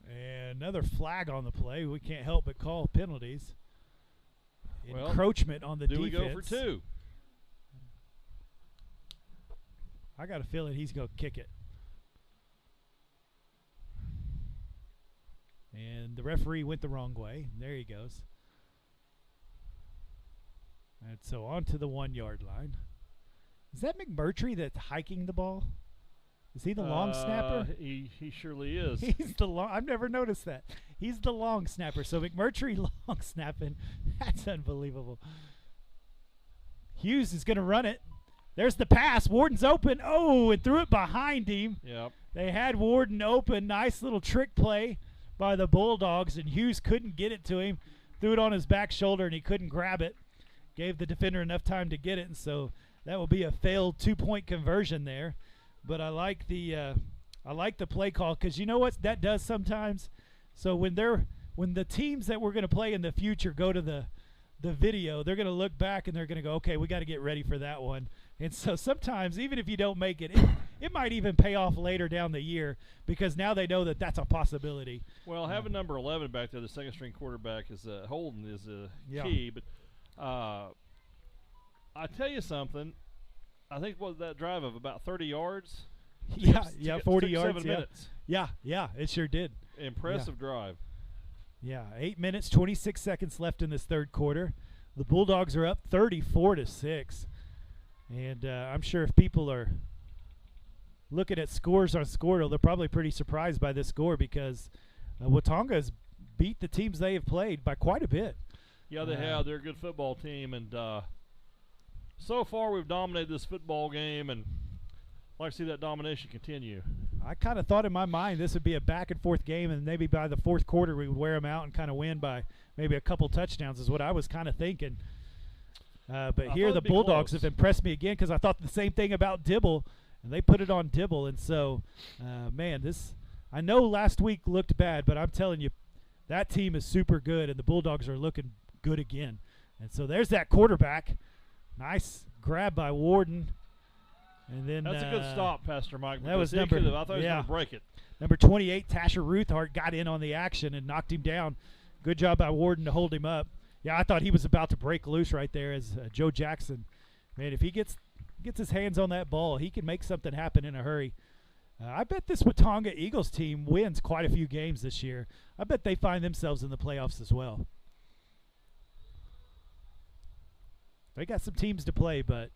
And another flag on the play. We can't help but call penalties. Encroachment on the defense. Do we go for 2? I got a feeling he's going to kick it. And the referee went the wrong way. There he goes. And so on to the 1-yard line. Is that McMurtry that's hiking the ball? Is he the long snapper? He surely is. He's the long. I've never noticed that. He's the long snapper. So McMurtry long snapping. That's unbelievable. Hughes is going to run it. There's the pass. Warden's open. Oh, and threw it behind him. Yep. They had Warden open. Nice little trick play by the Bulldogs, and Hughes couldn't get it to him. Threw it on his back shoulder, and he couldn't grab it. Gave the defender enough time to get it, and so that will be a failed 2-point conversion there. But I like the play call, because you know what that does sometimes. So when the teams that we're going to play in the future go to the video, they're going to look back and they're going to go, okay, we got to get ready for that one. And so sometimes, even if you don't make it, it might even pay off later down the year, because now they know that that's a possibility. Well, having number 11 back there, the second-string quarterback, is Holden is key. But I tell you something. I think that drive of about 30 yards. 40 yards. 7 minutes. Yeah, it sure did. Impressive drive. Yeah, 8 minutes, 26 seconds left in this third quarter. The Bulldogs are up 34-6. And I'm sure if people are looking at scores on Scoredle, they're probably pretty surprised by this score, because Watonga has beat the teams they have played by quite a bit. Yeah, they have. They're a good football team, and so far we've dominated this football game, and I'd like to see that domination continue. I kind of thought in my mind this would be a back-and-forth game, and maybe by the fourth quarter we would wear them out and kind of win by maybe a couple touchdowns is what I was kind of thinking. But here the Bulldogs have impressed me again, because I thought the same thing about Dibble, and they put it on Dibble. And so, man, I know last week looked bad, but I'm telling you, that team is super good, and the Bulldogs are looking good again. And so there's that quarterback. Nice grab by Warden. And then that's a good stop, Pastor Mike. That was I thought he was going to break it. Number 28, Tasher Ruthart, got in on the action and knocked him down. Good job by Warden to hold him up. Yeah, I thought he was about to break loose right there as Joe Jackson. Man, if he gets his hands on that ball, he can make something happen in a hurry. I bet this Watonga Eagles team wins quite a few games this year. I bet they find themselves in the playoffs as well. They got some teams to play, but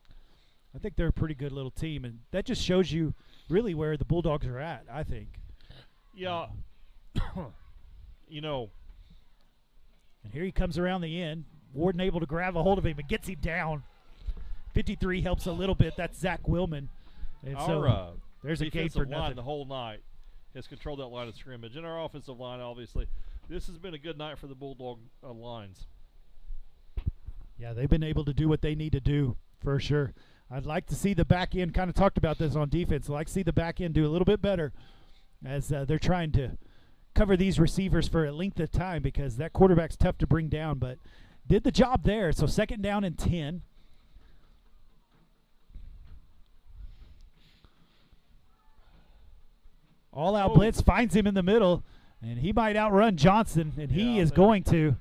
I think they're a pretty good little team, and that just shows you really where the Bulldogs are at, I think. Yeah. You know. And here he comes around the end. Warden able to grab a hold of him and gets him down. 53 helps a little bit. That's Zach Willman. And so there's a game for line nothing. The whole night has controlled that line of scrimmage. And our offensive line, obviously. This has been a good night for the Bulldog lines. Yeah, they've been able to do what they need to do for sure. I'd like to see the back end, kind of talked about this on defense, I'd like to see the back end do a little bit better as they're trying to cover these receivers for a length of time because that quarterback's tough to bring down, but did the job there. So 2nd down and 10. All-out blitz finds him in the middle, and he might outrun Johnson, and he is going to.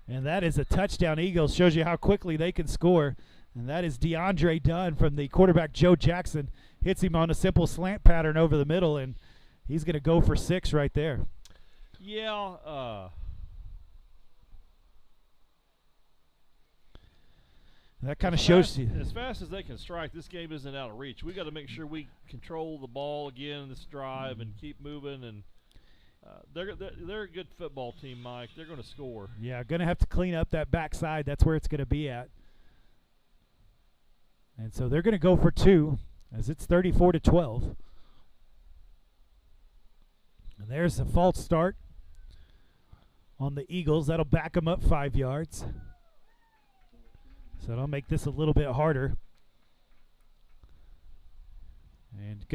And that is a touchdown. Eagles. Shows you how quickly they can score. And that is DeAndre Dunn from the quarterback Joe Jackson. Hits him on a simple slant pattern over the middle, and he's going to go for 6 right there. Yeah. That kind of shows you. As fast as they can strike, this game isn't out of reach. We got to make sure we control the ball again in this drive and keep moving. And they're a good football team, Mike. They're going to score. Yeah, going to have to clean up that backside. That's where it's going to be at. And so they're going to go for 2 as it's 34-12. And there's a false start on the Eagles. That'll back them up 5 yards. So that'll make this a little bit harder. And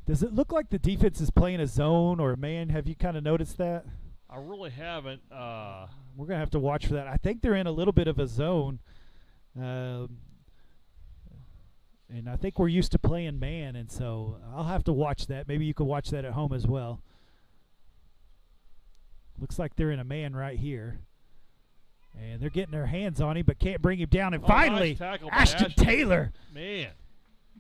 does it look like the defense is playing a zone or a man? Have you kind of noticed that? I really haven't. We're going to have to watch for that. I think they're in a little bit of a zone. And I think we're used to playing man, and so I'll have to watch that. Maybe you can watch that at home as well. Looks like they're in a man right here. And they're getting their hands on him, but can't bring him down. And finally, nice Ashton Taylor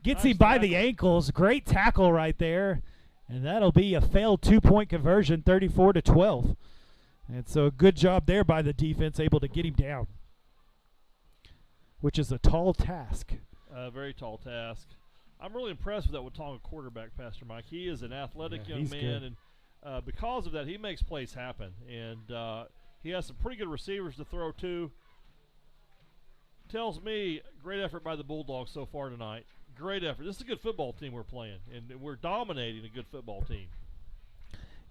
gets him by the ankles. Great tackle right there. And that'll be a failed 2-point conversion, 34-12. And so a good job there by the defense, able to get him down, which is a tall task. Very tall task. I'm really impressed with that Watonga quarterback, Pastor Mike. He is an athletic young man, good. And because of that, he makes plays happen. And he has some pretty good receivers to throw to. Tells me great effort by the Bulldogs so far tonight. Great effort. This is a good football team we're playing, and we're dominating a good football team.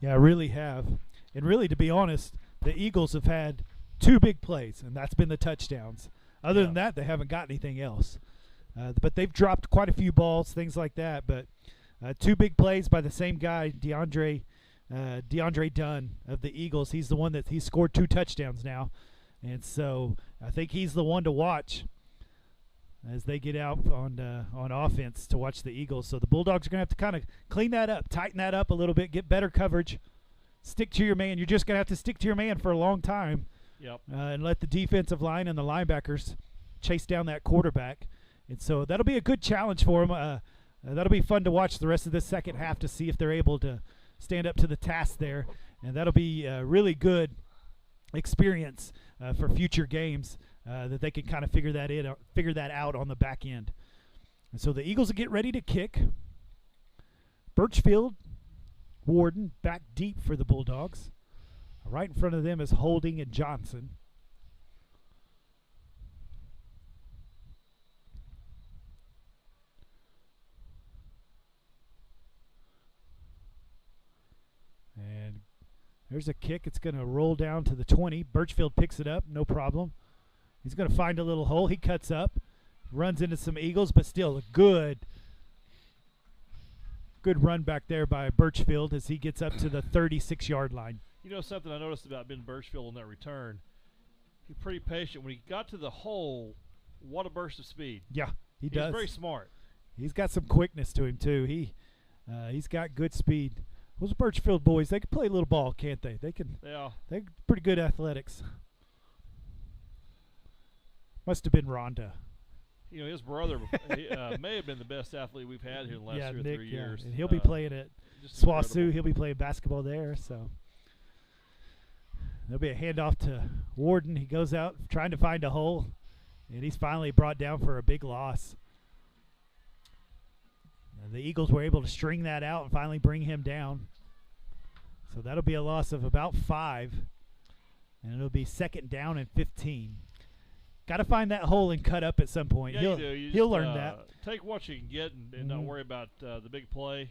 Yeah, I really have. And really, to be honest, the Eagles have had 2 big plays, and that's been the touchdowns. Other than that, they haven't got anything else. But they've dropped quite a few balls, things like that. But 2 big plays by the same guy, DeAndre Dunn of the Eagles. He's the one that he's scored 2 touchdowns now. And so I think he's the one to watch as they get out on offense to watch the Eagles. So the Bulldogs are going to have to kind of clean that up, tighten that up a little bit, get better coverage, stick to your man. You're just going to have to stick to your man for a long time. Yep. And let the defensive line and the linebackers chase down that quarterback. And so that'll be a good challenge for them. That'll be fun to watch the rest of this second half to see if they're able to stand up to the task there. And that'll be a really good experience for future games that they can kind of figure that out on the back end. And so the Eagles will get ready to kick. Birchfield, Warden, back deep for the Bulldogs. Right in front of them is Holding and Johnson. And there's a kick. It's going to roll down to the 20. Birchfield picks it up, no problem. He's going to find a little hole. He cuts up, runs into some Eagles, but still a good run back there by Birchfield as he gets up to the 36-yard line. You know something I noticed about Ben Birchfield on that return? He's pretty patient. When he got to the hole, what a burst of speed. Yeah, he does. He's very smart. He's got some quickness to him, too. He's got good speed. Those Birchfield boys, they can play a little ball, can't they? They're pretty good athletics. Must have been Rhonda. You know, his brother may have been the best athlete we've had here in the last 2 or Nick, 3 years. And he'll be playing at just Swasu. incredible. He'll be playing basketball there. So there'll be a handoff to Warden. He goes out trying to find a hole, and he's finally brought down for a big loss. And the Eagles were able to string that out and finally bring him down. So that'll be a loss of about 5, and it'll be 2nd down and 15. Got to find that hole and cut up at some point. Yeah, he'll you do. You he'll just, learn that. Take what you can get and not worry about the big play.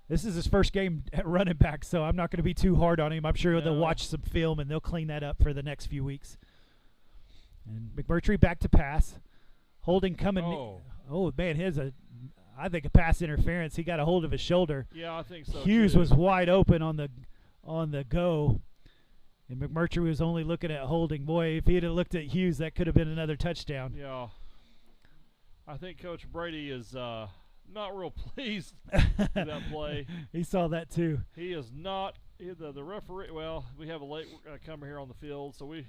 This is his first game at running back, so I'm not going to be too hard on him. I'm sure they'll No. watch some film and they'll clean that up for the next few weeks. And McMurtry back to pass. Holding coming. Oh man, I think a pass interference. He got a hold of his shoulder. Yeah, I think so. Hughes too. was wide open on the go. And McMurtry was only looking at Holding. Boy, if he had looked at Hughes, that could have been another touchdown. Yeah. I think Coach Brady is not real pleased with that play. He saw that too. He is not. The referee, well, we have a late comer here on the field, so we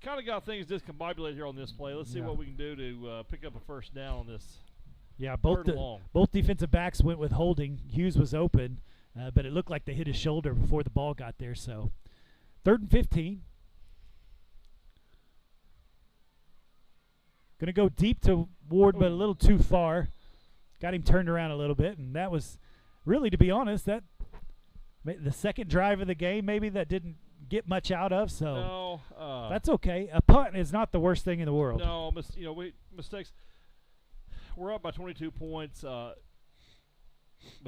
kind of got things discombobulated here on this play. Let's see what we can do to pick up a first down on this. Yeah, Third and long. both defensive backs went with Holding. Hughes was open, but it looked like they hit his shoulder before the ball got there. So 3rd and 15. Going to go deep to Ward, but a little too far. Got him turned around a little bit, and that was really, to be honest, that the second drive of the game maybe that didn't get much out of. So that's okay. A punt is not the worst thing in the world. No, mistakes. We're up by 22 points, but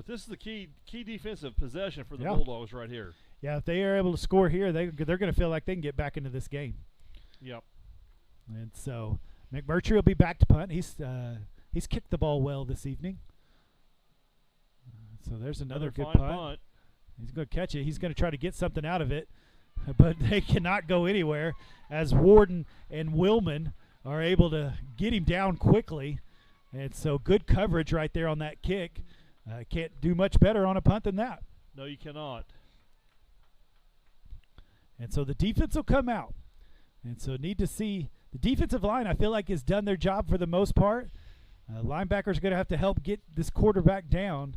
this is the key defensive possession for the Bulldogs right here. Yeah, if they are able to score here, they're going to feel like they can get back into this game. Yep. And so McMurtry will be back to punt. He's kicked the ball well this evening. So there's another good fine punt. He's going to catch it. He's going to try to get something out of it, but they cannot go anywhere as Warden and Willman are able to get him down quickly. And so good coverage right there on that kick. Can't do much better on a punt than that. No, you cannot. And so the defense will come out. And so need to see the defensive line, I feel like, has done their job for the most part. Linebackers are going to have to help get this quarterback down.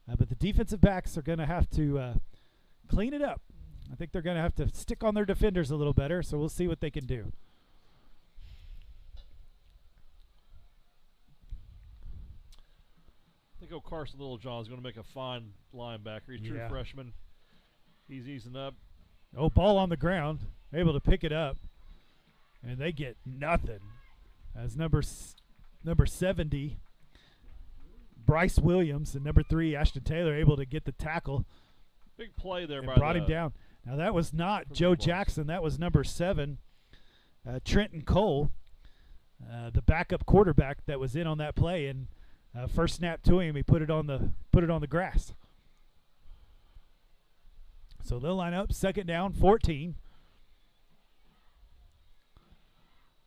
But the defensive backs are going to have to clean it up. I think they're going to have to stick on their defenders a little better, so we'll see what they can do. I think Carson Littlejohn is going to make a fine linebacker. He's a true freshman. He's easing up. Oh, ball on the ground, able to pick it up, and they get nothing. As number 70, Bryce Williams, and number 3, Ashton Taylor, able to get the tackle. Big play there, and brought him down. Now that was not Joe Jackson. That was number 7, Trenton Cole, the backup quarterback that was in on that play. And first snap to him, he put it on the grass. So they'll line up 2nd down, 14.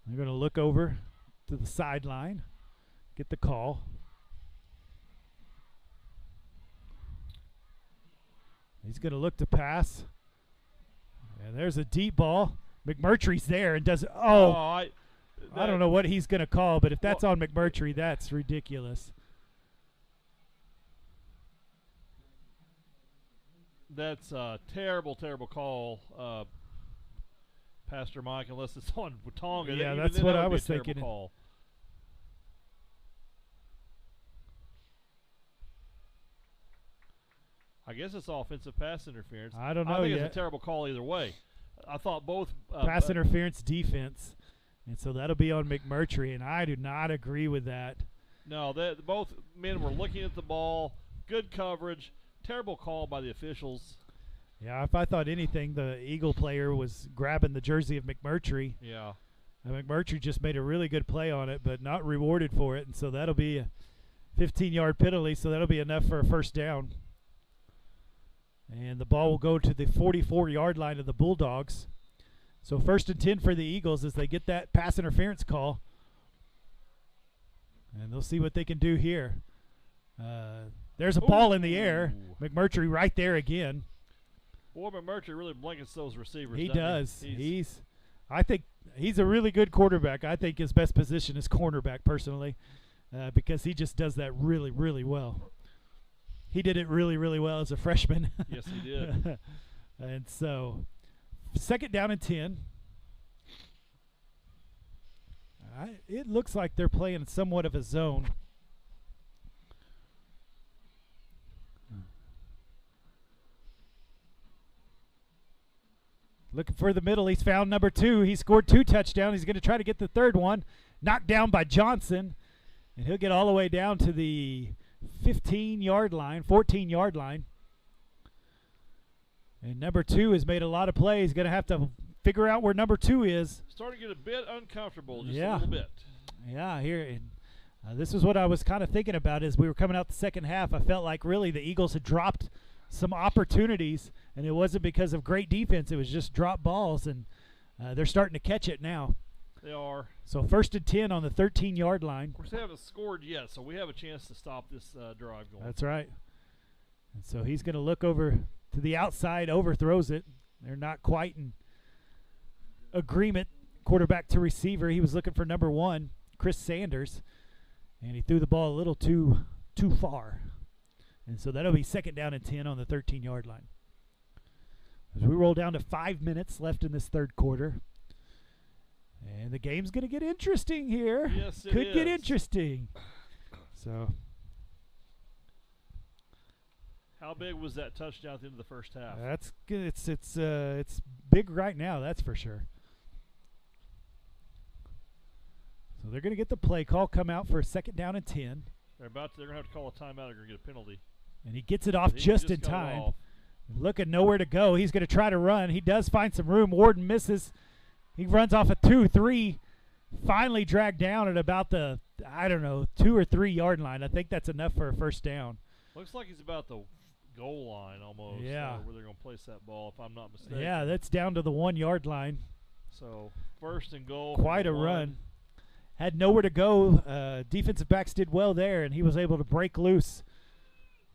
They're going to look over to the sideline, get the call. He's going to look to pass. And there's a deep ball. McMurtry's there and does – I don't know what he's going to call, but if that's on McMurtry, that's ridiculous. That's a terrible, terrible call, Pastor Mike, unless it's on Watonga. Yeah, that's what I was thinking. Call. I guess it's offensive pass interference. I don't know I think yet. It's a terrible call either way. I thought both pass interference, defense, and so that'll be on McMurtry, and I do not agree with that. No, both men were looking at the ball, good coverage, terrible call by the officials. Yeah, if I thought anything, the Eagle player was grabbing the jersey of McMurtry. Yeah. And McMurtry just made a really good play on it, but not rewarded for it, and so that'll be a 15-yard penalty, so that'll be enough for a first down. And the ball will go to the 44-yard line of the Bulldogs. So 1st and 10 for the Eagles as they get that pass interference call. And they'll see what they can do here. There's a ball in the air. McMurtry right there again. Boy, McMurtry really blankets those receivers. He does. I think he's a really good quarterback. I think his best position is cornerback, personally, because he just does that really, really well. He did it really, really well as a freshman. Yes, he did. And so, 2nd down and 10. It looks like they're playing somewhat of a zone. Looking for the middle. He's found number 2. He scored 2 touchdowns. He's going to try to get the 3rd one. Knocked down by Johnson. And he'll get all the way down to the 15-yard line, 14-yard line. And number 2 has made a lot of plays. Going to have to figure out where number 2 is. Starting to get a bit uncomfortable, just a little bit. Yeah, here. And, this is what I was kind of thinking about as we were coming out the second half. I felt like really the Eagles had dropped some opportunities, and it wasn't because of great defense. It was just drop balls, and they're starting to catch it now. They are. So 1st and 10 on the 13-yard line. Of course, they haven't scored yet, so we have a chance to stop this drive going. That's right. And so he's going to look over to the outside, overthrows it. They're not quite in agreement, quarterback to receiver. He was looking for number 1, Chris Sanders, and he threw the ball a little too far. And so that'll be 2nd down and 10 on the 13-yard line. As we roll down to 5 minutes left in this 3rd quarter. And the game's going to get interesting here. Yes, it Could is. get interesting. So, how big was that touchdown at the end of the first half? that's good. It's big right now, that's for sure. So they're going to get the play call, come out for a 2nd down and 10. They're going to have to call a timeout. They're going to get a penalty. And he gets it off just in time. Looking nowhere to go. He's going to try to run. He does find some room. Warden misses. He runs off a 2-3. Finally dragged down at about the, 2 or 3 yard line. I think that's enough for a 1st down. Looks like he's about the goal line almost. Yeah. Where they're going to place that ball, if I'm not mistaken. Yeah, that's down to the 1 yard line. So 1st and goal. Quite a run. Had nowhere to go. Defensive backs did well there, and he was able to break loose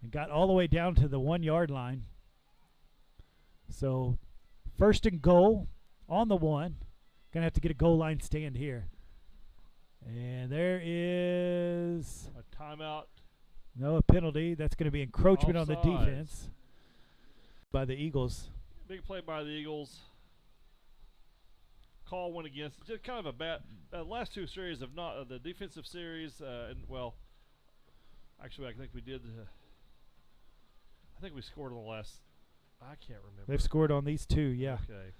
and got all the way down to the 1 yard line. So 1st and goal on the 1. Going to have to get a goal line stand here. And there is a timeout. No, a penalty. That's going to be encroachment on the Offsides. defense by the Eagles. Big play by the Eagles. Call went against. Just kind of a bad. Last 2 series of not the defensive series, actually, I think we did. I think we scored on the last. I can't remember. They've scored on these 2, yeah. Okay.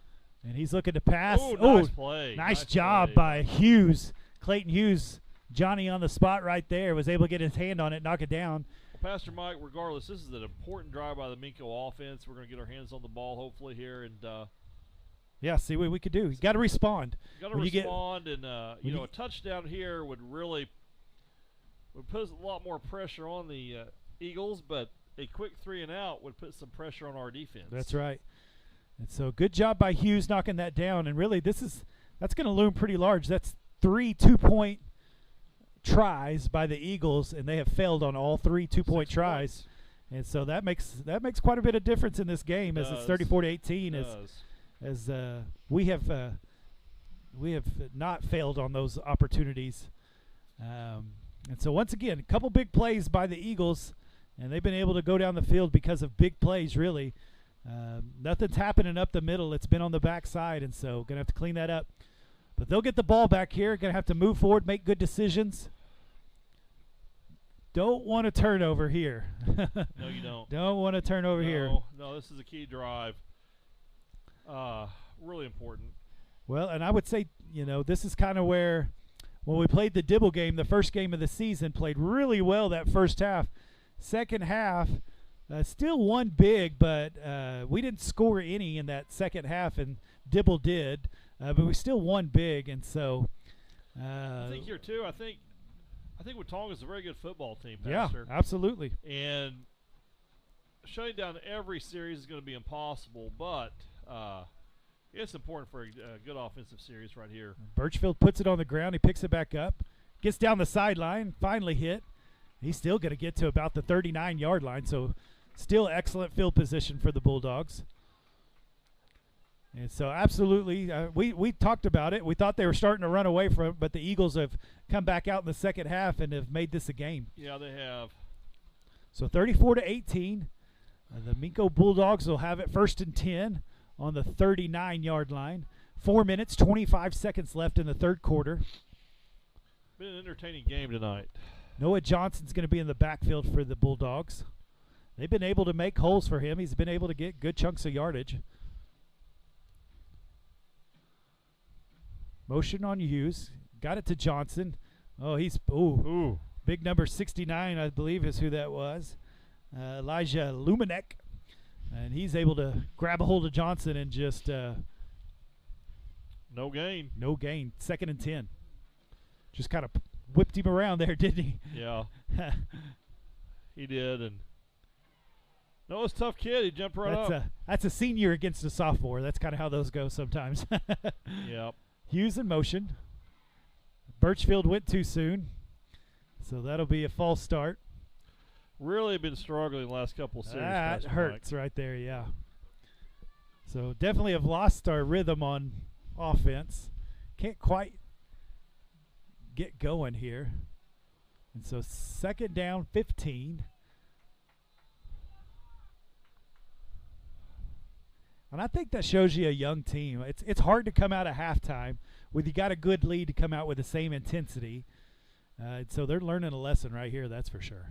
And he's looking to pass. Oh, nice play. Nice job play. by Hughes. Clayton Hughes, Johnny on the spot right there, was able to get his hand on it, knock it down. Well, Pastor Mike, regardless, this is an important drive by the Minco offense. We're going to get our hands on the ball hopefully here. And yeah, see what we could do. You got to respond. You got to respond, and a touchdown here would put a lot more pressure on the Eagles, but a quick 3 and out would put some pressure on our defense. That's right. And so good job by Hughes knocking that down. And really, that's going to loom pretty large. That's 3 2-point tries by the Eagles, and they have failed on all 3 2-point tries. And so that makes quite a bit of difference in this game, as it's 34-18. As we have not failed on those opportunities. And so once again, a couple big plays by the Eagles, and they've been able to go down the field because of big plays, really. Nothing's happening up the middle. It's been on the backside, and so going to have to clean that up. But they'll get the ball back here. Going to have to move forward, make good decisions. Don't want a turnover here. No, you don't. Don't want a turnover here. No, this is a key drive. Really important. Well, and I would say, this is kind of where, when we played the Dibble game, the first game of the season, played really well that first half. Second half, still won big, but we didn't score any in that second half, and Dibble did. But we still won big, and so. I think here too. I think Watonga is a very good football team, Pastor. Yeah, absolutely. And shutting down every series is going to be impossible, but it's important for a good offensive series right here. Birchfield puts it on the ground. He picks it back up, gets down the sideline, finally hit. He's still going to get to about the 39-yard line, so still excellent field position for the Bulldogs. And so absolutely, we talked about it. We thought they were starting to run away from it, but the Eagles have come back out in the second half and have made this a game. Yeah, they have. So 34-18. The Minco Bulldogs will have it 1st and 10 on the 39-yard line. 4 minutes, 25 seconds left in the third quarter. Been an entertaining game tonight. Noah Johnson's going to be in the backfield for the Bulldogs. They've been able to make holes for him. He's been able to get good chunks of yardage. Motion on Hughes. Got it to Johnson. Oh, he's Ooh. Big number 69, I believe, is who that was. Elijah Luminek. And he's able to grab a hold of Johnson and just no gain. No gain. 2nd and 10. Just kind of whipped him around there, didn't he? Yeah. He did. And no, it's a tough kid. He jumped right up. That's a senior against a sophomore. That's kind of how those go sometimes. Yep. Hughes in motion. Birchfield went too soon. So that'll be a false start. Really been struggling the last couple of series. That hurts right there, yeah. So definitely have lost our rhythm on offense. Can't quite get going here. And so 2nd down, 15. And I think that shows you a young team. It's hard to come out at halftime with you got a good lead to come out with the same intensity. So they're learning a lesson right here, that's for sure.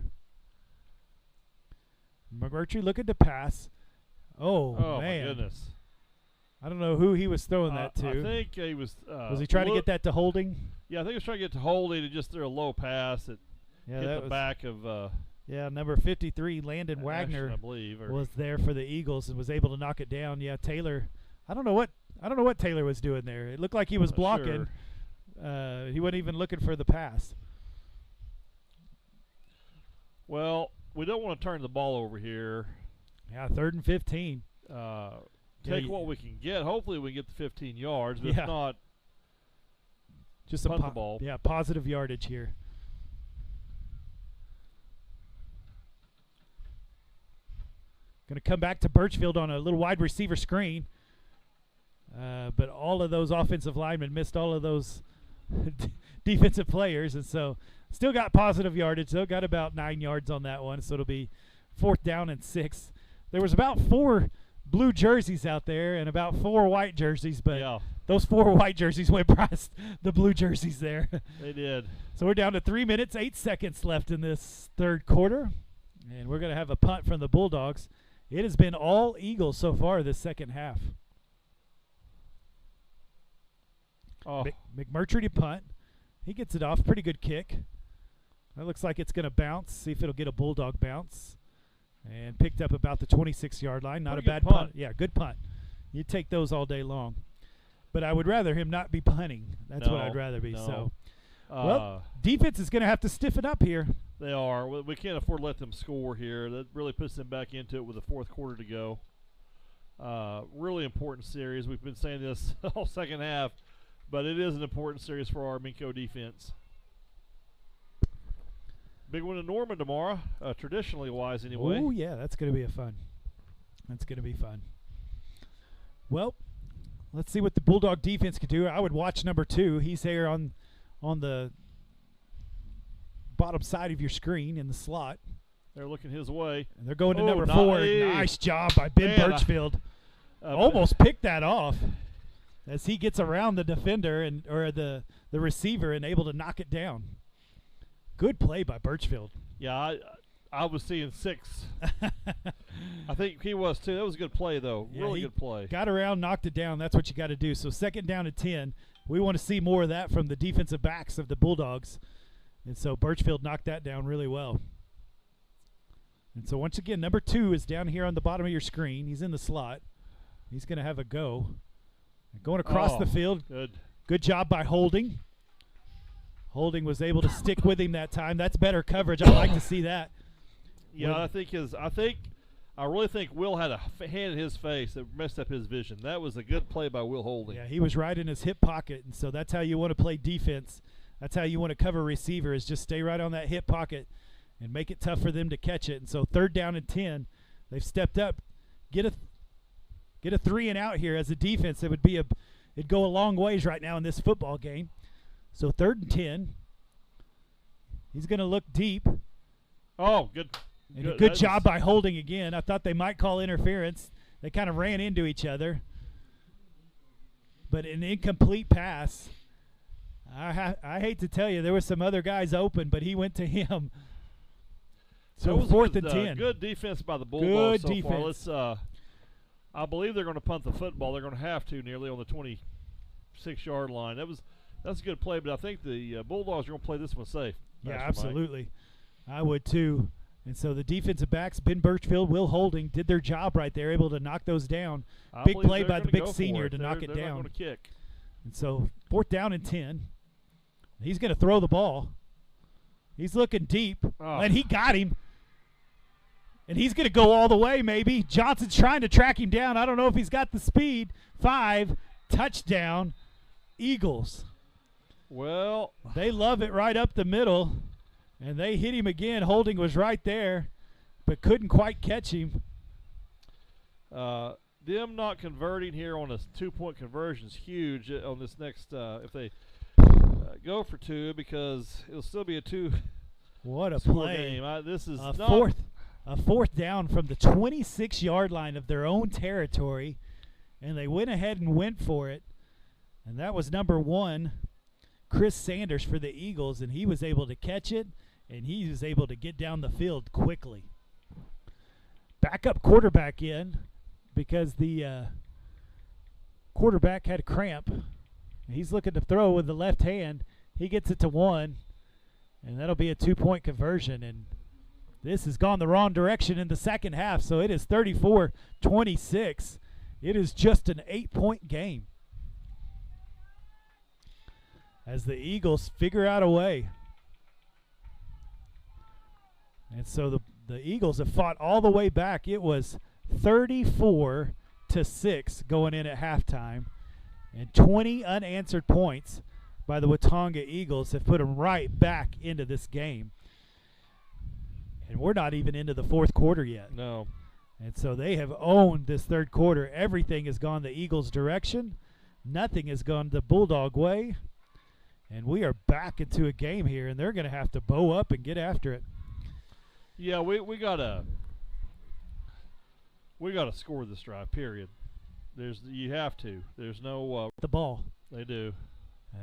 McMurtry looking to pass. Oh man. My goodness. I don't know who he was throwing that to. I think he was. Was he trying to get that to Holding? Yeah, I think he was trying to get to Holding and just threw a low pass that hit the back of. Number 53, Landon Wagner, I believe, was there for the Eagles and was able to knock it down. Yeah, Taylor. I don't know what Taylor was doing there. It looked like he was blocking. Sure. He wasn't even looking for the pass. Well, we don't want to turn the ball over here. Yeah, 3rd and 15. Take what we can get. Hopefully we can get the 15 yards, but if not, just punt the ball. Yeah, positive yardage here. Going to come back to Birchfield on a little wide receiver screen. But all of those offensive linemen missed all of those defensive players, and so still got positive yardage. Still got about 9 yards on that one, so it'll be 4th down and 6. There was about 4 blue jerseys out there and about 4 white jerseys, but those 4 white jerseys went past the blue jerseys there. They did. So we're down to 3 minutes, 8 seconds left in this third quarter, and we're going to have a punt from the Bulldogs. It has been all Eagles so far this second half. McMurtry to punt. He gets it off. Pretty good kick. That looks like it's going to bounce. See if it'll get a Bulldog bounce. And picked up about the 26-yard line. Not a bad punt. Yeah, good punt. You take those all day long. But I would rather him not be punting. That's what I'd rather be. So, well, defense is going to have to stiffen up here. They are. We can't afford to let them score here. That really puts them back into it with the fourth quarter to go. Really important series. We've been saying this all second half, but it is an important series for our Minco defense. Big one in Norman tomorrow, traditionally wise anyway. Oh, yeah, that's going to be fun. That's going to be fun. Well, let's see what the Bulldog defense can do. I would watch number 2. He's here on the bottom side of your screen in the slot. They're looking his way. And they're going to number 4. Nice job by Ben Birchfield. Almost picked that off as he gets around the defender or the receiver and able to knock it down. Good play by Birchfield. Yeah, I was seeing 6. I think he was too. That was a good play, though. Yeah, really good play. Got around, knocked it down. That's what you got to do. So 2nd down and 10. We want to see more of that from the defensive backs of the Bulldogs. And so Birchfield knocked that down really well. And so once again, number 2 is down here on the bottom of your screen. He's in the slot. He's going to have a go. Going across the field. Good job by Holding. Holding was able to stick with him that time. That's better coverage. I'd like to see that. Yeah, I really think Will had a hand in his face that messed up his vision. That was a good play by Will Holding. Yeah, he was right in his hip pocket, and so that's how you want to play defense. That's how you want to cover receiver, is just stay right on that hip pocket and make it tough for them to catch it. And so 3rd down and 10, they've stepped up. get a 3 and out here as a defense. It'd go a long ways right now in this football game. So 3rd and 10. He's going to look deep. Oh, good. And a good job by holding again. I thought they might call interference. They kind of ran into each other. But an incomplete pass. I hate to tell you, there were some other guys open, but he went to him. So 4th and 10. Good defense by the Bulldogs so defense. Far. I believe they're going to punt the football. They're going to have to nearly on the 26-yard line. That's a good play, but I think the Bulldogs are going to play this one safe. Yeah, absolutely. I would too. And so the defensive backs, Ben Birchfield, Will Holding, did their job right there, able to knock those down. Big play by the big senior to knock it down. They're not going to kick. And so 4th down and 10. He's going to throw the ball. He's looking deep, and he got him. And he's going to go all the way maybe. Johnson's trying to track him down. I don't know if he's got the speed. 5, touchdown, Eagles. Well, they love it right up the middle, and they hit him again. Holding was right there, but couldn't quite catch him. Them not converting here on a 2-point conversion is huge on this next if they go for 2, because it'll still be a 2. What a play! Game. This is a 4th down from the 26-yard line of their own territory, and they went ahead and went for it. And that was number 1, Chris Sanders for the Eagles, and he was able to catch it, and he was able to get down the field quickly. Backup quarterback in because the quarterback had a cramp. He's looking to throw with the left hand. He gets it to 1, and that'll be a 2-point conversion. And this has gone the wrong direction in the second half, so it is 34-26. It is just an 8-point game as the Eagles figure out a way. And so the Eagles have fought all the way back. It was 34-6 going in at halftime, and 20 unanswered points by the Watonga Eagles have put them right back into this game. And we're not even into the 4th quarter yet. No. And so they have owned this 3rd quarter. Everything has gone the Eagles' direction. Nothing has gone the Bulldog way. And we are back into a game here, and they're going to have to bow up and get after it. Yeah, we gotta score this drive. Period. You have to. There's no the ball. They do.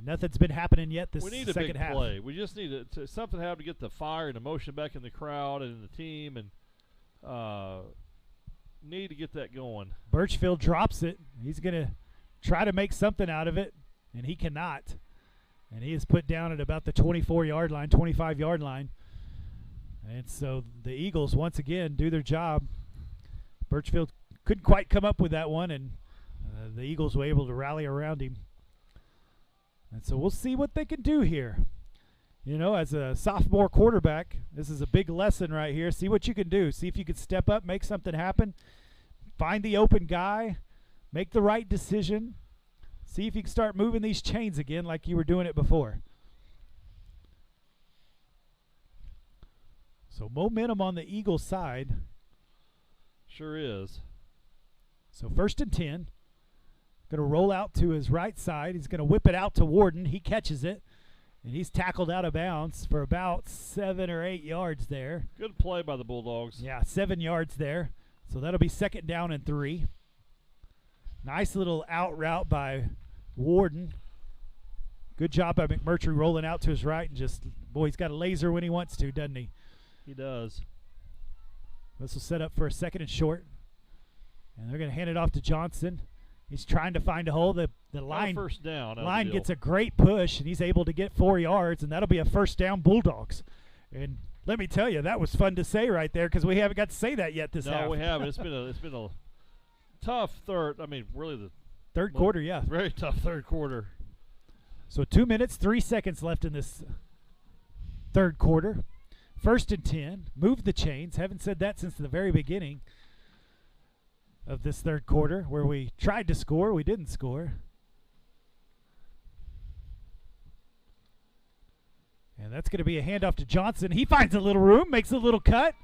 Nothing's been happening yet this we need second a big half. play. We just need something happen to get the fire and emotion back in the crowd and in the team, and need to get that going. Birchfield drops it. He's going to try to make something out of it, and he cannot. And he is put down at about the 24-yard line, 25-yard line. And so the Eagles once again do their job. Birchfield couldn't quite come up with that one, and the Eagles were able to rally around him. And so we'll see what they can do here. You know, as a sophomore quarterback, this is a big lesson right here. See what you can do. See if you can step up, make something happen, find the open guy, make the right decision. See if you can start moving these chains again like you were doing it before. So momentum on the Eagles side. Sure is. So 1st and 10. Going to roll out to his right side. He's going to whip it out to Warden. He catches it, and he's tackled out of bounds for about 7 or 8 yards there. Good play by the Bulldogs. Yeah, 7 yards there. So that'll be 2nd down and 3. Nice little out route by Warden. Good job by McMurtry rolling out to his right, and just, boy, he's got a laser when he wants to, doesn't he? He does. This will set up for a 2nd and short. And they're going to hand it off to Johnson. He's trying to find a hole. The line, first down line gets a great push, and he's able to get 4 yards, and that'll be a 1st down Bulldogs. And let me tell you, that was fun to say right there because we haven't got to say that yet this half. No, we haven't. It's been a tough third. I mean, really the third quarter, yeah. Very tough 3rd quarter. So 2 minutes, 3 seconds left in this 3rd quarter. 1st and 10. Move the chains. Haven't said that since the very beginning of this 3rd quarter, where we tried to score, we didn't score. And that's going to be a handoff to Johnson. He finds a little room, makes a little cut.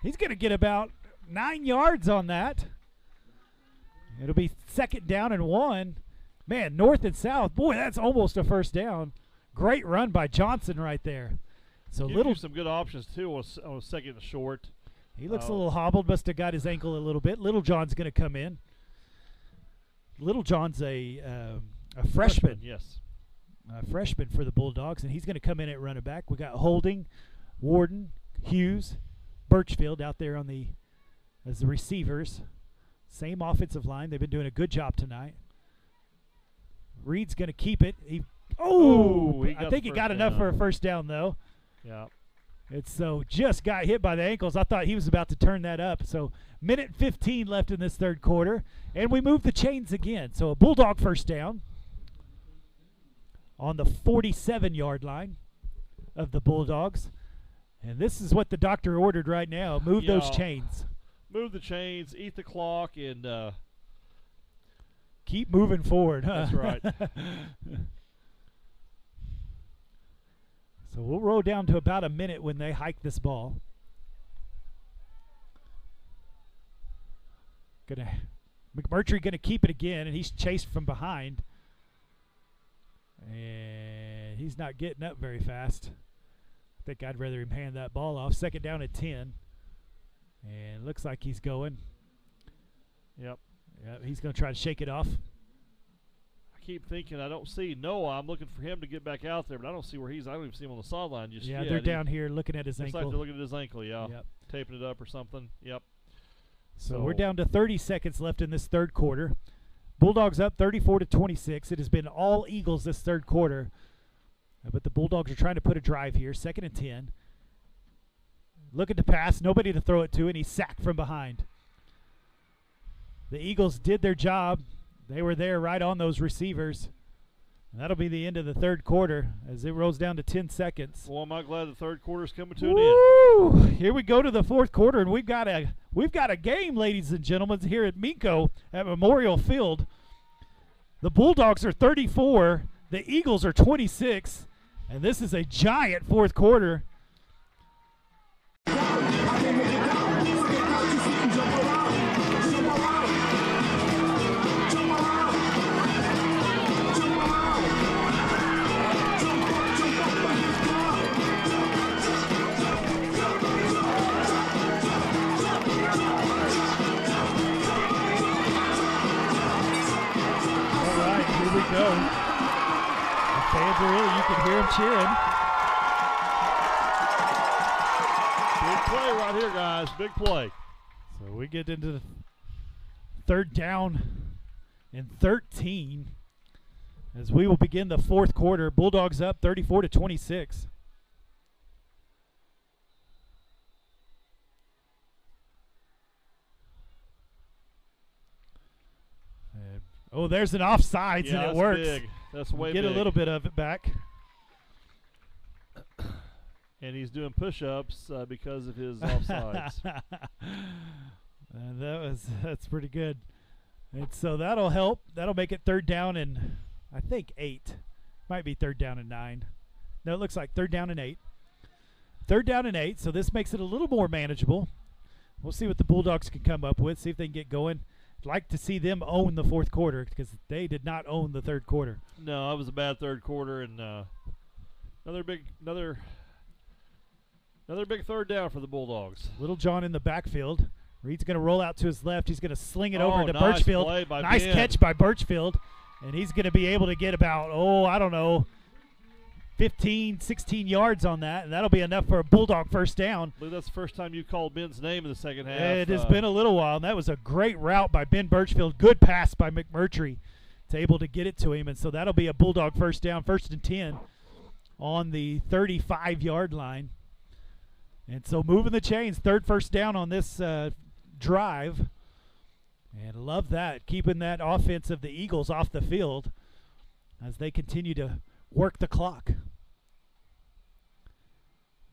He's going to get about 9 yards on that. It'll be 2nd down and 1. Man, north and south. Boy, that's almost a first down. Great run by Johnson right there. So Gives Little you some good options too on a 2nd and short. He looks a little hobbled. Must have got his ankle a little bit. Little John's going to come in. Little John's a freshman. Yes. A freshman for the Bulldogs, and he's going to come in at running back. We got Holding, Warden, Hughes, Birchfield out there as the receivers. Same offensive line. They've been doing a good job tonight. Reed's going to keep it. I think he got enough for a first down, though. Yeah. It's so just got hit by the ankles. I thought he was about to turn that up. So 1:15 left in this 3rd quarter, and we move the chains again. So a Bulldog first down on the 47-yard line of the Bulldogs. And this is what the doctor ordered right now. Move those chains. Move the chains, eat the clock, and keep moving forward. Huh? That's right. So we'll roll down to about a minute when they hike this ball. McMurtry going to keep it again, and he's chased from behind. And he's not getting up very fast. I think I'd rather him hand that ball off. 2nd down at 10. And looks like he's going. Yep. He's going to try to shake it off. I keep thinking I don't see Noah. I'm looking for him to get back out there, but I don't see where he's. I don't even see him on the sideline just yet. Yeah, they're down here looking at his looks ankle. like they're looking at his ankle, yeah. Yep. Taping it up or something. Yep. So we're down to 30 seconds left in this 3rd quarter. Bulldogs up 34-26. It has been all Eagles this 3rd quarter. But the Bulldogs are trying to put a drive here. 2nd and 10. Looking to pass. Nobody to throw it to, and he's sacked from behind. The Eagles did their job. They were there right on those receivers. And that'll be the end of the 3rd quarter as it rolls down to 10 seconds. Well, am I glad the 3rd quarter's coming to an end. Here we go to the 4th quarter, and we've got a game, ladies and gentlemen, here at Minco at Memorial Field. The Bulldogs are 34. The Eagles are 26. And this is a giant 4th quarter. Go. The fans are in. You can hear them cheering. Big play right here, guys. Big play. So we get into the 3rd down and 13 as we will begin the 4th quarter. Bulldogs up 34-26. Oh, there's an offsides, and it works. Big. That's way Get big. a little bit of it back. And he's doing push-ups because of his offsides. That's pretty good. And so that'll help. That'll make it 3rd down and I think 8. Might be 3rd down and 9. No, it looks like 3rd down and 8. 3rd down and 8. So this makes it a little more manageable. We'll see what the Bulldogs can come up with. See if they can get going. Like to see them own the 4th quarter because they did not own the 3rd quarter. No, it was a bad 3rd quarter, and another big 3rd down for the Bulldogs. Little John in the backfield. Reed's going to roll out to his left. He's going to sling it over to nice Birchfield. Play by Nice Ben. catch by Birchfield, and he's going to be able to get about 15, 16 yards on that, and that'll be enough for a Bulldog first down. I believe that's the first time you called Ben's name in the 2nd half. It has been a little while, and that was a great route by Ben Birchfield. Good pass by McMurtry. It's able to get it to him, and so that'll be a Bulldog first down, 1st and 10 on the 35-yard line. And so moving the chains, 3rd first down on this drive. And love that, keeping that offense of the Eagles off the field as they continue to work the clock.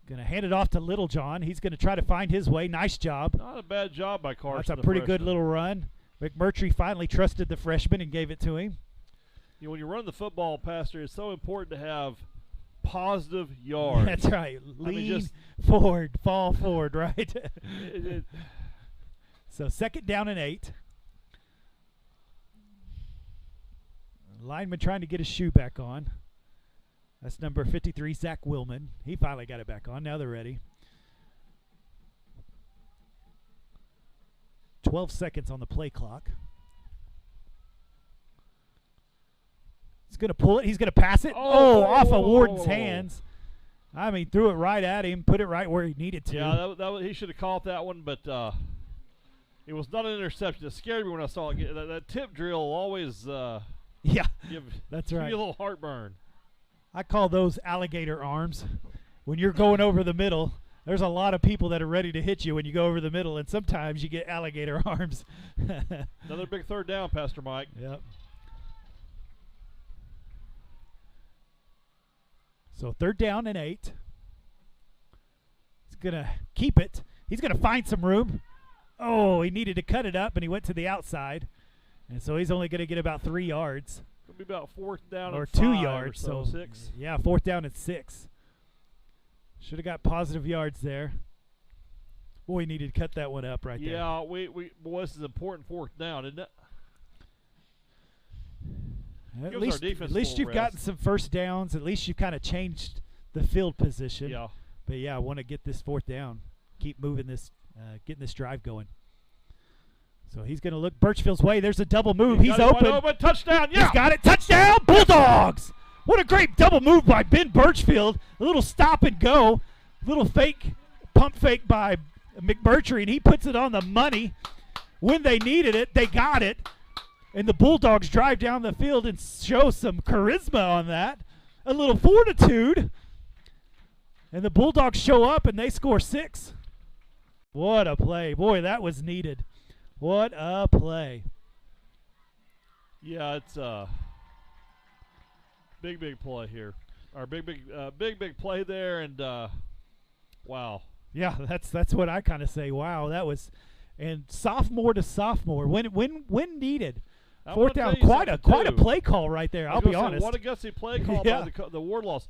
Going to hand it off to Little John. He's going to try to find his way. Nice job. Not a bad job by Carson. That's a pretty good little run. McMurtry finally trusted the freshman and gave it to him. You know, when you run the football, Pastor, it's so important to have positive yards. That's right. Lean just forward, fall forward, right? So 2nd down and 8. lineman trying to get his shoe back on. That's number 53, Zach Willman. He finally got it back on. Now they're ready. 12 seconds on the play clock. He's going to pull it. He's going to pass it. Off of Warden's hands. I mean, threw it right at him, put it right where he needed to. Yeah, he should have caught that one, but it was not an interception. It scared me when I saw it. That tip drill always that's give right. you a little heartburn. I call those alligator arms. When you're going over the middle, there's a lot of people that are ready to hit you when you go over the middle, and sometimes you get alligator arms. Another big third down, Pastor Mike. Yep. So 3rd down and 8. He's going to keep it. He's going to find some room. Oh, he needed to cut it up, and he went to the outside. And so he's only going to get about 3 yards. It'll be about 4th down or and 2 5 yards. or So 6. Yeah, 4th down and 6. Should have got positive yards there. Boy, he needed to cut that one up right there. Yeah, boy, this is important 4th down, isn't it? At least you've gotten some first downs. At least you kind of changed the field position. Yeah. But yeah, I want to get this 4th down. Keep moving this, getting this drive going. So he's going to look Birchfield's way. There's a double move. He's open. Touchdown, yeah. He's got it. Touchdown, Bulldogs. What a great double move by Ben Birchfield. A little stop and go. Little fake, pump fake by McMurtry, and he puts it on the money. When they needed it, they got it. And the Bulldogs drive down the field and show some charisma on that. A little fortitude. And the Bulldogs show up and they score 6. What a play. Boy, that was needed. What a play. Yeah, it's a big play here. Our big play there, and wow. Yeah, that's what I kind of say. Wow, that was, and sophomore to sophomore when needed. 4th down, quite a play call right there. I'll be honest. What a gutsy play call by the Wardlaws.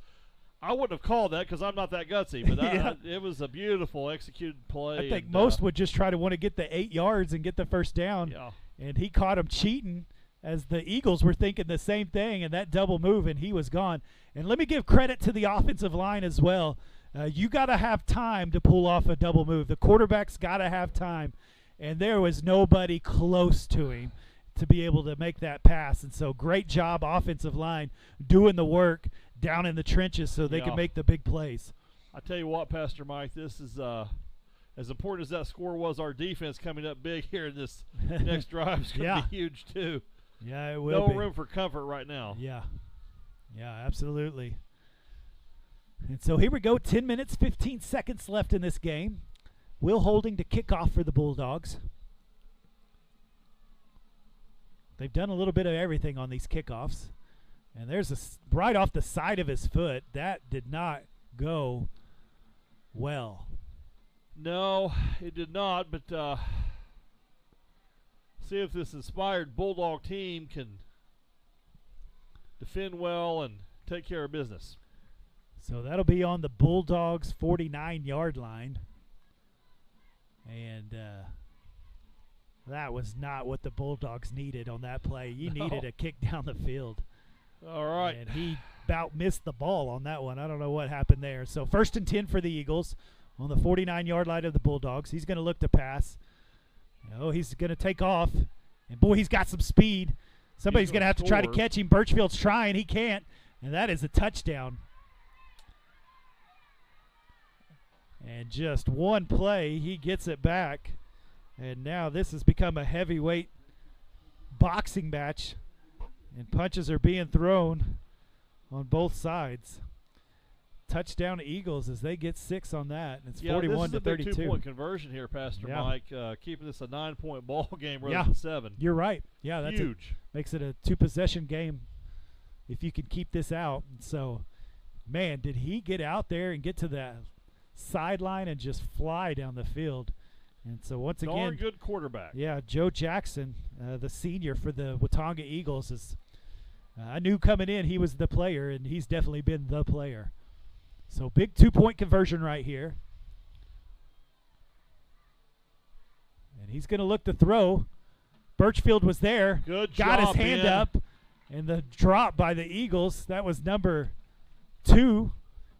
I wouldn't have called that because I'm not that gutsy, but it was a beautiful executed play. I think most would just try to want to get the 8 yards and get the first down. Yeah. And he caught him cheating as the Eagles were thinking the same thing, and that double move, and he was gone. And let me give credit to the offensive line as well. You got to have time to pull off a double move. The quarterback's got to have time, and there was nobody close to him to be able to make that pass. And so great job, offensive line, doing the work down in the trenches so they can make the big plays. I tell you what, Pastor Mike, this is as important as that score was. Our defense coming up big here in this next drive is going to be huge too. Yeah, it will be. No room for comfort right now. Yeah, absolutely. And so here we go, 10 minutes, 15 seconds left in this game. Will Holding to kick off for the Bulldogs. They've done a little bit of everything on these kickoffs. And there's right off the side of his foot. That did not go well. No, it did not. But see if this inspired Bulldog team can defend well and take care of business. So that'll be on the Bulldogs' 49-yard line. And that was not what the Bulldogs needed on that play. You needed a kick down the field. All right. And he about missed the ball on that one. I don't know what happened there. So 1st and 10 for the Eagles on the 49-yard line of the Bulldogs. He's going to look to pass. Oh, he's going to take off. And, boy, he's got some speed. Somebody's going to have to try to catch him. Birchfield's trying. He can't. And that is a touchdown. And just one play, he gets it back. And now this has become a heavyweight boxing match. And punches are being thrown on both sides. Touchdown to Eagles as they get 6 on that. And it's 41 to 32. This is a big 2-point conversion here, Pastor Mike. Keeping this a 9-point ball game rather than 7. You're right. Yeah, that's huge. Makes it a 2-possession game if you can keep this out. And so, man, did he get out there and get to the sideline and just fly down the field. And so once again, darn good quarterback. Yeah, Joe Jackson, the senior for the Watonga Eagles, is. I knew coming in he was the player, and he's definitely been the player. So big 2-point conversion right here. And he's going to look to throw. Birchfield was there. Good got job, his hand Ben. up. And the drop by the Eagles, that was number 2,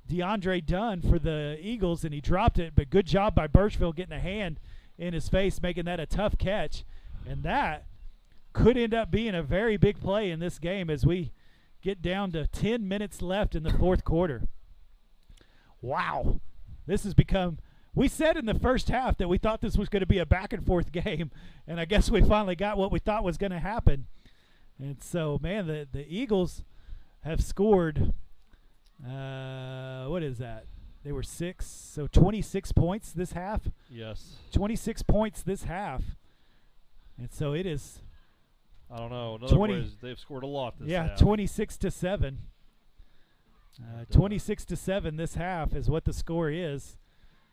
DeAndre Dunn for the Eagles, and he dropped it. But good job by Birchville getting a hand in his face, making that a tough catch. And that could end up being a very big play in this game as we get down to 10 minutes left in the fourth quarter. Wow. This has become – we said in the first half that we thought this was going to be a back-and-forth game, and I guess we finally got what we thought was going to happen. And so, man, the Eagles have scored what is that? They were 6, so 26 points this half. Yes. 26 points this half. And so it is – I don't know. In other words, they've scored a lot this half. 26-7. 26-7 this half is what the score is.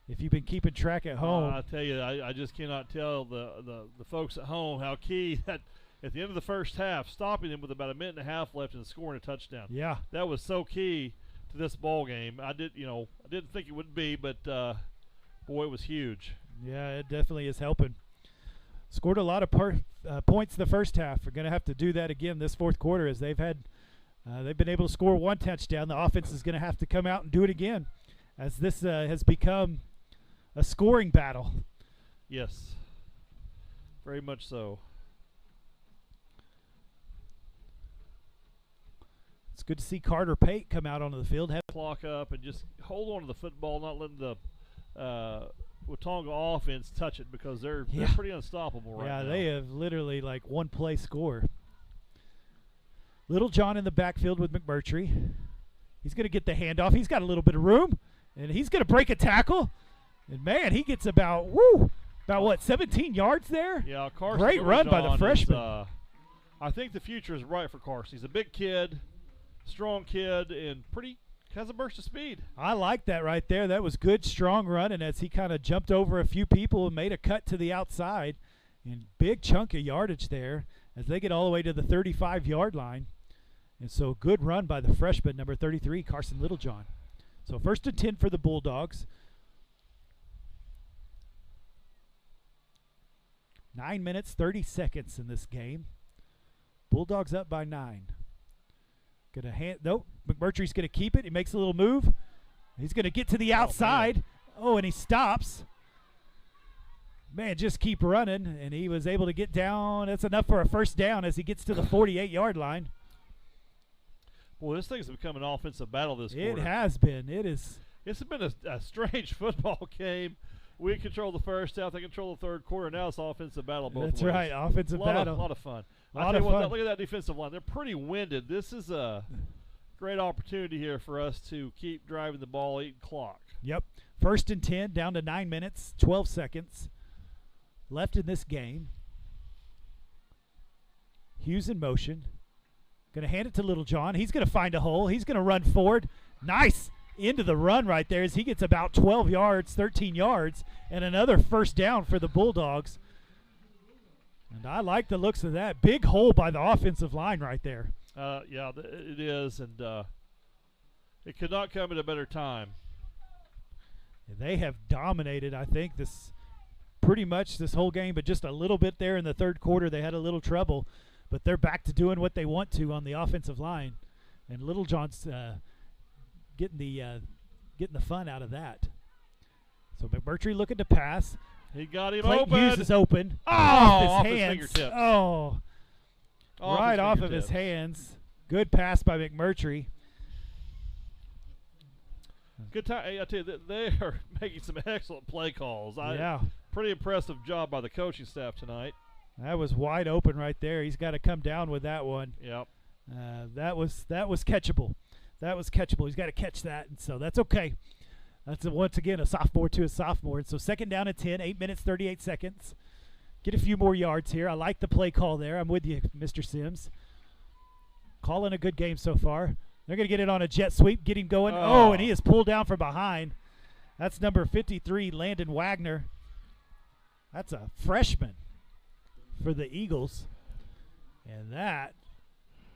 If you've been keeping track at home, I tell you, I just cannot tell the folks at home how key that at the end of the first half, stopping them with about a minute and a half left and scoring a touchdown. Yeah, that was so key to this ball game. I didn't think it would be, but boy, it was huge. Yeah, it definitely is helping. Scored a lot of points the first half. We're going to have to do that again this fourth quarter as they've been able to score one touchdown. The offense is going to have to come out and do it again as this has become a scoring battle. Yes, very much so. It's good to see Carter Pate come out onto the field. Clock up and just hold on to the football, not letting the Watonga offense touch it because they're pretty unstoppable right now. Yeah, they have literally like one play score. Little John in the backfield with McMurtry. He's going to get the handoff. He's got a little bit of room, and he's going to break a tackle. And, man, he gets about 17 yards there? Yeah, Carson. Great run by the freshman. I think the future is right for Carson. He's a big kid, strong kid, and has a burst of speed. I like that right there. That was good, strong running as he kind of jumped over a few people and made a cut to the outside. And big chunk of yardage there as they get all the way to the 35-yard line. And so good run by the freshman, number 33, Carson Littlejohn. So 1st and 10 for the Bulldogs. 9 minutes, 30 seconds in this game. Bulldogs up by 9. Nope, McMurtry's going to keep it. He makes a little move. He's going to get to the outside. Oh, and he stops. Man, just keep running, and he was able to get down. That's enough for a first down as he gets to the 48-yard line. Well, this thing's become an offensive battle this quarter. It has been. It's been a strange football game. We control the first half. They control the third quarter. Now it's offensive battle both ways. That's right, offensive battle. A lot of fun. Look at that defensive line. They're pretty winded. This is a great opportunity here for us to keep driving the ball, eating clock. Yep. 1st and 10, down to 9 minutes, 12 seconds left in this game. Hughes in motion. Going to hand it to Littlejohn. He's going to find a hole. He's going to run forward. Nice. Into the run right there as he gets about 12 yards, 13 yards, and another first down for the Bulldogs. And I like the looks of that. Big hole by the offensive line right there. Yeah, it is, and it could not come at a better time. They have dominated, I think, pretty much this whole game, but just a little bit there in the third quarter. They had a little trouble, but they're back to doing what they want to on the offensive line. And Littlejohn's getting the fun out of that. So McMurtry looking to pass. He got him Clayton open. Hughes is open. Off his his hands. fingertips. Oh, right off of his hands. Good pass by McMurtry. Good time. Hey, I tell you, they are making some excellent play calls. Yeah. Pretty impressive job by the coaching staff tonight. That was wide open right there. He's got to come down with that one. Yep. That was catchable. That was catchable. He's got to catch that, and so that's okay. That's once again a sophomore to a sophomore. And so 2nd down and 10, 8 minutes, 38 seconds. Get a few more yards here. I like the play call there. I'm with you, Mr. Sims. Calling a good game so far. They're going to get it on a jet sweep, get him going. Oh, and he is pulled down from behind. That's number 53, Landon Wagner. That's a freshman for the Eagles. And that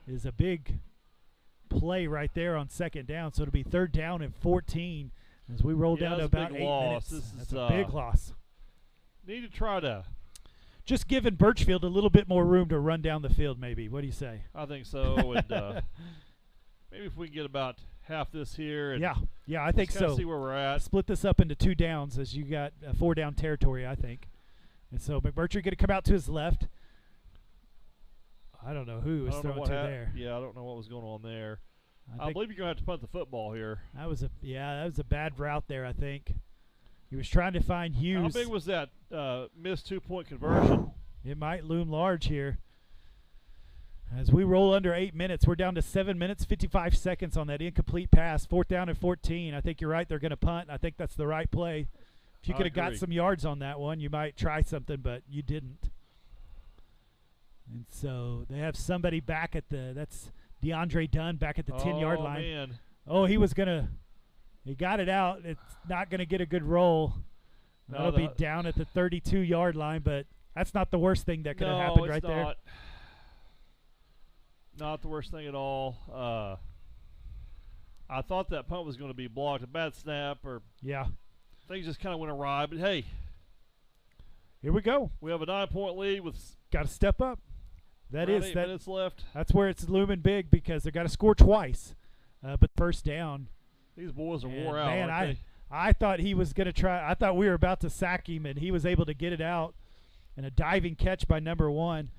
is a big play right there on 2nd down. So it'll be 3rd down and 14 as we roll down to about 8 minutes. That's a big loss. Need to try to just giving Birchfield a little bit more room to run down the field, maybe. What do you say? I think so. And maybe if we can get about half this here. And yeah, I think so. See where we're at. Split this up into 2 downs as you got 4 down territory, I think. And so McMurtry going to come out to his left. I don't know who was throwing to there. Yeah, I don't know what was going on there. I believe you're going to have to punt the football here. That was a bad route there, I think. He was trying to find Hughes. How big was that missed 2-point conversion? It might loom large here. As we roll under 8 minutes, we're down to 7 minutes, 55 seconds on that incomplete pass. 4th down and 14. I think you're right. They're going to punt. I think that's the right play. If you could have got some yards on that one, you might try something, but you didn't. And so they have somebody back at that's DeAndre Dunn back at the 10-yard line. Man. Oh, he got it out. It's not going to get a good roll. That'll be down at the 32-yard line, but that's not the worst thing that could have happened right there. Not the worst thing at all. I thought that punt was going to be blocked. A bad snap, or things just kind of went awry. But hey, here we go. We have a 9-point lead with got to step up. That is 8 minutes left. That's where it's looming big because they've got to score twice. But first down. These boys are wore out. Man, I thought he was going to try. I thought we were about to sack him, and he was able to get it out. And a diving catch by number 1,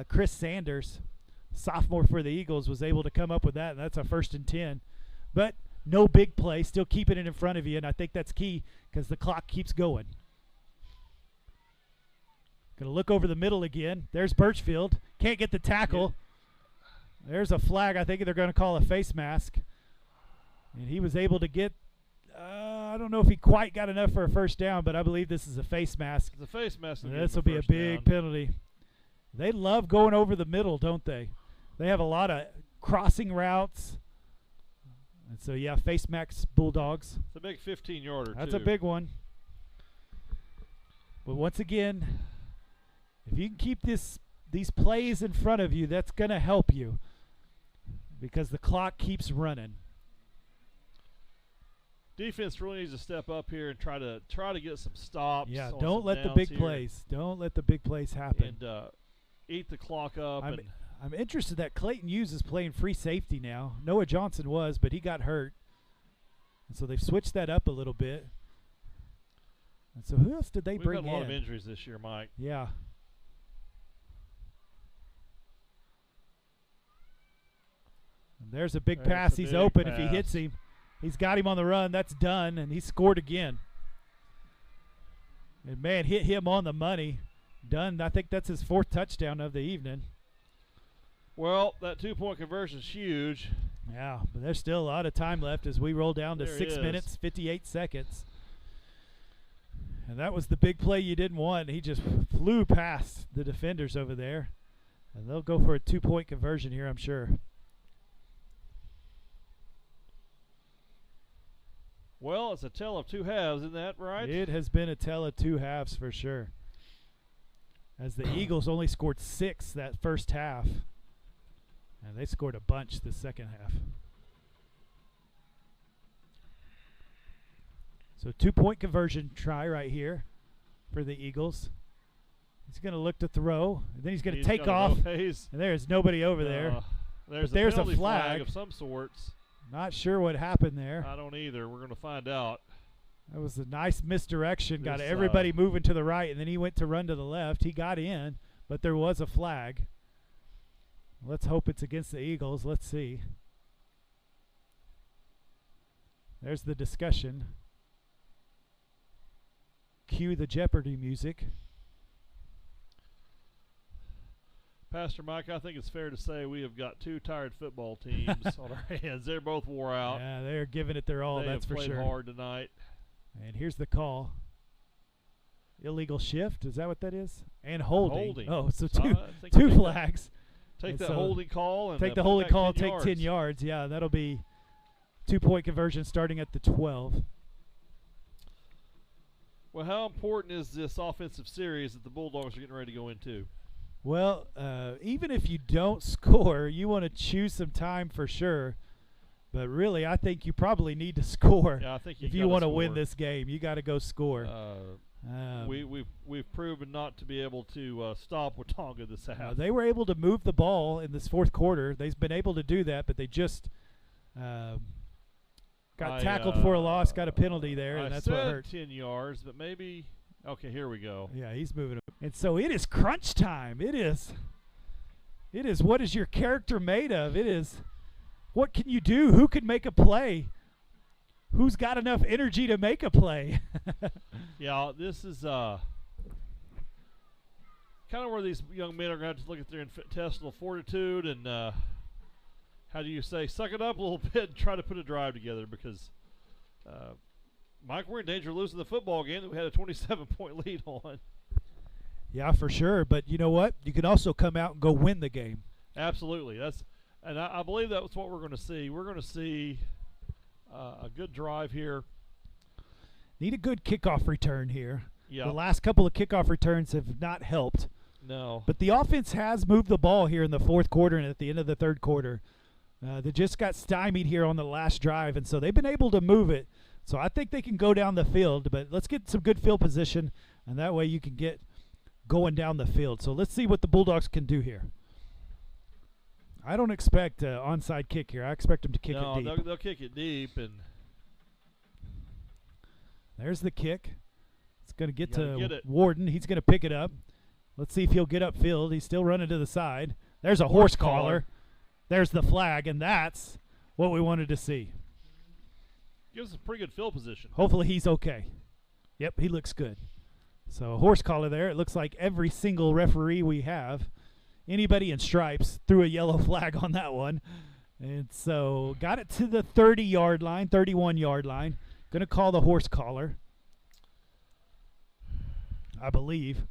Chris Sanders, sophomore for the Eagles, was able to come up with that, and that's a 1st and 10. But no big play, still keeping it in front of you, and I think that's key because the clock keeps going. Going to look over the middle again. There's Birchfield. Can't get the tackle. There's a flag. I think they're going to call a face mask. And he was able to get, I don't know if he quite got enough for a first down, but I believe this is a face mask. The face mask. This will be a big penalty. They love going over the middle, don't they? They have a lot of crossing routes. And so, yeah, face mask Bulldogs. It's a big 15-yarder, That's a big one. But once again, if you can keep these plays in front of you, that's going to help you because the clock keeps running. Defense really needs to step up here and try to get some stops. Yeah, don't let the big plays. Don't let the big plays happen. And eat the clock up. I'm interested that Clayton Hughes is playing free safety now. Noah Johnson was, but he got hurt. And so they've switched that up a little bit. And so who else did they bring in? We've had a lot of injuries this year, Mike. Yeah. And there's a big pass. He's open. If he hits him, he's got him on the run. That's done, and he scored again. And, man, hit him on the money. Dunn, I think that's his 4th touchdown of the evening. Well, that 2-point conversion is huge. Yeah, but there's still a lot of time left as we roll down to 6 minutes, 58 seconds. And that was the big play you didn't want. He just flew past the defenders over there. And they'll go for a 2-point conversion here, I'm sure. Well, it's a tale of 2 halves, isn't that right? It has been a tale of 2 halves for sure. As the Eagles only scored 6 that first half. And they scored a bunch the second half. So 2-point conversion try right here for the Eagles. He's going to look to throw, and then he's going to take off. And there's nobody over there. There's a flag of some sorts. Not sure what happened there. I don't either. We're going to find out. That was a nice misdirection. Got everybody moving to the right, and then he went to run to the left. He got in, but there was a flag. Let's hope it's against the Eagles. Let's see. There's the discussion. Cue the Jeopardy music. Pastor Mike, I think it's fair to say we have got 2 tired football teams on our hands. They're both wore out. Yeah, they're giving it their all, that's for sure. They have played hard tonight. And here's the call. Illegal shift, is that what that is? And holding. Oh, so two flags. Take that holding call and take the holding call, take 10 yards. Yeah, that'll be 2-point conversion starting at the 12. Well, how important is this offensive series that the Bulldogs are getting ready to go into? Well, even if you don't score, you want to choose some time for sure. But really, I think you probably need to score. Yeah, I think if you want to win this game. You got to go score. We've proven not to be able to stop Watonga this half. They were able to move the ball in this fourth quarter. They've been able to do that, but they just got tackled for a loss, got a penalty there, and that's what hurt. 10 yards, but maybe. Okay, here we go. Yeah, he's moving. And so it is crunch time. It is what is your character made of? It is what can you do? Who could make a play? Who's got enough energy to make a play? Yeah, this is kind of where these young men are going to have to look at their intestinal fortitude and how do you say, suck it up a little bit and try to put a drive together because, Mike, we're in danger of losing the football game that we had a 27-point lead on. Yeah, for sure. But you know what? You can also come out and go win the game. Absolutely. And I believe that's what we're going to see. We're going to see a good drive here. Need a good kickoff return here. Yeah. The last couple of kickoff returns have not helped. No. But the offense has moved the ball here in the fourth quarter and at the end of the third quarter. They just got stymied here on the last drive, and so they've been able to move it. So I think they can go down the field, but let's get some good field position, and that way you can get going down the field. So let's see what the Bulldogs can do here. I don't expect an onside kick here. I expect them to kick it deep. No, they'll kick it deep. And there's the kick. It's going to get to Warden. He's going to pick it up. Let's see if he'll get upfield. He's still running to the side. There's a horse collar. There's the flag, and that's what we wanted to see. Gives us a pretty good field position. Hopefully he's okay. Yep, he looks good. So a horse collar there. It looks like every single referee we have, anybody in stripes, threw a yellow flag on that one. And so got it to the 30-yard line, 31-yard line. Going to call the horse collar, I believe.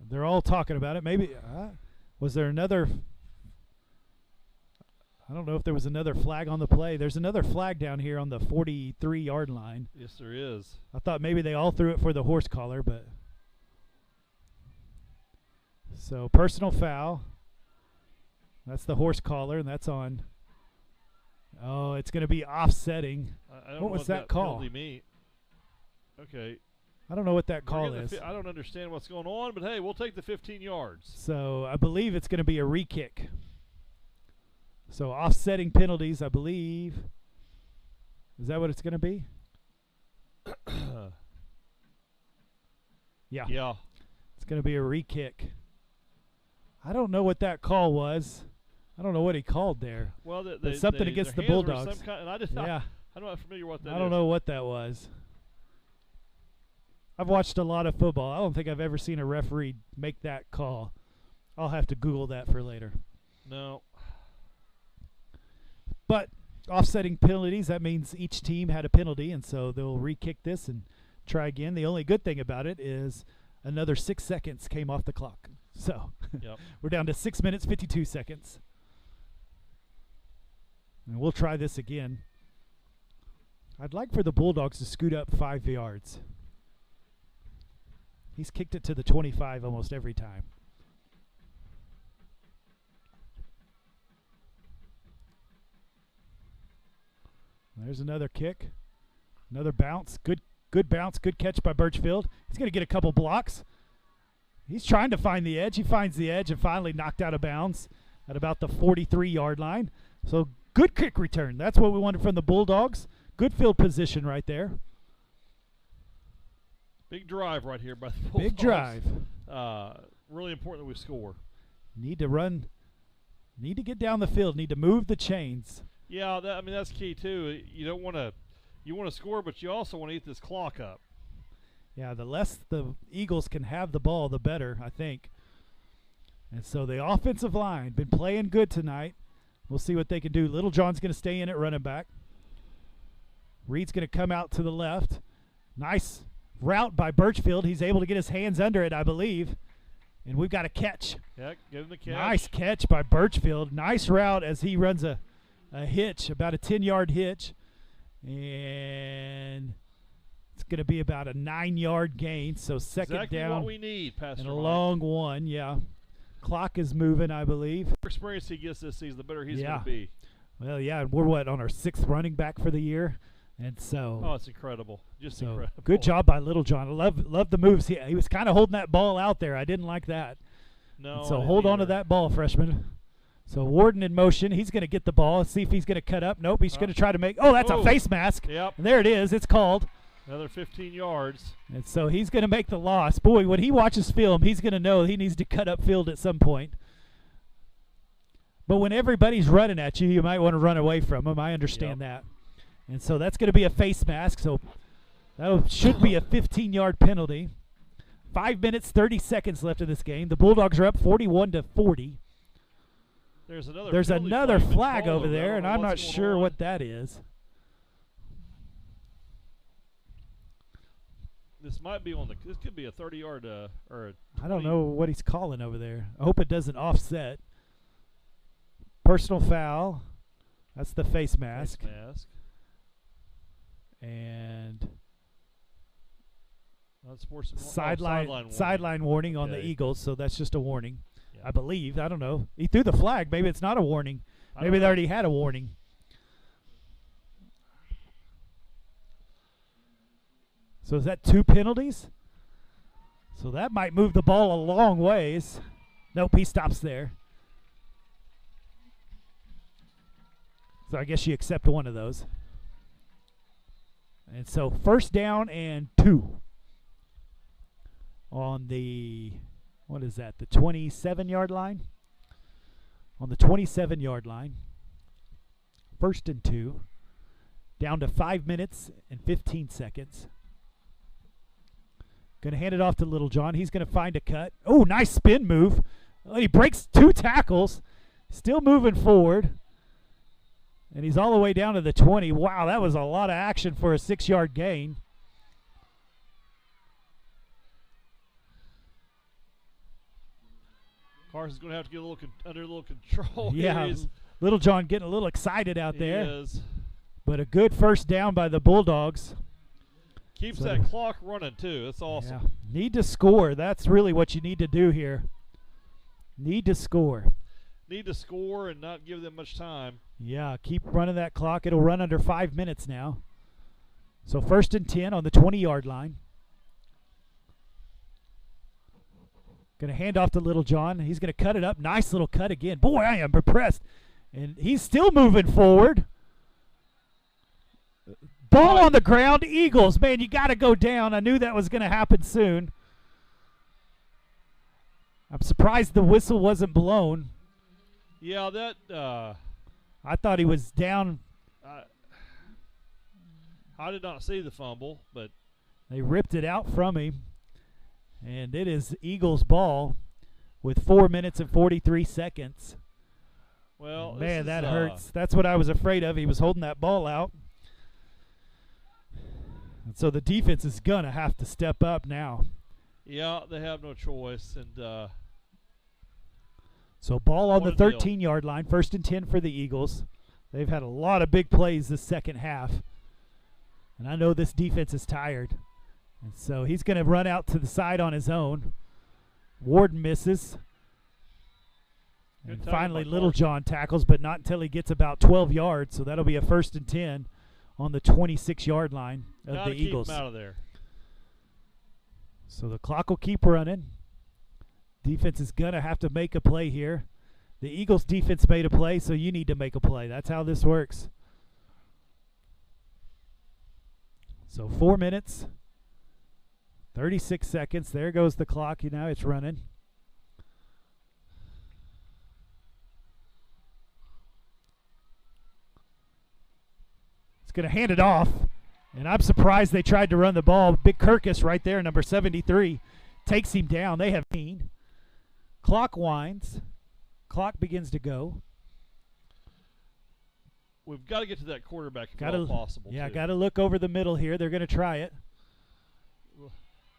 They're all talking about it. Maybe was there another – I don't know if there was another flag on the play. There's another flag down here on the 43-yard line. Yes, there is. I thought maybe they all threw it for the horse collar, but so personal foul. That's the horse collar, and that's on. Oh, it's going to be offsetting. I don't what know was that call? Okay. I don't know what that call is. I don't understand what's going on, but hey, we'll take the 15 yards. So I believe it's going to be a re-kick. So offsetting penalties, I believe. Is that what it's going to be? Yeah. Yeah. It's going to be a re-kick. I don't know what that call was. I don't know what he called there. Well, something against the Bulldogs. And I'm not familiar what that is. I don't know what that was. I've watched a lot of football. I don't think I've ever seen a referee make that call. I'll have to Google that for later. No. But offsetting penalties, that means each team had a penalty, and so they'll re-kick this and try again. The only good thing about it is another 6 seconds came off the clock. So yep. We're down to 6 minutes, 52 seconds. And we'll try this again. I'd like for the Bulldogs to scoot up 5 yards. He's kicked it to the 25 almost every time. There's another kick. Another bounce. Good bounce. Good catch by Birchfield. He's going to get a couple blocks. He's trying to find the edge. He finds the edge and finally knocked out of bounds at about the 43-yard line. So good kick return. That's what we wanted from the Bulldogs. Good field position right there. Big drive right here by the Bulldogs. Big drive. Really important that we score. Need to run. Need to get down the field. Need to move the chains. Yeah, that's key too. You don't want to. You want to score, but you also want to eat this clock up. Yeah, the less the Eagles can have the ball, the better, I think. And so the offensive line been playing good tonight. We'll see what they can do. Little John's going to stay in at running back. Reed's going to come out to the left. Nice route by Birchfield. He's able to get his hands under it, I believe. And we've got a catch. Yeah, give him the catch. Nice catch by Birchfield. Nice route as he runs a hitch, about a 10-yard hitch. And it's going to be about a 9-yard gain. So second exactly down. What we need, Pastor and a Mike. long one, yeah. Clock is moving, I believe. The more experience he gets this season, the better he's going to be. Well, yeah, and we're on our 6th running back for the year. And so, Oh, it's incredible. Just so incredible. good job by Littlejohn. I love the moves. He was kind of holding that ball out there. I didn't like that. No. And so I didn't hold on to either. that ball, freshman. So Warden in motion. He's going to get the ball. See if he's going to cut up. Nope. He's going to try to make. Oh, that's a Oh. face mask. Yep. And there it is. It's called. Another 15 yards. And so he's going to make the loss. Boy, when he watches film, he's going to know he needs to cut up field at some point. But when everybody's running at you, you might want to run away from them. I understand that. And so that's going to be a face mask. So that should be a 15-yard penalty. 5 minutes, 30 seconds left in this game. The Bulldogs are up 41-40. There's another flag over been there, called. and I I'm don't know not what's going sure on. what that is. This might be on the. This could be a 30-yard or a. I don't 20. know what he's calling over there. I hope it doesn't offset. Personal foul. That's the face mask. Face mask. And That's sports. sideline warning on the Okay. Eagles, so that's just a warning. Yeah. I believe. I don't know. He threw the flag. Maybe it's not a warning. I Maybe don't they know. already had a warning. So is that 2 penalties? So that might move the ball a long ways. Nope, he stops there. So I guess you accept one of those. And so first down and 2 on the, what is that, the 27-yard line? On the 27-yard line. First and 2. Down to 5 minutes and 15 seconds. Going to hand it off to Littlejohn. He's going to find a cut. Oh, nice spin move. Oh, he breaks 2 tackles. Still moving forward. And he's all the way down to the 20. Wow, that was a lot of action for a 6-yard gain. Carson's going to have to get a little under a little control. Yeah, He is. Littlejohn getting a little excited out He there. is. But a good first down by the Bulldogs. Keeps So that clock running too. That's awesome. Yeah. Need to score. That's really what you need to do here. Need to score. Need to score and not give them much time. Yeah, keep running that clock. It'll run under 5 minutes now. So first and 10 on the 20-yard line. Going to hand off to Littlejohn. He's going to cut it up. Nice little cut again. Boy, I am impressed. And he's still moving forward. Ball on the ground. Eagles. Man, you got to go down. I knew that was going to happen soon. I'm surprised the whistle wasn't blown. Yeah, that. I thought he was down. I did not see the fumble, but They ripped it out from him. And it is Eagles ball with 4 minutes and 43 seconds. well, Man, this that is, hurts. That's what I was afraid of. He was holding that ball out. And so the defense is going to have to step up now. Yeah, they have no choice, and So ball on What the a deal. 13-yard line, first and 10 for the Eagles. They've had a lot of big plays this second half. And I know this defense is tired. And so he's going to run out to the side on his own. Warden misses. Good And tackle finally by Littlejohn tackles, but not until he gets about 12 yards. So that'll be a first and 10 on the 26-yard line of gotta the keep Eagles. him out of there. So the clock will keep running. Defense is going to have to make a play here. The Eagles defense made a play, so you need to make a play. That's how this works. So 4 minutes, 36 seconds. There goes the clock. Now it's running. It's going to hand it off. And I'm surprised they tried to run the ball. Big Kirkus right there, number 73, takes him down. They have seen. Clock winds. Clock begins to go. We've got to get to that quarterback if Gotta, at all possible. yeah, too. got to look over the middle here. They're going to try it.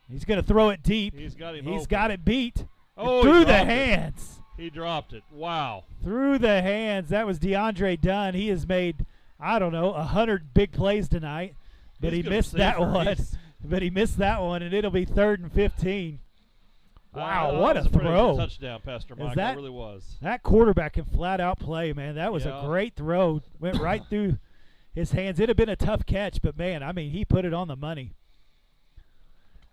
He's going to throw it deep. He's got him. He's open. got it beat. Oh, through he the dropped it. hands. He dropped it. Wow. Through the hands. That was DeAndre Dunn. He has made, I don't know, 100 big plays tonight. But He's he a good missed that receiver. one. He's- But he missed that one, and it'll be 3rd and 15. Wow, that what was a pretty good throw. touchdown, Pastor Mike. that- It really was. That quarterback can flat out play, man. That was Yeah. a great throw. Went right through his hands. It'd have been a tough catch, but man, I mean, he put it on the money.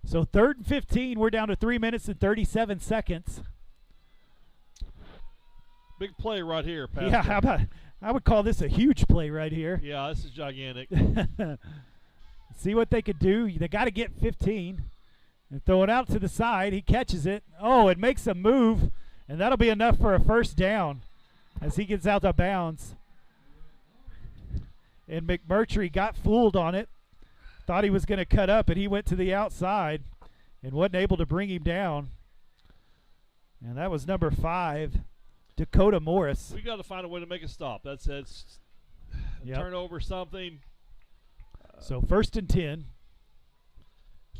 So 3rd and 15, we're down to 3 minutes and 37 seconds. Big play right here, Pastor. Yeah, how about, I would call this a huge play right here. Yeah, this is gigantic. See what they could do. They got to get 15 and throw it out to the side. He catches it. Oh, it makes a move, and that'll be enough for a first down as he gets out of bounds. And McMurtry got fooled on it. Thought he was going to cut up, and he went to the outside and wasn't able to bring him down. And that was number 5, Dakota Morris. We got to find a way to make a stop. That's it. Yep. Turnover, something. So 1st and 10.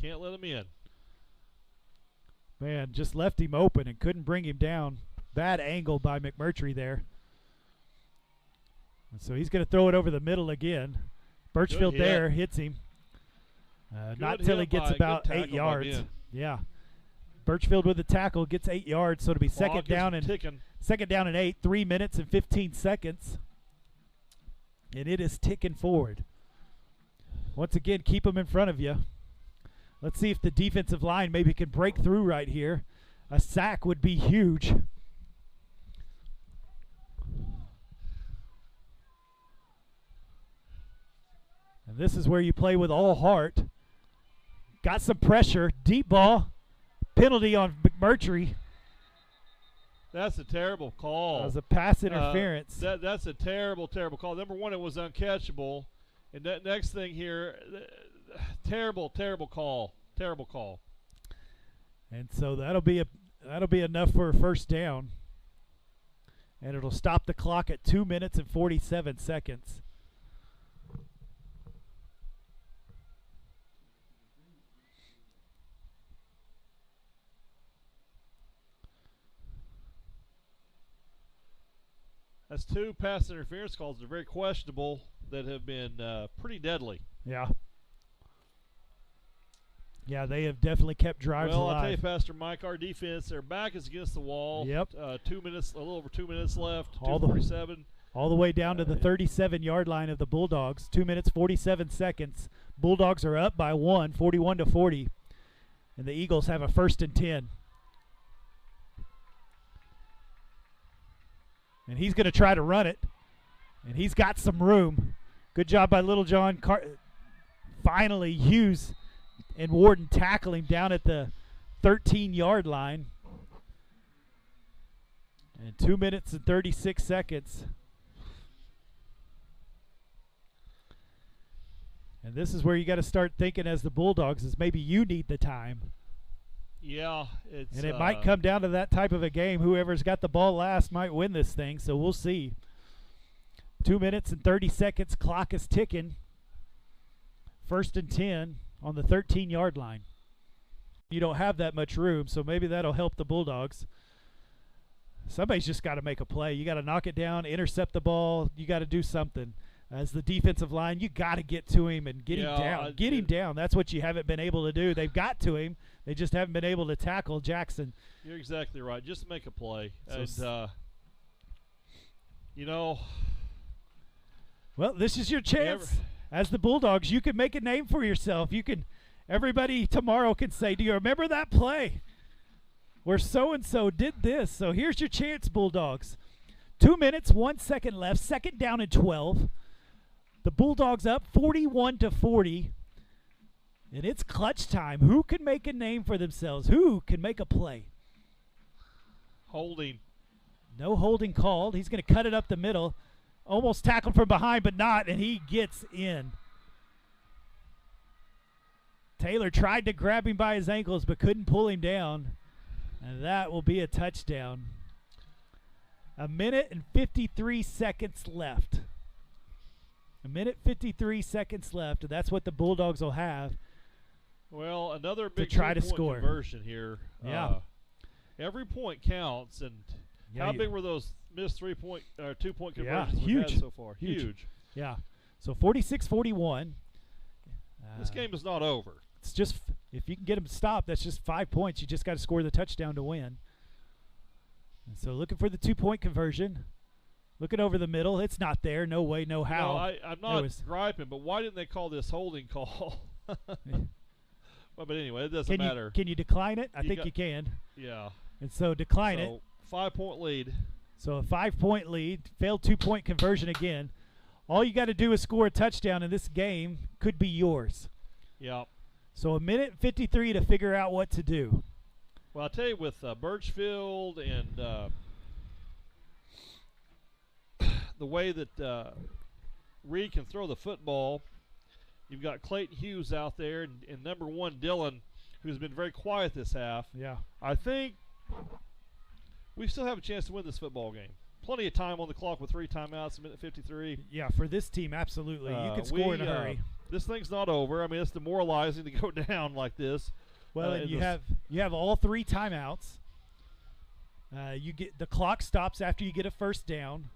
Can't let him in. Man, just left him open and couldn't bring him down. Bad angle by McMurtry there. And so he's going to throw it over the middle again. Birchfield there hits him. Not until he gets about 8 yards. Yeah. Birchfield with the tackle gets 8 yards, so it'll be second down and 8, 3 minutes and 15 seconds. And it is ticking forward. Once again, keep them in front of you. Let's see if the defensive line maybe can break through right here. A sack would be huge. And this is where you play with all heart. Got some pressure. Deep ball. Penalty on McMurtry. That's a terrible call. That was a pass interference. That's a terrible, terrible call. Number one, it was uncatchable. And that next thing here, terrible, terrible call. Terrible call. And so that'll be enough for a first down. And it'll stop the clock at 2 minutes and 47 seconds. That's 2 pass interference calls that are very questionable that have been pretty deadly. Yeah. Yeah, they have definitely kept drives alive. Well, I'll tell you, Pastor Mike, our defense, their back is against the wall. Yep. 2 minutes, a little over 2 minutes left. All 2:47. All the way down to the 37-yard line of the Bulldogs. 2 minutes, 47 seconds. Bulldogs are up by 1, 41-40. And the Eagles have a 1st and 10. And he's going to try to run it. And he's got some room. Good job by Little John. Finally, Hughes and Warden tackle him down at the 13-yard line. And 2 minutes and 36 seconds. And this is where you got to start thinking as the Bulldogs is maybe you need the time. Yeah, and it might come down to that type of a game. Whoever's got the ball last might win this thing, so we'll see. 2 minutes and 30 seconds. Clock is ticking. 1st and 10 on the 13-yard line. You don't have that much room, so maybe that'll help the Bulldogs. Somebody's just got to make a play. You got to knock it down, intercept the ball. You got to do something. As the defensive line, you got to get to him and get him down. Get him down. That's what you haven't been able to do. They've got to him. They just haven't been able to tackle Jackson. You're exactly right. Just make a play. So and, well, this is your chance. As the Bulldogs, you can make a name for yourself. You can. Everybody tomorrow can say, do you remember that play where so-and-so did this? So here's your chance, Bulldogs. 2 minutes, 1 second left. 2nd down and 12. The Bulldogs up 41-40. And it's clutch time. Who can make a name for themselves? Who can make a play? Holding. No holding called. He's going to cut it up the middle. Almost tackled from behind, but not, and he gets in. Taylor tried to grab him by his ankles, but couldn't pull him down. And that will be a touchdown. 1 minute and 53 seconds left. 1 minute 53 seconds left, and that's what the Bulldogs will have. Well, another big to try to two-point score. Conversion here. Yeah. Every point counts, and how big were those missed 2-point conversions we've had so far? Huge. Yeah. So 46-41. This game is not over. It's just if you can get them to stop, that's just 5 points. You just got to score the touchdown to win. And so looking for the 2-point conversion. Looking over the middle. It's not there. No way, no how. No, I'm not griping, but why didn't they call this holding call? Well, but anyway, it doesn't matter. Can you decline it? I think you can. Yeah. And so decline it. 5-point lead. So a 5-point lead. Failed 2-point conversion again. All you got to do is score a touchdown, and this game could be yours. Yeah. So 1:53 to figure out what to do. Well, I'll tell you, with Birchfield and the way that Reed can throw the football, you've got Clayton Hughes out there and number 1, Dylan, who's been very quiet this half. Yeah. I think we still have a chance to win this football game. Plenty of time on the clock with 3 timeouts, 1:53. Yeah, for this team, absolutely. You can score in a hurry. This thing's not over. I mean, it's demoralizing to go down like this. Well, and you have all 3 timeouts. You get the clock stops after you get a first down,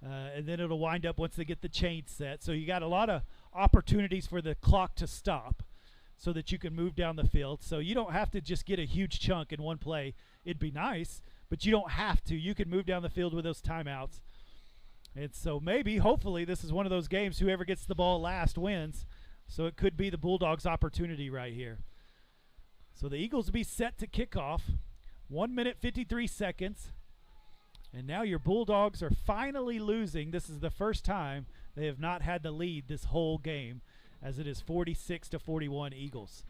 and then it'll wind up once they get the chain set. So you got a lot of opportunities for the clock to stop, so that you can move down the field. So you don't have to just get a huge chunk in one play. It'd be nice, but you don't have to. You can move down the field with those timeouts. And so maybe, hopefully, this is one of those games whoever gets the ball last wins. So it could be the Bulldogs' opportunity right here. So the Eagles will be set to kick off. 1:53 seconds. And now your Bulldogs are finally losing. This is the first time they have not had the lead this whole game, as it is 46-41 Eagles.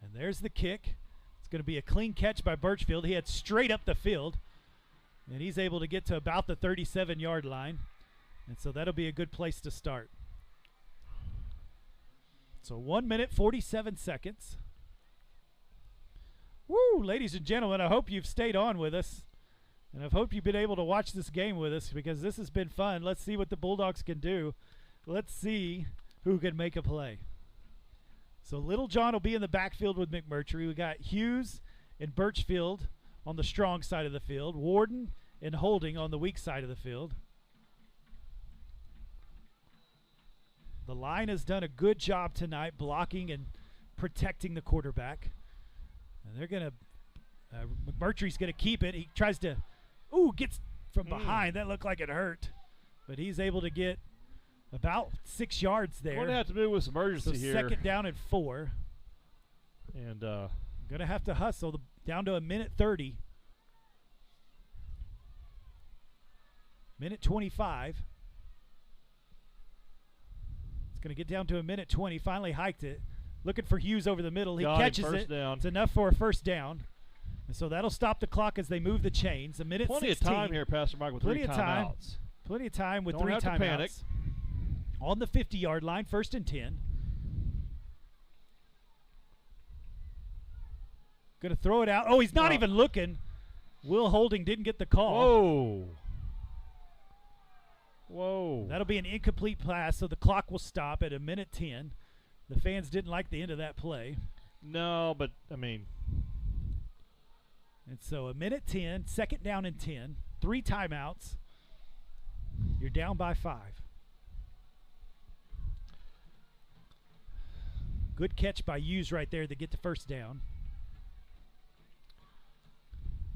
And there's the kick. It's going to be a clean catch by Birchfield. He had straight up the field, and he's able to get to about the 37-yard line. And so that'll be a good place to start. So 1:47 seconds. Woo, ladies and gentlemen, I hope you've stayed on with us. And I hope you've been able to watch this game with us, because this has been fun. Let's see what the Bulldogs can do. Let's see who can make a play. So Little John will be in the backfield with McMurtry. We got Hughes and Birchfield on the strong side of the field. Warden and Holding on the weak side of the field. The line has done a good job tonight blocking and protecting the quarterback. And they're going to McMurtry's going to keep it. He tries to, gets from behind. That looked like it hurt. But he's able to get about 6 yards there. Going to have to move with some urgency so here. Second down and 4. And going to have to hustle down to 1:30. 1:25. It's going to get down to 1:20. Finally hiked it. Looking for Hughes over the middle. He catches it. Down. It's enough for a first down. And so that'll stop the clock as they move the chains. 1:16. Plenty of time here, Pastor Mike, with 3 timeouts. Plenty of time with Don't 3 have timeouts. To panic. On the 50-yard line, 1st and 10. Going to throw it out. Oh, he's not even looking. Will Holding didn't get the call. Whoa. That'll be an incomplete pass, so the clock will stop at 1:10. The fans didn't like the end of that play. No, but, I mean. And so 1:10, second down and 10, 3 timeouts. You're down by 5. Good catch by Hughes right there to get the first down.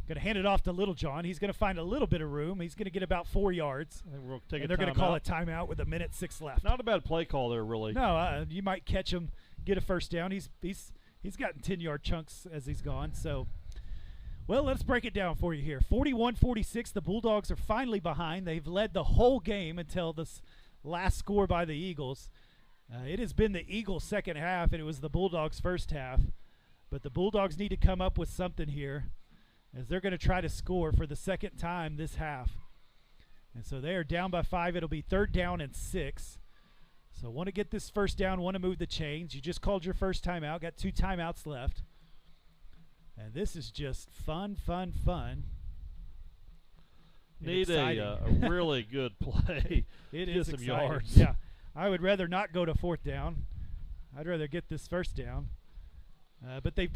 Going to hand it off to Little John. He's going to find a little bit of room. He's going to get about 4 yards. And they're going to call a timeout with 1:06 left. Not a bad play call there, really. No, you might catch him, get a first down. He's gotten 10-yard chunks as he's gone. So, well, let's break it down for you here. 41-46, the Bulldogs are finally behind. They've led the whole game until this last score by the Eagles. It has been the Eagles' second half, and it was the Bulldogs' first half. But the Bulldogs need to come up with something here, as they're going to try to score for the second time this half. And so they are down by 5. It'll be 3rd down and 6. So want to get this first down, want to move the chains. You just called your first timeout, got 2 timeouts left. And this is just fun. Need a really good play. It get is some exciting. yards. Yeah, I would rather not go to 4th down. I'd rather get this first down. But they've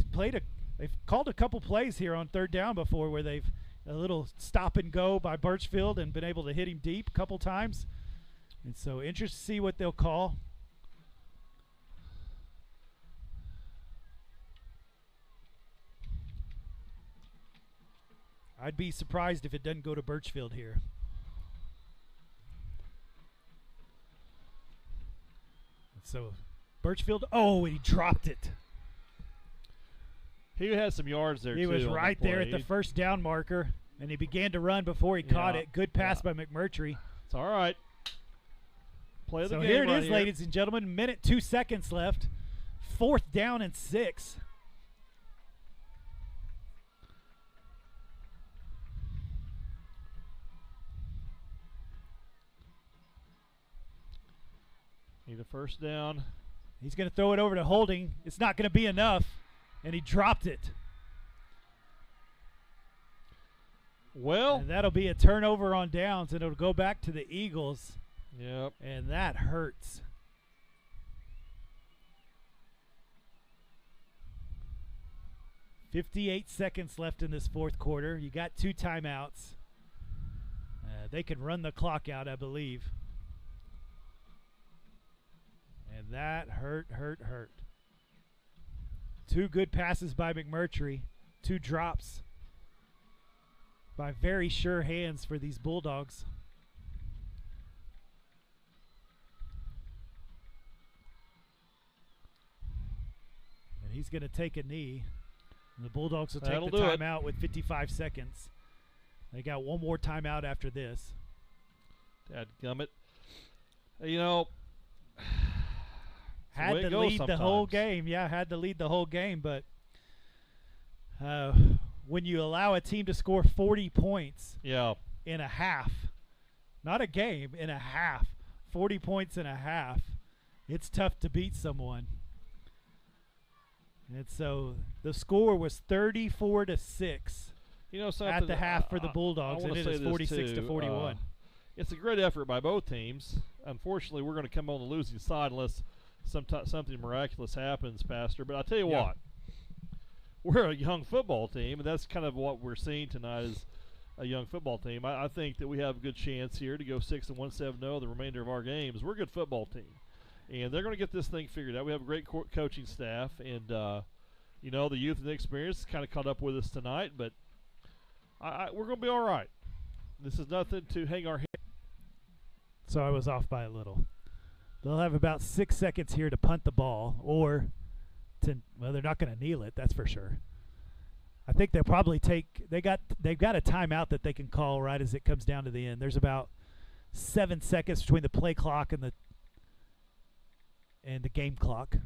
called a couple plays here on 3rd down before, where they've a little stop and go by Birchfield and been able to hit him deep a couple times. And so interested to see what they'll call. I'd be surprised if it doesn't go to Birchfield here. So Birchfield, oh, and he dropped it. He had some yards there, he too. was on right the there at the first down marker, and he began to run before he caught it. Good pass by McMurtry. It's all right. Play the so game here it right is, ladies and gentlemen. Minute 2 seconds left. 4th down and 6. Need a first down. He's going to throw it over to Holding. It's not going to be enough, and he dropped it. Well, and that'll be a turnover on downs, and it'll go back to the Eagles. Yep. And that hurts. .58 seconds left in this 4th quarter. You got 2 timeouts. They can run the clock out, I believe. And that hurt. 2 good passes by McMurtry. 2 drops by very sure hands for these Bulldogs. And he's going to take a knee. And the Bulldogs will take the timeout with 55 seconds. They got one more timeout after this. Dadgummit. You know, had to lead the whole game. Yeah, had to lead the whole game. But when you allow a team to score 40 points in a half, not a game, in a half, 40 points in a half, it's tough to beat someone. And so the score was 34-6. You know something, at the half for the Bulldogs, and it is 46-41. It's a great effort by both teams. Unfortunately, we're going to come on the losing side unless something miraculous happens, Pastor. But I'll tell you what, we're a young football team, and that's kind of what we're seeing tonight is a young football team. I think that we have a good chance here to go 6-1, 7-0 the remainder of our games. We're a good football team, and they're going to get this thing figured out. We have a great coaching staff, and you know, the youth and the experience kind of caught up with us tonight, but we're going to be all right. This is nothing to hang our head. So I was off by a little. They'll have about 6 seconds here to punt the ball, or to, well, they're not going to kneel it, that's for sure. I think they'll probably they've got a timeout that they can call right as it comes down to the end. There's about 7 seconds between the play clock and the game clock.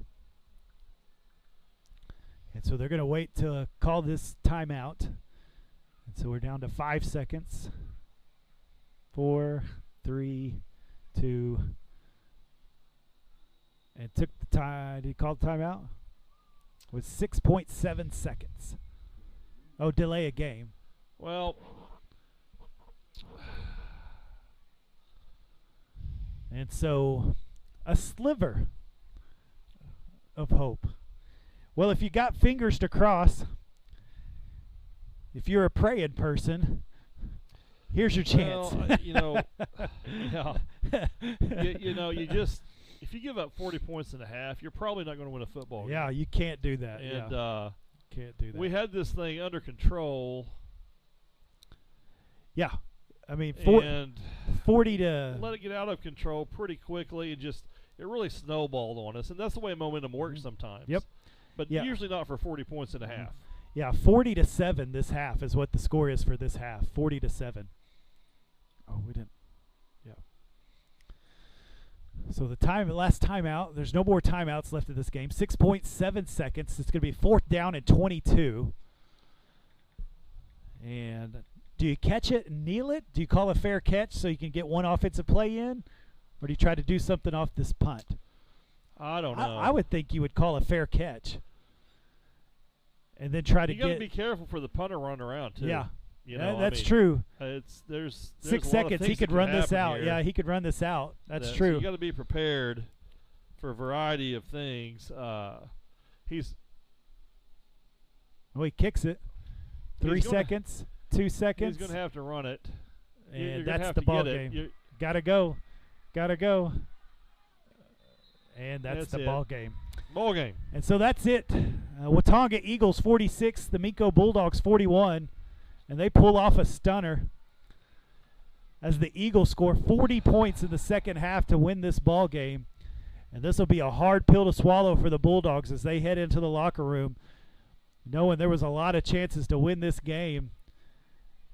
And so they're going to wait to call this timeout. And so we're down to 5 seconds. 4, 3, 2. And took the time. Did he call the timeout? With 6.7 seconds. Oh, delay a game. Well, and so a sliver of hope. Well, if you got fingers to cross, if you're a praying person, here's your chance. Well, you know, you know, you just, if you give up 40 points and a half, you're probably not going to win a football game. Yeah, you can't do that. And can't do that. We had this thing under control. Yeah. I mean, 40 to... Let it get out of control pretty quickly, and just, it really snowballed on us. And that's the way momentum works sometimes. Yep. But usually not for 40 points and a half. Yeah, 40-7 this half is what the score is for this half. 40-7. Oh, we didn't. Yeah. So the last timeout, there's no more timeouts left in this game. 6.7 seconds. It's going to be 4th down and 22. And do you catch it and kneel it? Do you call a fair catch so you can get one offensive play in? Or do you try to do something off this punt? I don't know. I would think you would call a fair catch. And then try to get... You got to be careful for the punter running around, too. Yeah. You know, that's true. There's 6 seconds. He could run this out. Yeah, he could run this out. That's true. So you got to be prepared for a variety of things. He kicks it. 3 seconds. 2 seconds. He's going to have to run it. And that's the ball game. Gotta go. And that's the ball game. Ball game. And so that's it. Watonga Eagles 46, the Minco Bulldogs 41. and they pull off a stunner as the Eagles score 40 points in the second half to win this ball game. And this will be a hard pill to swallow for the Bulldogs as they head into the locker room, knowing there was a lot of chances to win this game,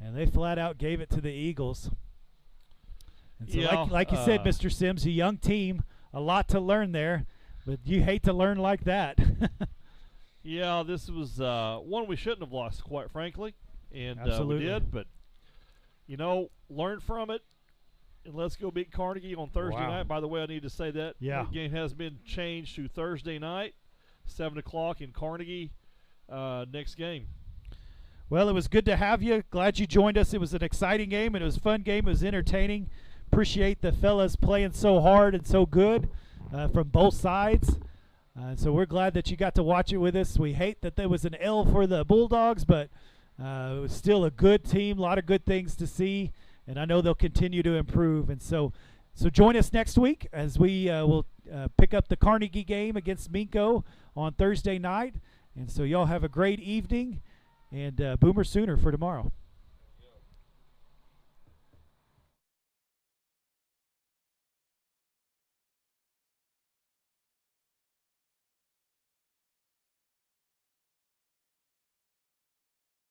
and they flat out gave it to the Eagles. And so like you said, Mr. Sims, a young team, a lot to learn there, but you hate to learn like that. Yeah, this was one we shouldn't have lost, quite frankly, and Absolutely. we did. But, learn from it, and let's go beat Carnegie on Thursday night. By the way, I need to say that the game has been changed to Thursday night, 7 o'clock in Carnegie, next game. Well, it was good to have you. Glad you joined us. It was an exciting game, and it was a fun game. It was entertaining. Appreciate the fellas playing so hard and so good from both sides. So we're glad that you got to watch it with us. We hate that there was an L for the Bulldogs, but it was still a good team, a lot of good things to see, and I know they'll continue to improve. And so join us next week as we will pick up the Carnegie game against Minco on Thursday night. And so y'all have a great evening, and Boomer Sooner for tomorrow.